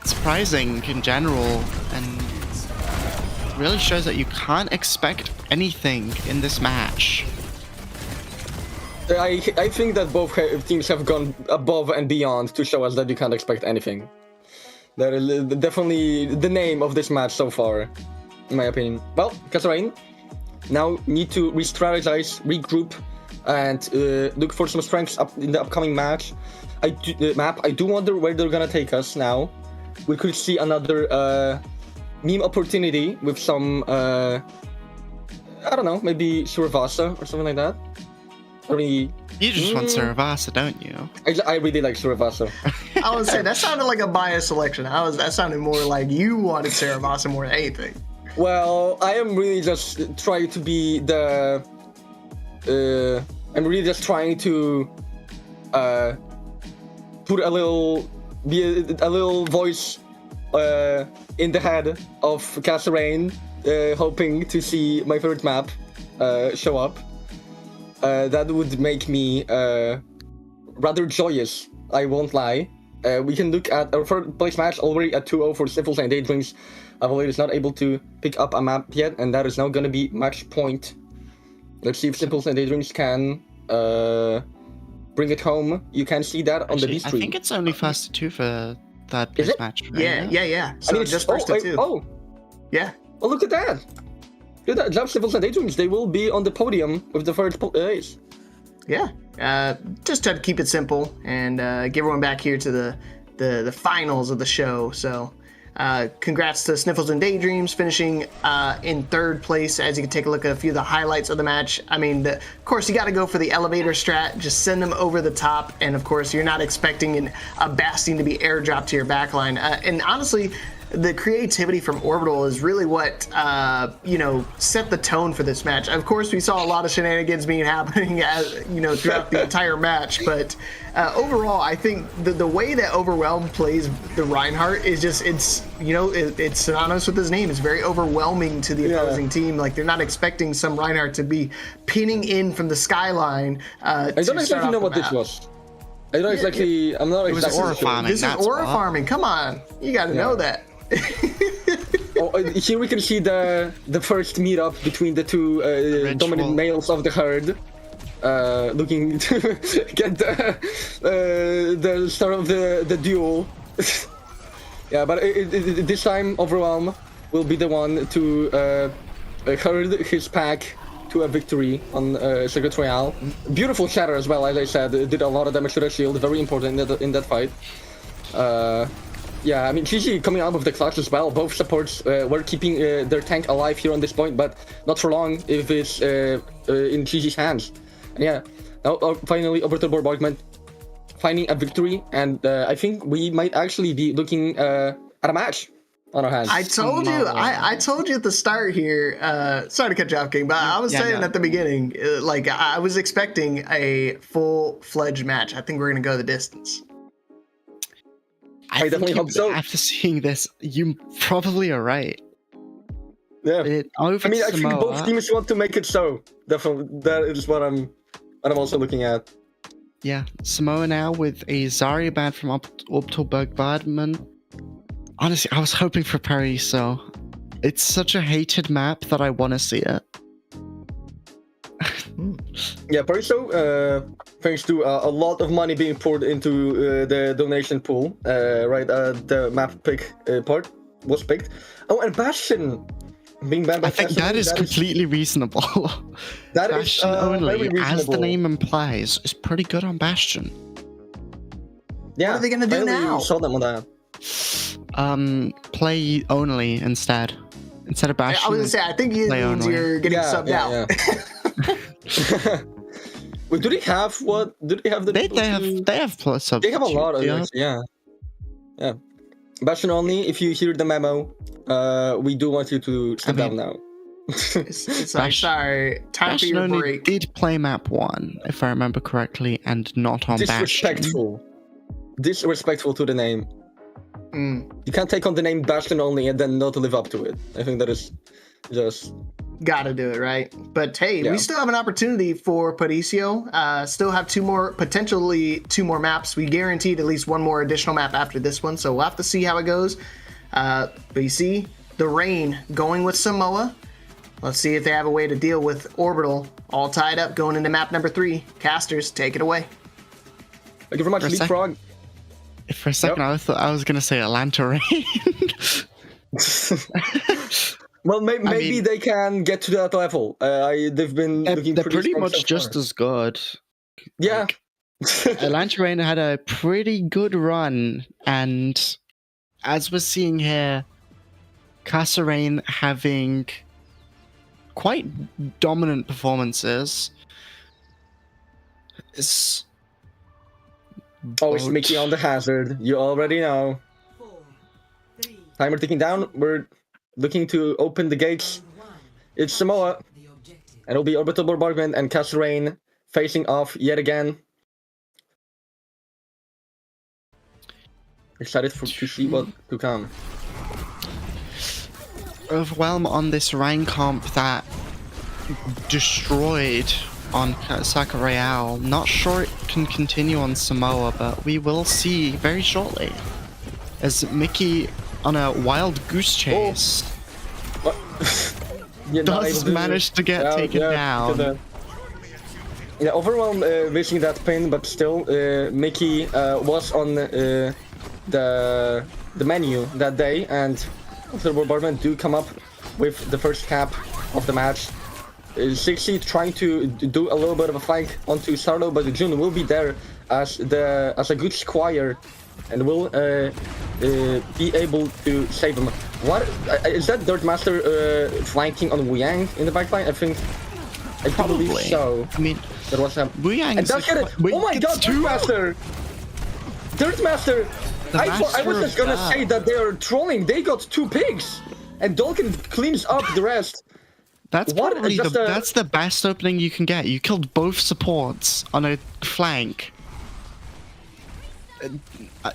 surprising in general, and really shows that you can't expect anything in this match. I think that both teams have gone above and beyond to show us that you can't expect anything. That is definitely the name of this match so far, in my opinion. Well, Kontenerking now need to re-strategize, regroup, and look for some strengths up in the upcoming match. I do wonder where they're gonna take us now. We could see another meme opportunity with some I don't know, maybe Suravasa or something like that. Really, You just want Saravasa, don't you? I really like Suravasa. I would say that sounded like a biased selection. That sounded more like you wanted Saravasa more than anything. Well, I am really just trying to be the. I'm really just trying to put a little voice in the head of Kontenerking, hoping to see my favorite map show up. That would make me rather joyous, I won't lie. We can look at our third place match already at 2-0 for Sniffles and Daydreams. Avalier is not able to pick up a map yet, and that is now going to be match point. Let's see if Sniffles and Daydreams can bring it home. You can see that on the B I stream. think it's only first to 2 for third Is place it? match. Right? Yeah. So I mean, it's just first to two. Oh, Yeah. oh, look at that! Look at that, Jump Sniffles and Daydreams. They will be on the podium with the third place. Yeah. Just to keep it simple and get everyone back here to the finals of the show. So Congrats to Sniffles and Daydreams finishing in third place. As you can take a look at a few of the highlights of the match. I mean, of course, you got to go for the elevator strat. Just send them over the top. And of course, you're not expecting a Bastion to be airdropped to your backline. And honestly, the creativity from Orbital is really what set the tone for this match. Of course, we saw a lot of shenanigans being happening throughout the entire match, but overall, I think the way that Overwhelm plays the Reinhardt is just it's synonymous with his name. It's very overwhelming to the opposing team. Like, they're not expecting some Reinhardt to be pinning in from the skyline. I don't exactly know what this was. I don't exactly. I'm not exactly. It was aura farming. This is aura farming. Come on, you got to know that. Here we can see the first meetup between the two dominant males of the herd, looking to get the start of the duel. Yeah, but this time Overwhelm will be the one to herd his pack to a victory on Secret Royale. Beautiful shatter as well, as I said. It did a lot of damage to the shield, very important in that fight. Yeah, I mean, GG coming out of the clutch as well. Both supports were keeping their tank alive here on this point, but not for long if it's in GG's hands. And yeah, now finally Orbital Burgbardment finding a victory, and I think we might actually be looking at a match on our hands. I told you, I told you at the start here. Sorry to cut you off, King, but I was saying at the beginning, I was expecting a full-fledged match. I think we're gonna go the distance. I definitely hope so. After seeing this, you probably are right. Yeah. I think both teams want to make it so. Definitely, that is what I'm also looking at. Yeah, Samoa now with a Zarya ban from Orbital Burgbardment. Honestly, I was hoping for parry, so it's such a hated map that I want to see it. Yeah, Pariso, thanks to a lot of money being poured into the donation pool, the map pick part was picked. Oh, and Bastion being banned by I think that is completely reasonable. That Bastion is only, very reasonable. as the name implies, is pretty good on Bastion. Yeah, what are they gonna do now? Saw them on that. Play only instead of Bastion. I was gonna say, I think you're getting subbed out. Yeah. Wait, do they have what? Do they have the? They have plus subs. They have a lot of yeah. Bastion only. If you hear the memo, we do want you to step down now. Sorry. Time Bastion for your only break. did play map 1, if I remember correctly, and not on Disrespectful. Disrespectful to the name. Mm. You can't take on the name Bastion only and then not live up to it. I think that is just... Gotta do it, right? But hey, we still have an opportunity for Paricio. Still have potentially two more maps. We guaranteed at least one more additional map after this one, so we'll have to see how it goes. But you see, the Rain going with Samoa. Let's see if they have a way to deal with Orbital. All tied up going into map number 3. Casters, take it away. Thank you very much, Leapfrog. For a second, I thought I was going to say Atlanta Rain. Well, maybe they can get to that level. They've been looking they're pretty much just as good. Yeah. Atlanta Rain had a pretty good run, and as we're seeing here, Kasa Rain having quite dominant performances. It's Mickey on the hazard. You already know. 4, 3, Timer ticking down. We're looking to open the gates. It's Samoa. And it'll be Orbital Burgbardment and Kasa Rain facing off yet again. Excited to see what to come. Overwhelm on this Rhine comp that destroyed on Saka Royale. Not sure it can continue on Samoa, but we will see very shortly. As Mickey on a wild goose chase does manage to get taken down. Yeah, Overwhelm missing that pin, but still, Mickey was on the menu that day, and the Burgbardment do come up with the first cap of the match. 60 trying to do a little bit of a flank onto Sardo, but Jun will be there as a good squire and will be able to save him. What is that? Dirt Master flanking on Wu Yang in the backline? I think. I probably so. I mean, that was him. Wu Yang. And that's it. Oh my God, Dirt Master! Dirt Master! I was just gonna say that they are trolling. They got 2 pigs, and Dolkin cleans up the rest. That's probably that's the best opening you can get. You killed both supports on a flank.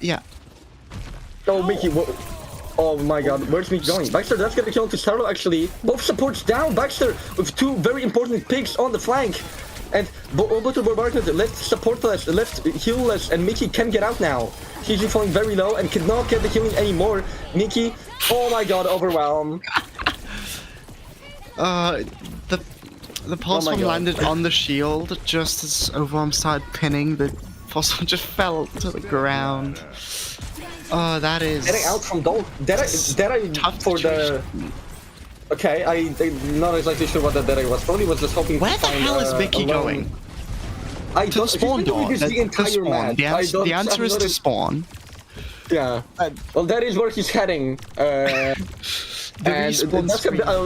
Yeah. Oh, Mickey, oh my God, where's Mickey going? Baxter, that's gonna kill to Starlo actually. Both supports down, Baxter, with 2 very important pigs on the flank. And Orbital Burgbardment left supportless, left healless, and Mickey can get out now. He's falling very low and cannot get the healing anymore. Mickey, oh my God, overwhelm. The pulse one landed on the shield just as Overwhelm started pinning. The pulse one just fell to the ground. Oh, that is getting out from Dolk. Tough for the. Okay, I'm not exactly sure what that Derek was. Probably was just hoping. Where to the find, hell is Mickey going? I to don't. The spawn door. The answer is to spawn. Yeah. Well, that is where he's heading. And that's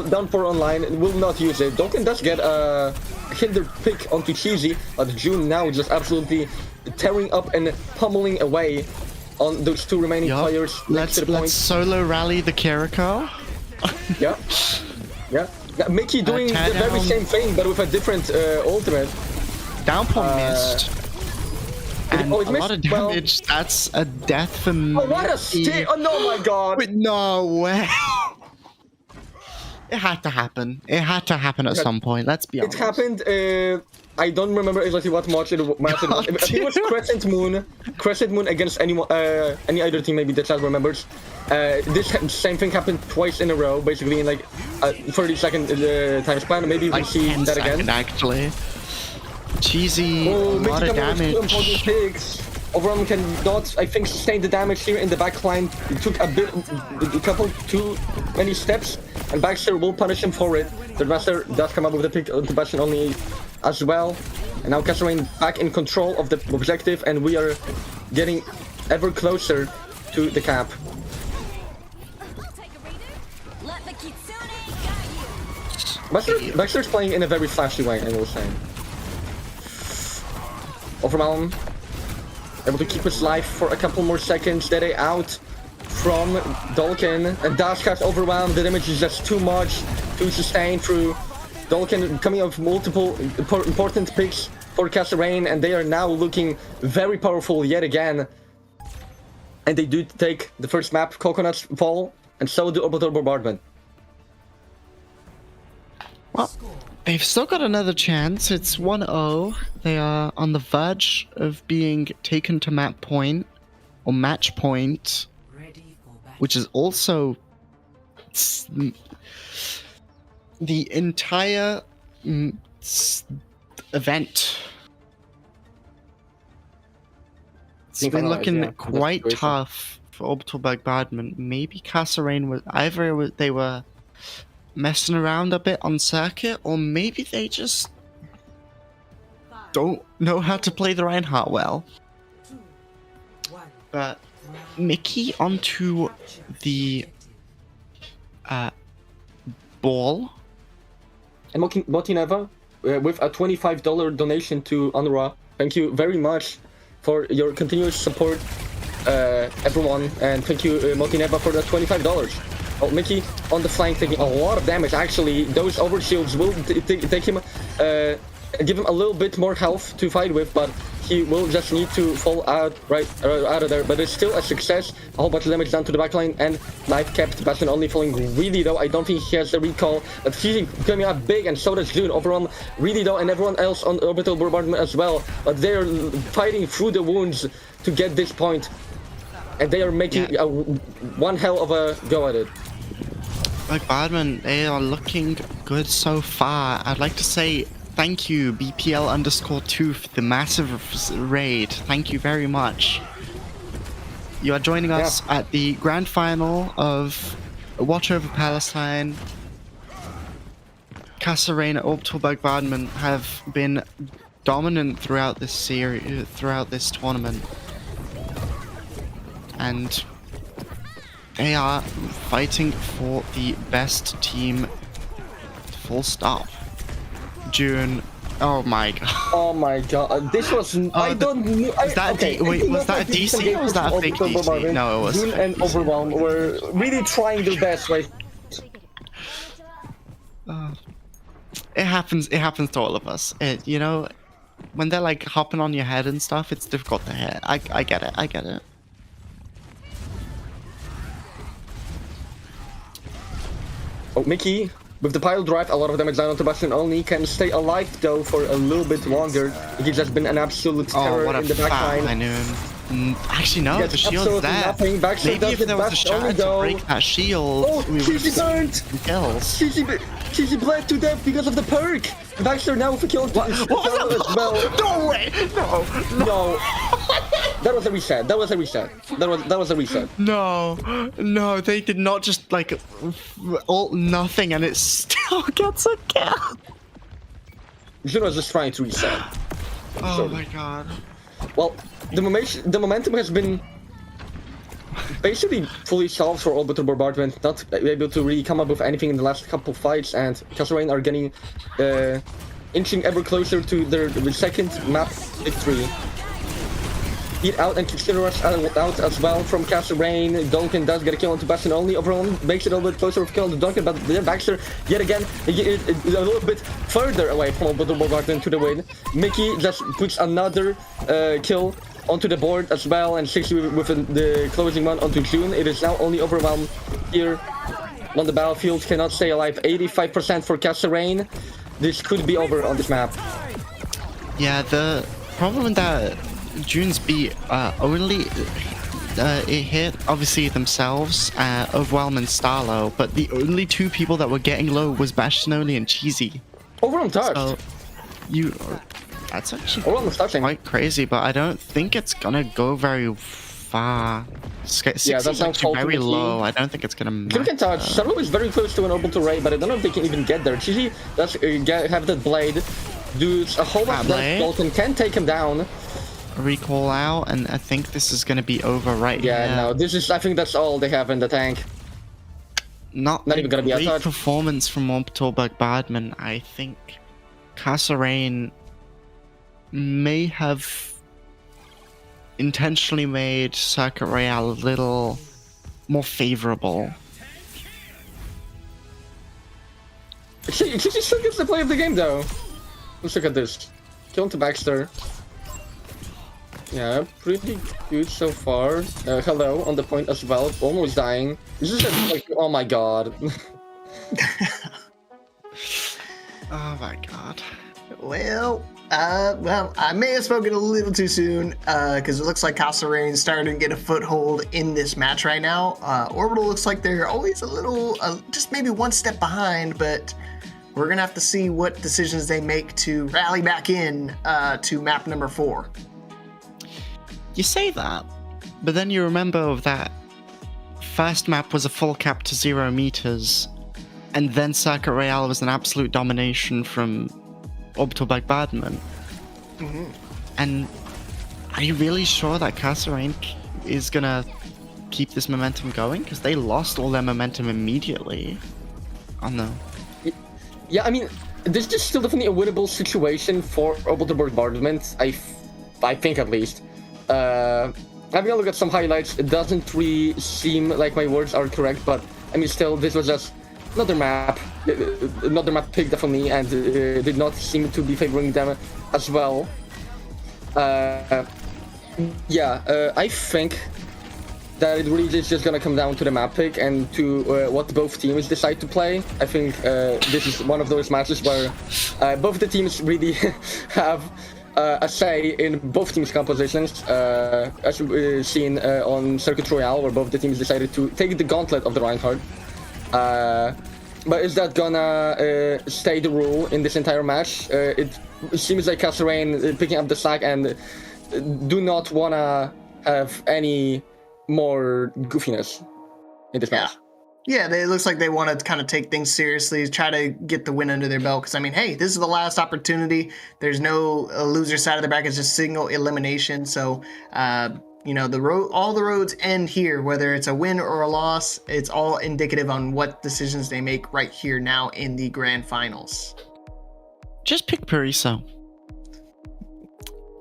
down for online. Will not use it. Dolkin does get a hinder pick onto Cheesy, but June now just absolutely tearing up and pummeling away on those 2 remaining players. Let's solo rally the Kiriko. Yeah. Mickey doing the very same thing, but with a different ultimate. Downpour missed. And a lot of damage. Well, that's a death for me. Oh, what a stick! Oh, no, my God! Wait, no way. It had to happen. It had to happen at some point. Let's be honest. It happened. I don't remember exactly what match it was. It was Crescent Moon against any other team. Maybe the chat remembers. This same thing happened twice in a row, basically in like 30-second time span. Maybe we'll see that again. Actually, Cheesy, a lot of damage. Overwhelm cannot, I think, sustain the damage here in the backline. It took too many steps, and Baxter will punish him for it. The Master does come up with a pick onto Bastion only as well. And now Kasa back in control of the objective, and we are getting ever closer to the cap. Baxter's playing in a very flashy way, I will say. Overwhelm able to keep his life for a couple more seconds. Dede out from Dolkin, and Dashcast overwhelmed. The damage is just too much to sustain through Dolkin, coming up with multiple important picks for Kasa, and they are now looking very powerful yet again. And they do take the first map, Coconuts fall, and so do Orbital Bombardment. Well, they've still got another chance. It's 1-0. They are on the verge of being taken to map point, or match point, which is also the entire event. It's been looking quite tough for Orbital Burgbardment. Maybe Kasa was either they were messing around a bit on circuit, or maybe they just don't know how to play the Reinhardt well. But Mickey onto the ball. And Motineva with a $25 donation to UNRWA. Thank you very much for your continuous support, everyone, and thank you, Motineva, for the $25. Oh, Mickey on the flank taking a lot of damage. Actually, those overshields will take him, give him a little bit more health to fight with, but he will just need to fall out out of there. But it's still a success. A whole bunch of damage done to the backline, and life kept. Bastion only falling really though. I don't think he has the recall, but he's coming up big, and so does June. Overall, really though, and everyone else on Orbital Bombardment as well. But they're fighting through the wounds to get this point, and they are making one hell of a go at it. Burgbardment, they are looking good so far. I'd like to say thank you, BPL_2, for the massive raid. Thank you very much. You are joining us at the grand final of Watch Over Palestine. Kasa and Orbital Burgbardment have been dominant throughout this series, throughout this tournament. And They are fighting for the best team. Full stop. June. Oh my god. Oh my god, this was. I don't know. Was that was that a DC or was that a fake DC? No, it was. June and Overwhelm were really trying their best, right? It happens. It happens to all of us. You know, when they're like hopping on your head and stuff, it's difficult to hit. I get it. I get it. Oh, Mickey, with the pile drive, a lot of damage down onto Bastion only, can stay alive though for a little bit longer. He's just been an absolute terror what a in the backline. I knew him. Actually, no, Gets the shield's there. nothing. Baxter Maybe does if get there was a bashed shot only to though. break that shield, Oh, we would Cheesy have burned! seen kills. Cheesy bled to death because of the perk! Baxter now with a kill as well. No way! No. That was a reset. That was a reset. That was a reset. No, they did not just like ult nothing and it still gets a kill. June was just trying to reset. Oh my god. Well, the momentum has been basically fully solved for Orbital Bombardment, not able to really come up with anything in the last couple fights, and Kasa are getting inching ever closer to their second map victory. Eat out and consider us out as well from Kasa. Duncan does get a kill onto Bastion only. Overall makes it a little bit closer with kill onto Duncan, but then Baxter yet again a little bit further away from Orbital Bombardment to the win. Mickey just puts another kill onto the board as well, and 60 with the closing one onto June. It is now only Overwhelm here on the battlefield, cannot stay alive. 85% for Kasa. This could be over on this map. Yeah, the problem that June's beat only it hit obviously themselves, Overwhelm and Starlo, but the only two people that were getting low was Bastiononi and Cheesy. Overwhelm touched. So that's actually Overwhelm touching. quite crazy, but I don't think it's gonna go very far. 60 Yeah, that is sounds actually very ultimately- low. I don't think it's gonna matter. June can touch. Starlo is very close to an Orbital Ray, but I don't know if they can even get there. Cheesy does have that blade. Does a whole lot of blade. damage. Dalton can take him down. Recall out, and I think this is gonna be over right Yeah, here. no, this is. I think that's all they have in the tank. Not even gonna be a great touch. performance from Orbital Burgbardment. I think Kasa may have intentionally made Circuit Royale a little more favorable. She still gets the play of the game though. Let's look at this. Kill into Baxter. Yeah, pretty good so far. Hello on the point as well. Almost dying. This is like, oh my god. Oh my god. Well, I may have spoken a little too soon, because it looks like Kasa is starting to get a foothold in this match right now. Orbital looks like they're always a little, just maybe one step behind, but we're gonna have to see what decisions they make to rally back in to map number 4. You say that, but then you remember that first map was a full cap to 0 meters, and then Circuit Royale was an absolute domination from Orbital Burgbardment. And are you really sure that Kasa is gonna keep this momentum going? Because they lost all their momentum immediately. Oh no. Yeah, I mean, this is still definitely a winnable situation for Orbital Bombardment. I think at least. Having a look at some highlights, it doesn't really seem like my words are correct, but I mean, still, this was just another map pick definitely, and did not seem to be favoring them as well. I think that it really is just gonna come down to the map pick and to what both teams decide to play. I think this is one of those matches where both the teams really have a say in both teams' compositions, as we've seen on Circuit Royale, where both the teams decided to take the gauntlet of the Reinhardt. But is that gonna stay the rule in this entire match? It seems like Kasa picking up the slack and do not wanna have any more goofiness in this match. Yeah, it looks like they want to kind of take things seriously, try to get the win under their belt. Because, I mean, hey, this is the last opportunity. There's no loser side of the bracket. It's just single elimination. So You know, all the roads end here, whether it's a win or a loss. It's all indicative on what decisions they make right here now in the grand finals. Just pick Pariso.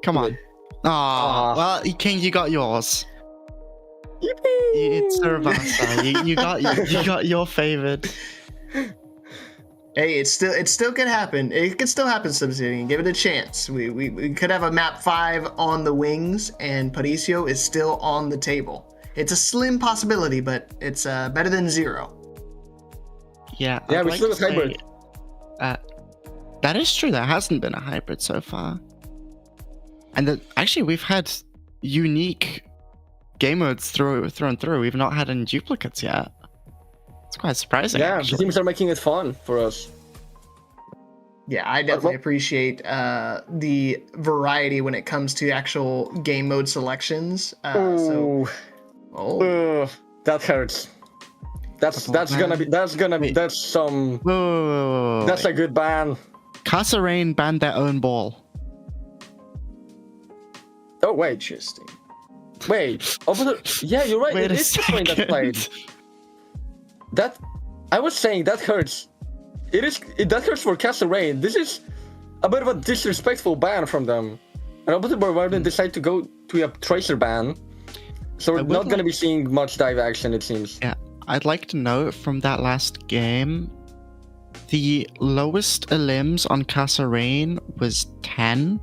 Come on. Aw. Well, King, you got yours. Yippee! It's Cervasa. you got your favored. Hey, it still could happen. It could still happen, Subsidian. Give it a chance. We could have a map 5 on the wings, and Paricio is still on the table. It's a slim possibility, but it's better than 0. Yeah. Yeah, I'd we like still to have hybrid. say, that is true. There hasn't been a hybrid so far. And actually, we've had unique game modes through and through. We've not had any duplicates yet. It's quite surprising. Yeah, the actually. teams are making it fun for us. Yeah, I definitely appreciate the variety when it comes to actual game mode selections. Ooh. That hurts. That's some. Whoa. That's a good ban. Kasa Rain banned their own ball. Oh wait, Interesting. yeah, you're right. Wait It a is the point that second. played. I was saying that hurts. That hurts for Castle Rain. This is a bit of a disrespectful ban from them. And Orbital Burgbardment decide to go to a tracer ban. So we're not going to be seeing much dive action, it seems. Yeah, I'd like to note from that last game, the lowest elims on Kasa Rain was 10.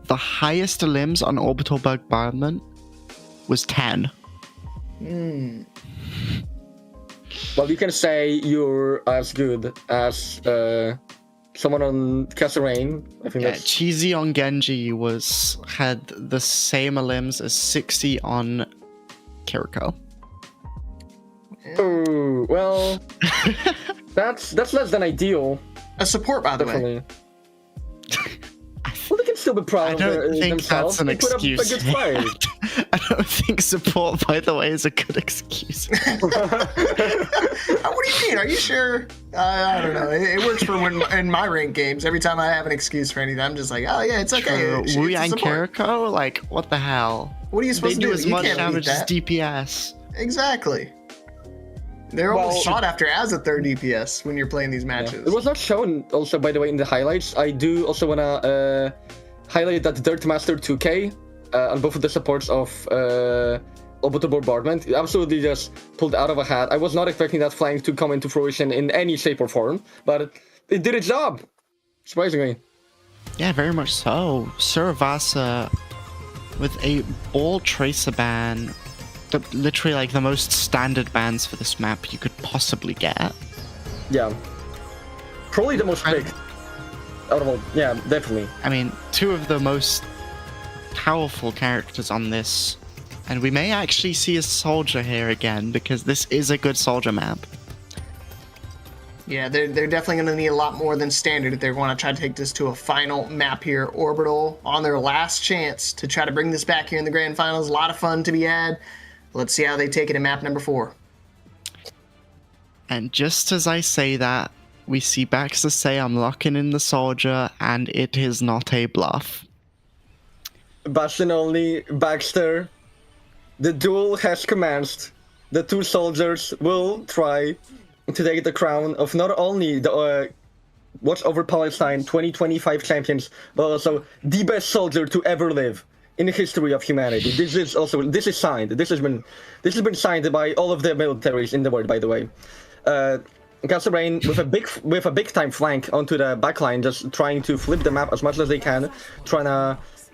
The highest elims on Orbital Burgbardment was 10. Well, you can say you're as good as someone on Castle Rain. I think Yeah, that's... Cheesy on Genji had the same elims as 60 on Kiriko. Oh, well, that's less than ideal. A support, by the way. Definitely. Well, they can still be proud I of don't think themselves. that's an They put up a excuse. good fight. I don't think support, by the way, is a good excuse. What do you mean? Are you sure? I don't know. It works for when in my ranked games. Every time I have an excuse for anything, I'm just like, oh yeah, it's okay. It's Wu a and support. Kiriko? Like, what the hell? What are you They supposed to do do? as You much can't beat damage as that. DPS. Exactly. They're Well, almost sought after as a third DPS when you're playing these matches. It was not shown also, by the way, in the highlights. I do also want to highlight that Dirtmaster 2K on both of the supports of Orbital Bombardment. It absolutely just pulled out of a hat. I was not expecting that flank to come into fruition in any shape or form, but it did its job, surprisingly. Yeah, very much so. Suravasa with a ball tracer ban, literally like the most standard bans for this map you could possibly get. Yeah. Probably the most picked out of all. Yeah, definitely. I mean, 2 of the most powerful characters on this, and we may actually see a soldier here again because this is a good soldier map. Yeah, they're definitely going to need a lot more than standard if they want to try to take this to a final map here. Orbital on their last chance to try to bring this back here in the grand finals. A lot of fun to be had. Let's see how they take it in map number 4. And just as I say that, we see Baxter say I'm locking in the soldier, and it is not a bluff. Bastion only, Baxter. The duel has commenced. The 2 soldiers will try to take the crown of not only the Over Palestine 2025 champions, but also the best soldier to ever live in the history of humanity. This is signed. This has been signed by all of the militaries in the world, by the way. Castle Rain with a big time flank onto the backline, just trying to flip the map as much as they can.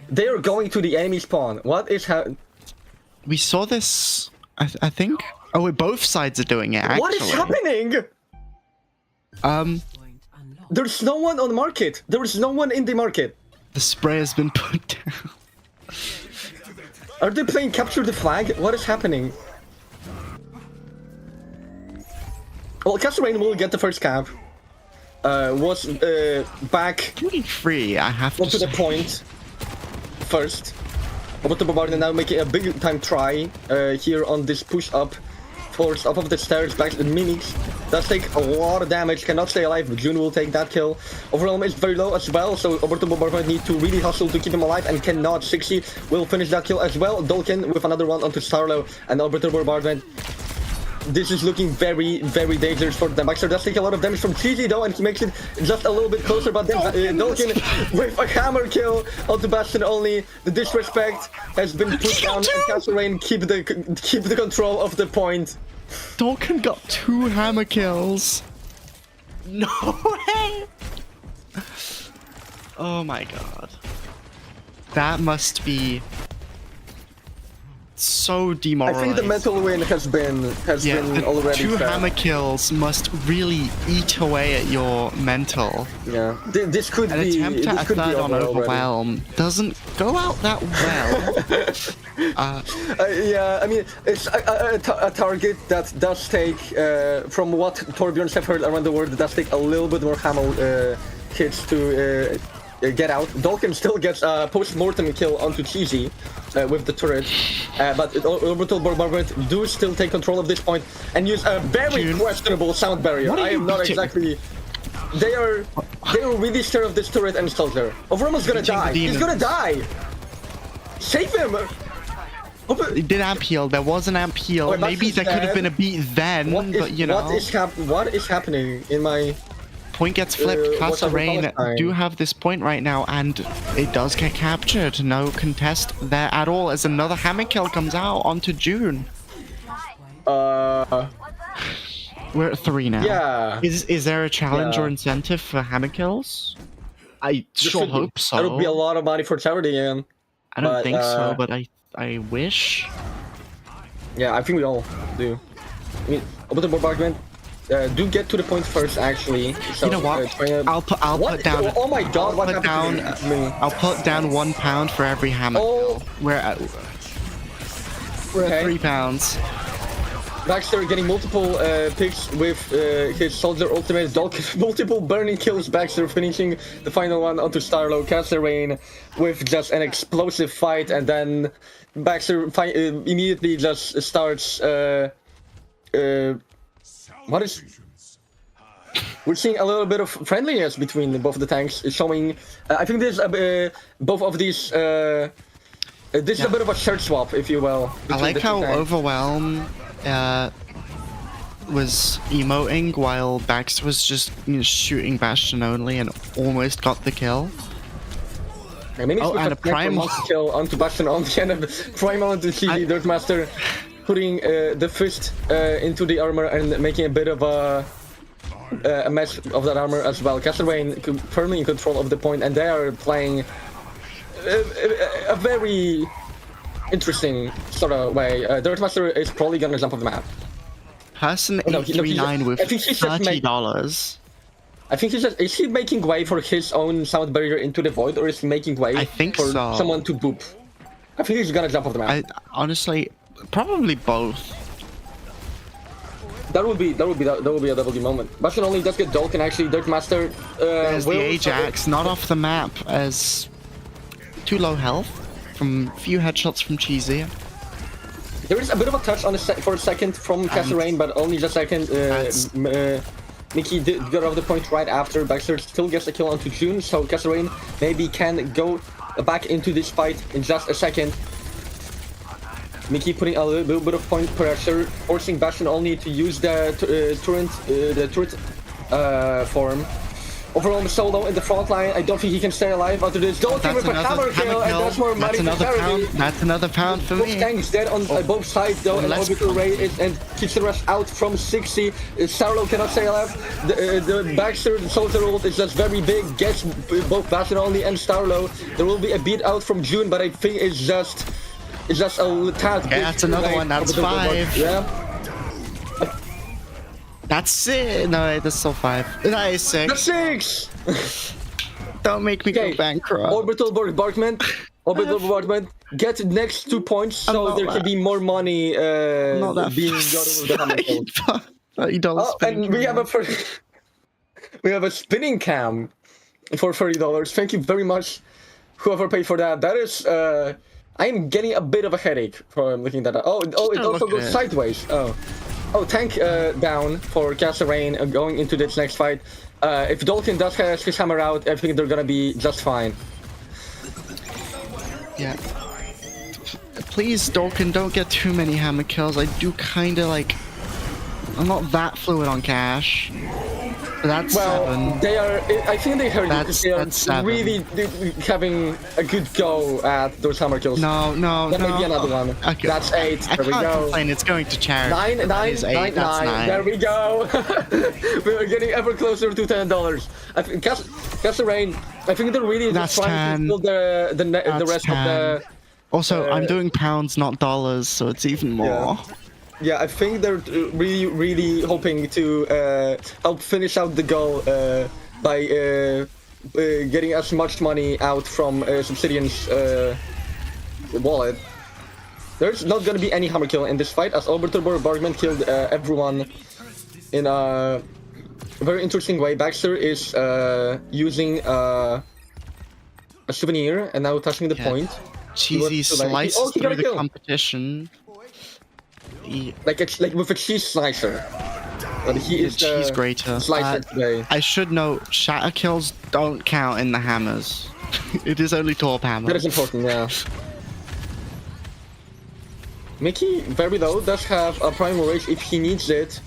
They are going to the enemy spawn. What is We saw this, I think. Oh, both sides are doing it, actually. What is happening? There's no one on the market. There is no one in the market. The spray has been put down. Are they playing capture the flag? What is happening? Well, Castle Rain will get the first cap. Was back 23, I have to to the say. point first. Orbital Bombardment now making a big time try here on this push up floors, off of the stairs, back to the minis. Does take a lot of damage, cannot stay alive. June will take that kill. Overwhelm is very low as well, so Orbital Burgbardment need to really hustle to keep him alive and cannot. 60 will finish that kill as well. Dolkin with another one onto Starlo and Orbital Burgbardment. This is looking very, very dangerous for them. Baxter does take a lot of damage from Cheesy though, and he makes it just a little bit closer, but then Dolkin with a hammer kill onto Bastion only. The disrespect has been put down, and Kasserine keep the control of the point. Dolkin got 2 hammer kills. No way! Oh my god. That must be so I demoralizing. think the mental win has been already 2 fair. hammer kills must really eat away at your mental. Yeah, this could An be attempt at a third on Overwhelm doesn't go out that well. Yeah, I mean, it's a target that does take, from what Torbjorns have heard around the world, it does take a little bit more hammer hits to get out. Dolkin still gets a post-mortem kill onto Cheesy with the turret, but Orbital Burgbardment do still take control of this point and use a very questionable sound barrier. I am not exactly... They are really scared of this turret and soldier. Overwhelm's gonna die. He's gonna die! Save him! It did amp heal. There was an amp heal. Maybe there could have been a beat then, but you know. What is happening in my... Point gets flipped. Kasserine Palestine? do have this point right now, and it does get captured. No contest there at all as another hammer kill comes out onto June. We're at 3 now. Yeah. Is there a challenge or incentive for hammer kills? I sure hope so. That'll be a lot of money for charity again. I don't think so, but I wish. Yeah, I think we all do. I mean, Orbital Burgbardment do get to the point first, actually. So, you know what? I'll put down. Oh my god! What happened to me? I'll put down £1 for every hammer. Oh. We're at £3. Baxter getting multiple picks with his soldier ultimate. Dolkin multiple burning kills. Baxter finishing the final one onto Starlo. Kasserine with just an explosive fight, and then Baxter immediately just starts. What is? We're seeing a little bit of friendliness between both the tanks, showing. I think there's both of these. This is a bit of a shirt swap, if you will. I like how Overwhelm was emoting while Baxter was just shooting Bastion only and almost got the kill. And a Primal kill onto Bastion on the end of Primal onto CD Dirtmaster, putting the fist into the armor and making a bit of a mess of that armor as well. Kasserine firmly in control of the point, and they are playing a very interesting sort of way. Dirtmaster is probably gonna jump off the map. Person 839 with $30. I think is he making way for his own sound barrier into the void, or is he making way for someone to boop? I think he's gonna jump off the map. Honestly, probably both. That would be a WD moment. Bastion only does get Dolkin actually. Dirtmaster there's the Ajax, not off the map as too low health from few headshots from Cheesy. There is a bit of a touch on for a second from Kasserine, but only just a second. Mickey did get off the point right after. Baxter still gets a kill onto June, so Kasserine maybe can go back into this fight in just a second. Mickey putting a little bit of point pressure, forcing Bastion only to use the turret form. Overall, solo in the front line. I don't think he can stay alive after this. Dolkin with a hammer kill, and that's more money for charity. That's another pound for both me. tanks dead on both sides though, and Orbital Ray and keeps the rush out from 60. Sarlo cannot stay alive. The Baxter soldier ult is just very big, gets both Bastion only and Starlo. There will be a beat out from June, but I think it's just a tad. Yeah, that's another one. That's 5. Yeah. That's it. No, that's still 5. That is 6. That's 6. Don't make me go bankrupt. Orbital Burgbardment. Get the next 2 points, so there can be more money being got over the hammer. And we have a spinning cam for $30. Thank you very much, whoever paid for that. That is, I am getting a bit of a headache from looking at that. Oh, it also goes sideways. Oh. Oh, tank down for Kasa Rain going into this next fight. If Dolkin does have his hammer out, I think they're gonna be just fine. Yeah. Please, Dolkin, don't get too many hammer kills. I do kind of like... I'm not that fluid on cash. But that's Well, 7. they are. I think they heard you because they That's are 7. really having a good go at those hammer kills. No. That may be another one. Okay. That's 8. I There we can't go. complain, it's going to charity. 9, That 9, is 9, 8, that's 9. There we go. We are getting ever closer to $10. I think Kasa Rain. I think they're really That's just trying 10. to build the rest 10. of the. Also, I'm doing pounds, not dollars, so it's even more. Yeah, I think they're really hoping to help finish out the goal by getting as much money out from Subsidian's wallet. There's not gonna be any hammer kill in this fight, as Orbital Burgbardment killed everyone in a very interesting way. Baxter is using a souvenir and now touching the point. Cheesy slices through the competition. Like with a cheese slicer. But he is cheese the grater. slicer today. I should note, shatter kills don't count in the hammers. It is only top hammer. That is important, yeah. Mickey, very low, does have a primal rage if he needs it.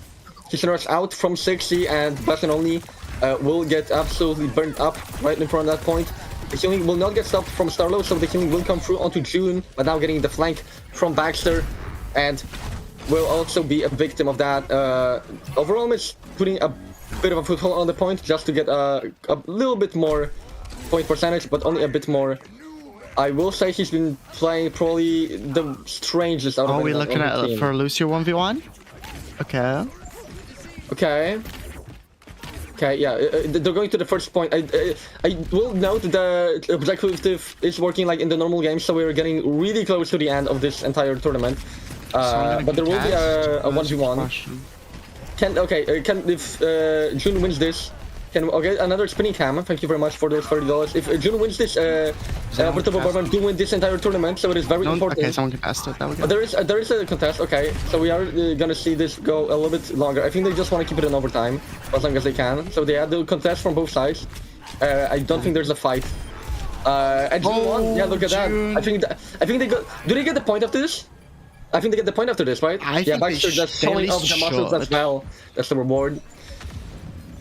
He can rush out from 60 and Bastion only will get absolutely burnt up right in front of that point. The healing will not get stopped from Starlo, so the healing will come through onto June, but now getting the flank from Baxter, and will also be a victim of that. Overall, it's putting a bit of a foothold on the point just to get a little bit more point percentage, but only a bit more. I will say he's been playing probably the strangest out of Are we anyone looking on the at team. for Lucio 1v1? Okay. Okay. Okay, yeah, they're going to the first point. I will note the objective is working like in the normal game, so we're getting really close to the end of this entire tournament. But there will be a 1v1. If June wins this, can okay, another spinning cam. Thank you very much for those $30. If June wins this, Orbital Burgbardment do win this entire tournament, so it is very important. Okay, someone contested. That we go. There is a contest. Okay, so we are gonna see this go a little bit longer. I think they just want to keep it in overtime as long as they can. So they had the contest from both sides. I don't think there's a fight. And June won. Yeah, look at that. I think they got. Do they get the point after this? I think they get the point after this, right? Yeah, Baxter just showing off the muscles as well. That's the reward.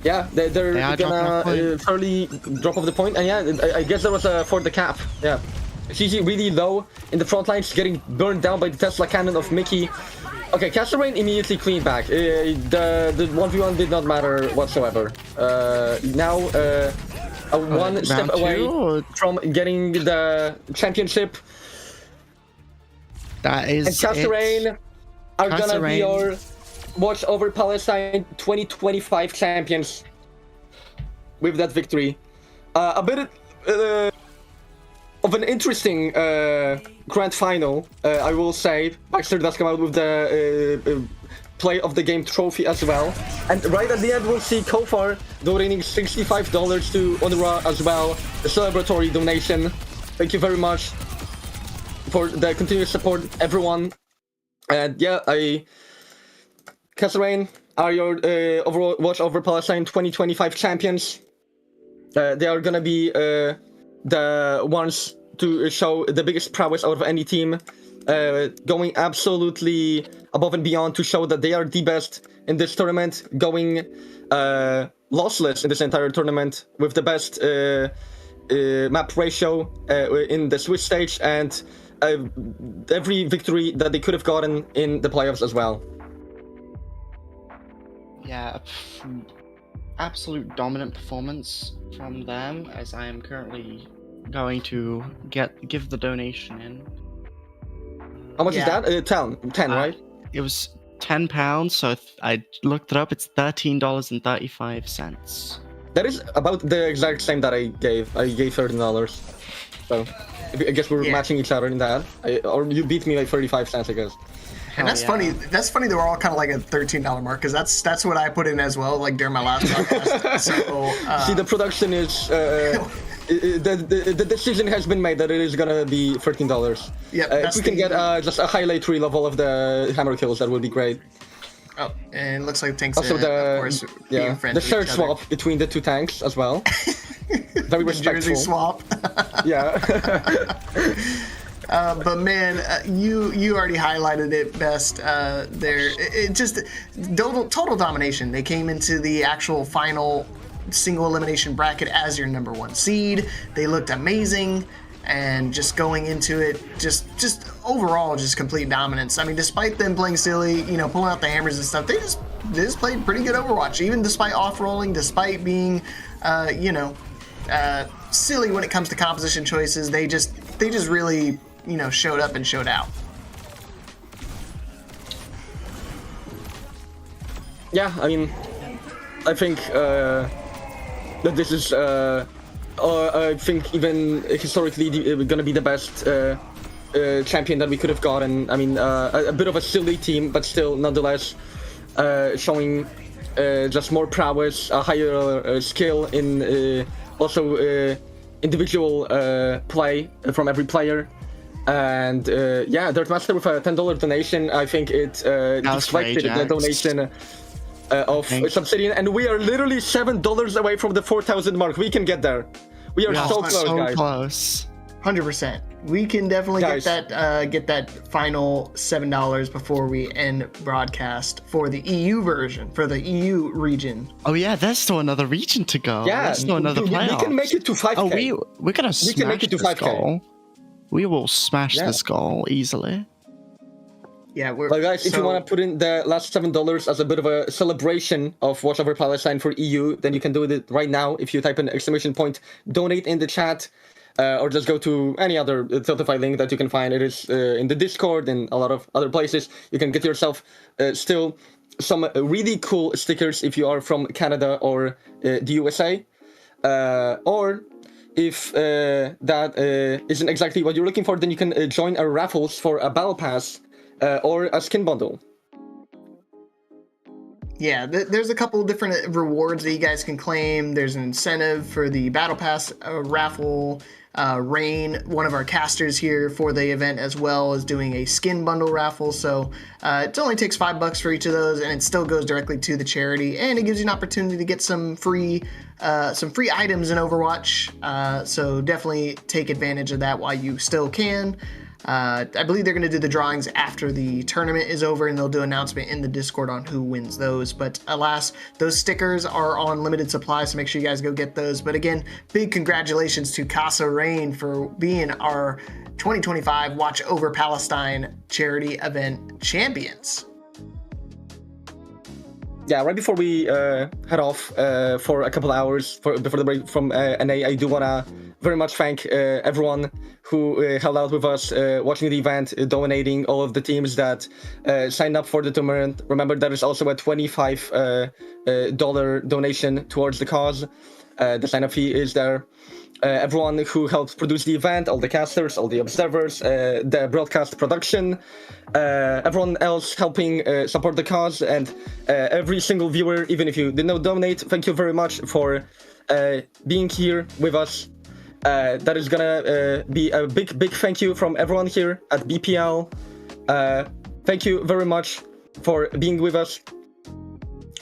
Yeah, they're gonna fairly drop off the point, and yeah, I guess that was for the cap. Yeah, CG really low in the front lines, getting burned down by the Tesla cannon of Mickey. Okay, Kasa Rain immediately cleaned back. The 1v1 did not matter whatsoever. Now, one step away from getting the championship. That is and Kasa Rain are gonna be your Watch Over Palestine 2025 champions with that victory. A bit of an interesting grand final, I will say. Baxter does come out with the play of the game trophy as well. And right at the end, we'll see Kofar donating $65 to UNRWA as well, a celebratory donation. Thank you very much for the continuous support, everyone. And yeah, Kasa Rain are your Overwatch Over Palestine 2025 champions. They are gonna be the ones to show the biggest prowess out of any team, going absolutely above and beyond to show that they are the best in this tournament, going lossless in this entire tournament with the best map ratio in the Swiss stage, and every victory that they could have gotten in the playoffs as well. Yeah, absolute dominant performance from them, as I am currently going to give the donation in. How much is that? 10, right? It was £10, so I looked it up. It's $13.35. That is about the exact same that I gave. I gave $13. So I guess we're matching each other in that. Or you beat me like 35 cents, I guess. And that's funny. That's funny. They were all kind of like a $13 mark, because that's what I put in as well, like during my last podcast. So see, the production is the decision has been made that it is gonna be $13. Yeah. If we can get just a highlight reel of all of the hammer kills, that would be great. Oh, and it looks like tanks Also, of course, being friends the with shirt each other. swap between the two tanks as well. Very The jersey respectful. swap. Yeah. But man, you already highlighted it best there. It just total domination. They came into the actual final single elimination bracket as your number 1 seed. They looked amazing, and just going into it, just overall, just complete dominance. I mean, despite them playing silly, pulling out the hammers and stuff, they just played pretty good Overwatch, even despite off-rolling, despite being, silly when it comes to composition choices. They just really, showed up and showed out. Yeah, I mean, I think that this is, I think even historically gonna be the best champion that we could have gotten. I mean, a bit of a silly team, but still, nonetheless, showing just more prowess, a higher skill in also individual play from every player. And yeah, Dirt Master with a $10 donation. I think it deflected the donation of Subsidian, and we are literally $7 away from the 4,000 mark. We can get there. We are so close, guys. Close. 100%. We can definitely Guys. get that final $7 before we end broadcast for the EU version, for the EU region. Oh yeah, there's still another region to go. Yeah, there's still another we playoff. can make it to 5K. Oh, we're gonna smash can make it to this 5K. goal. We will smash this goal easily. Yeah, But guys, if you want to put in the last $7 as a bit of a celebration of Watch Over Palestine for EU, then you can do it right now if you type in !donate in the chat, or just go to any other Tiltify link that you can find. It is in the Discord and a lot of other places. You can get yourself still some really cool stickers if you are from Canada or the USA, or if that isn't exactly what you're looking for, then you can join our raffles for a battle pass or a skin bundle. Yeah, there's a couple different rewards that you guys can claim. There's an incentive for the Battle Pass raffle. Rain, one of our casters here for the event as well, is doing a skin bundle raffle. So it only takes $5 for each of those, and it still goes directly to the charity. And it gives you an opportunity to get some free items in Overwatch. So definitely take advantage of that while you still can. I believe they're going to do the drawings after the tournament is over, and they'll do an announcement in the Discord on who wins those. But alas, those stickers are on limited supply, so make sure you guys go get those. But again, big congratulations to Kasa Rain for being our 2025 Watch Over Palestine charity event champions. Yeah, right before we head off for a couple hours before the break from NA, I do want to very much thank everyone who held out with us, watching the event, donating, all of the teams that signed up for the tournament. Remember, there is also a $25 donation towards the cause. The sign-up fee is there. Everyone who helped produce the event, all the casters, all the observers, the broadcast production, everyone else helping support the cause, and every single viewer, even if you did not donate, thank you very much for being here with us. That is gonna be a big thank you from everyone here at BPL. Thank you very much for being with us.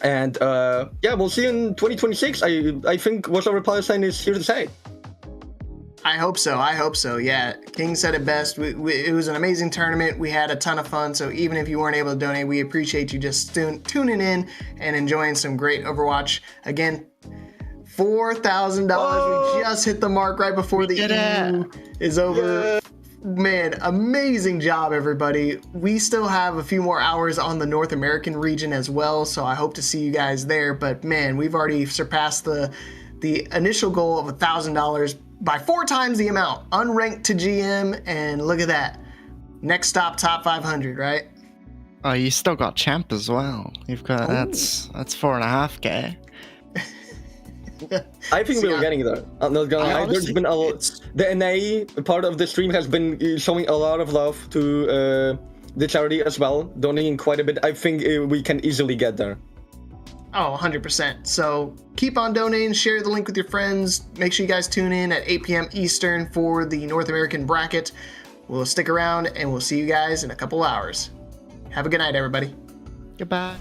And yeah, we'll see you in 2026. I think Watch Over Palestine is here to stay. I hope so. Yeah, King said it best. It was an amazing tournament. We had a ton of fun. So even if you weren't able to donate, we appreciate you just tuning in and enjoying some great Overwatch. Again, $4,000. We just hit the mark right before the EU is over. Yeah. Man, amazing job, everybody. We still have a few more hours on the North American region as well, so I hope to see you guys there. But man, we've already surpassed the initial goal of $1,000 by 4 times the amount. Unranked to GM, and look at that. Next stop, top 500, right? Oh, you still got champ as well. You've got that's 4.5K. I think we're getting there. I'm not gonna lie. There's been the NA part of the stream has been showing a lot of love to the charity as well, donating quite a bit. I think we can easily get there. Oh, 100%. So keep on donating, share the link with your friends. Make sure you guys tune in at 8 p.m. Eastern for the North American bracket. We'll stick around, and we'll see you guys in a couple hours. Have a good night, everybody. Goodbye.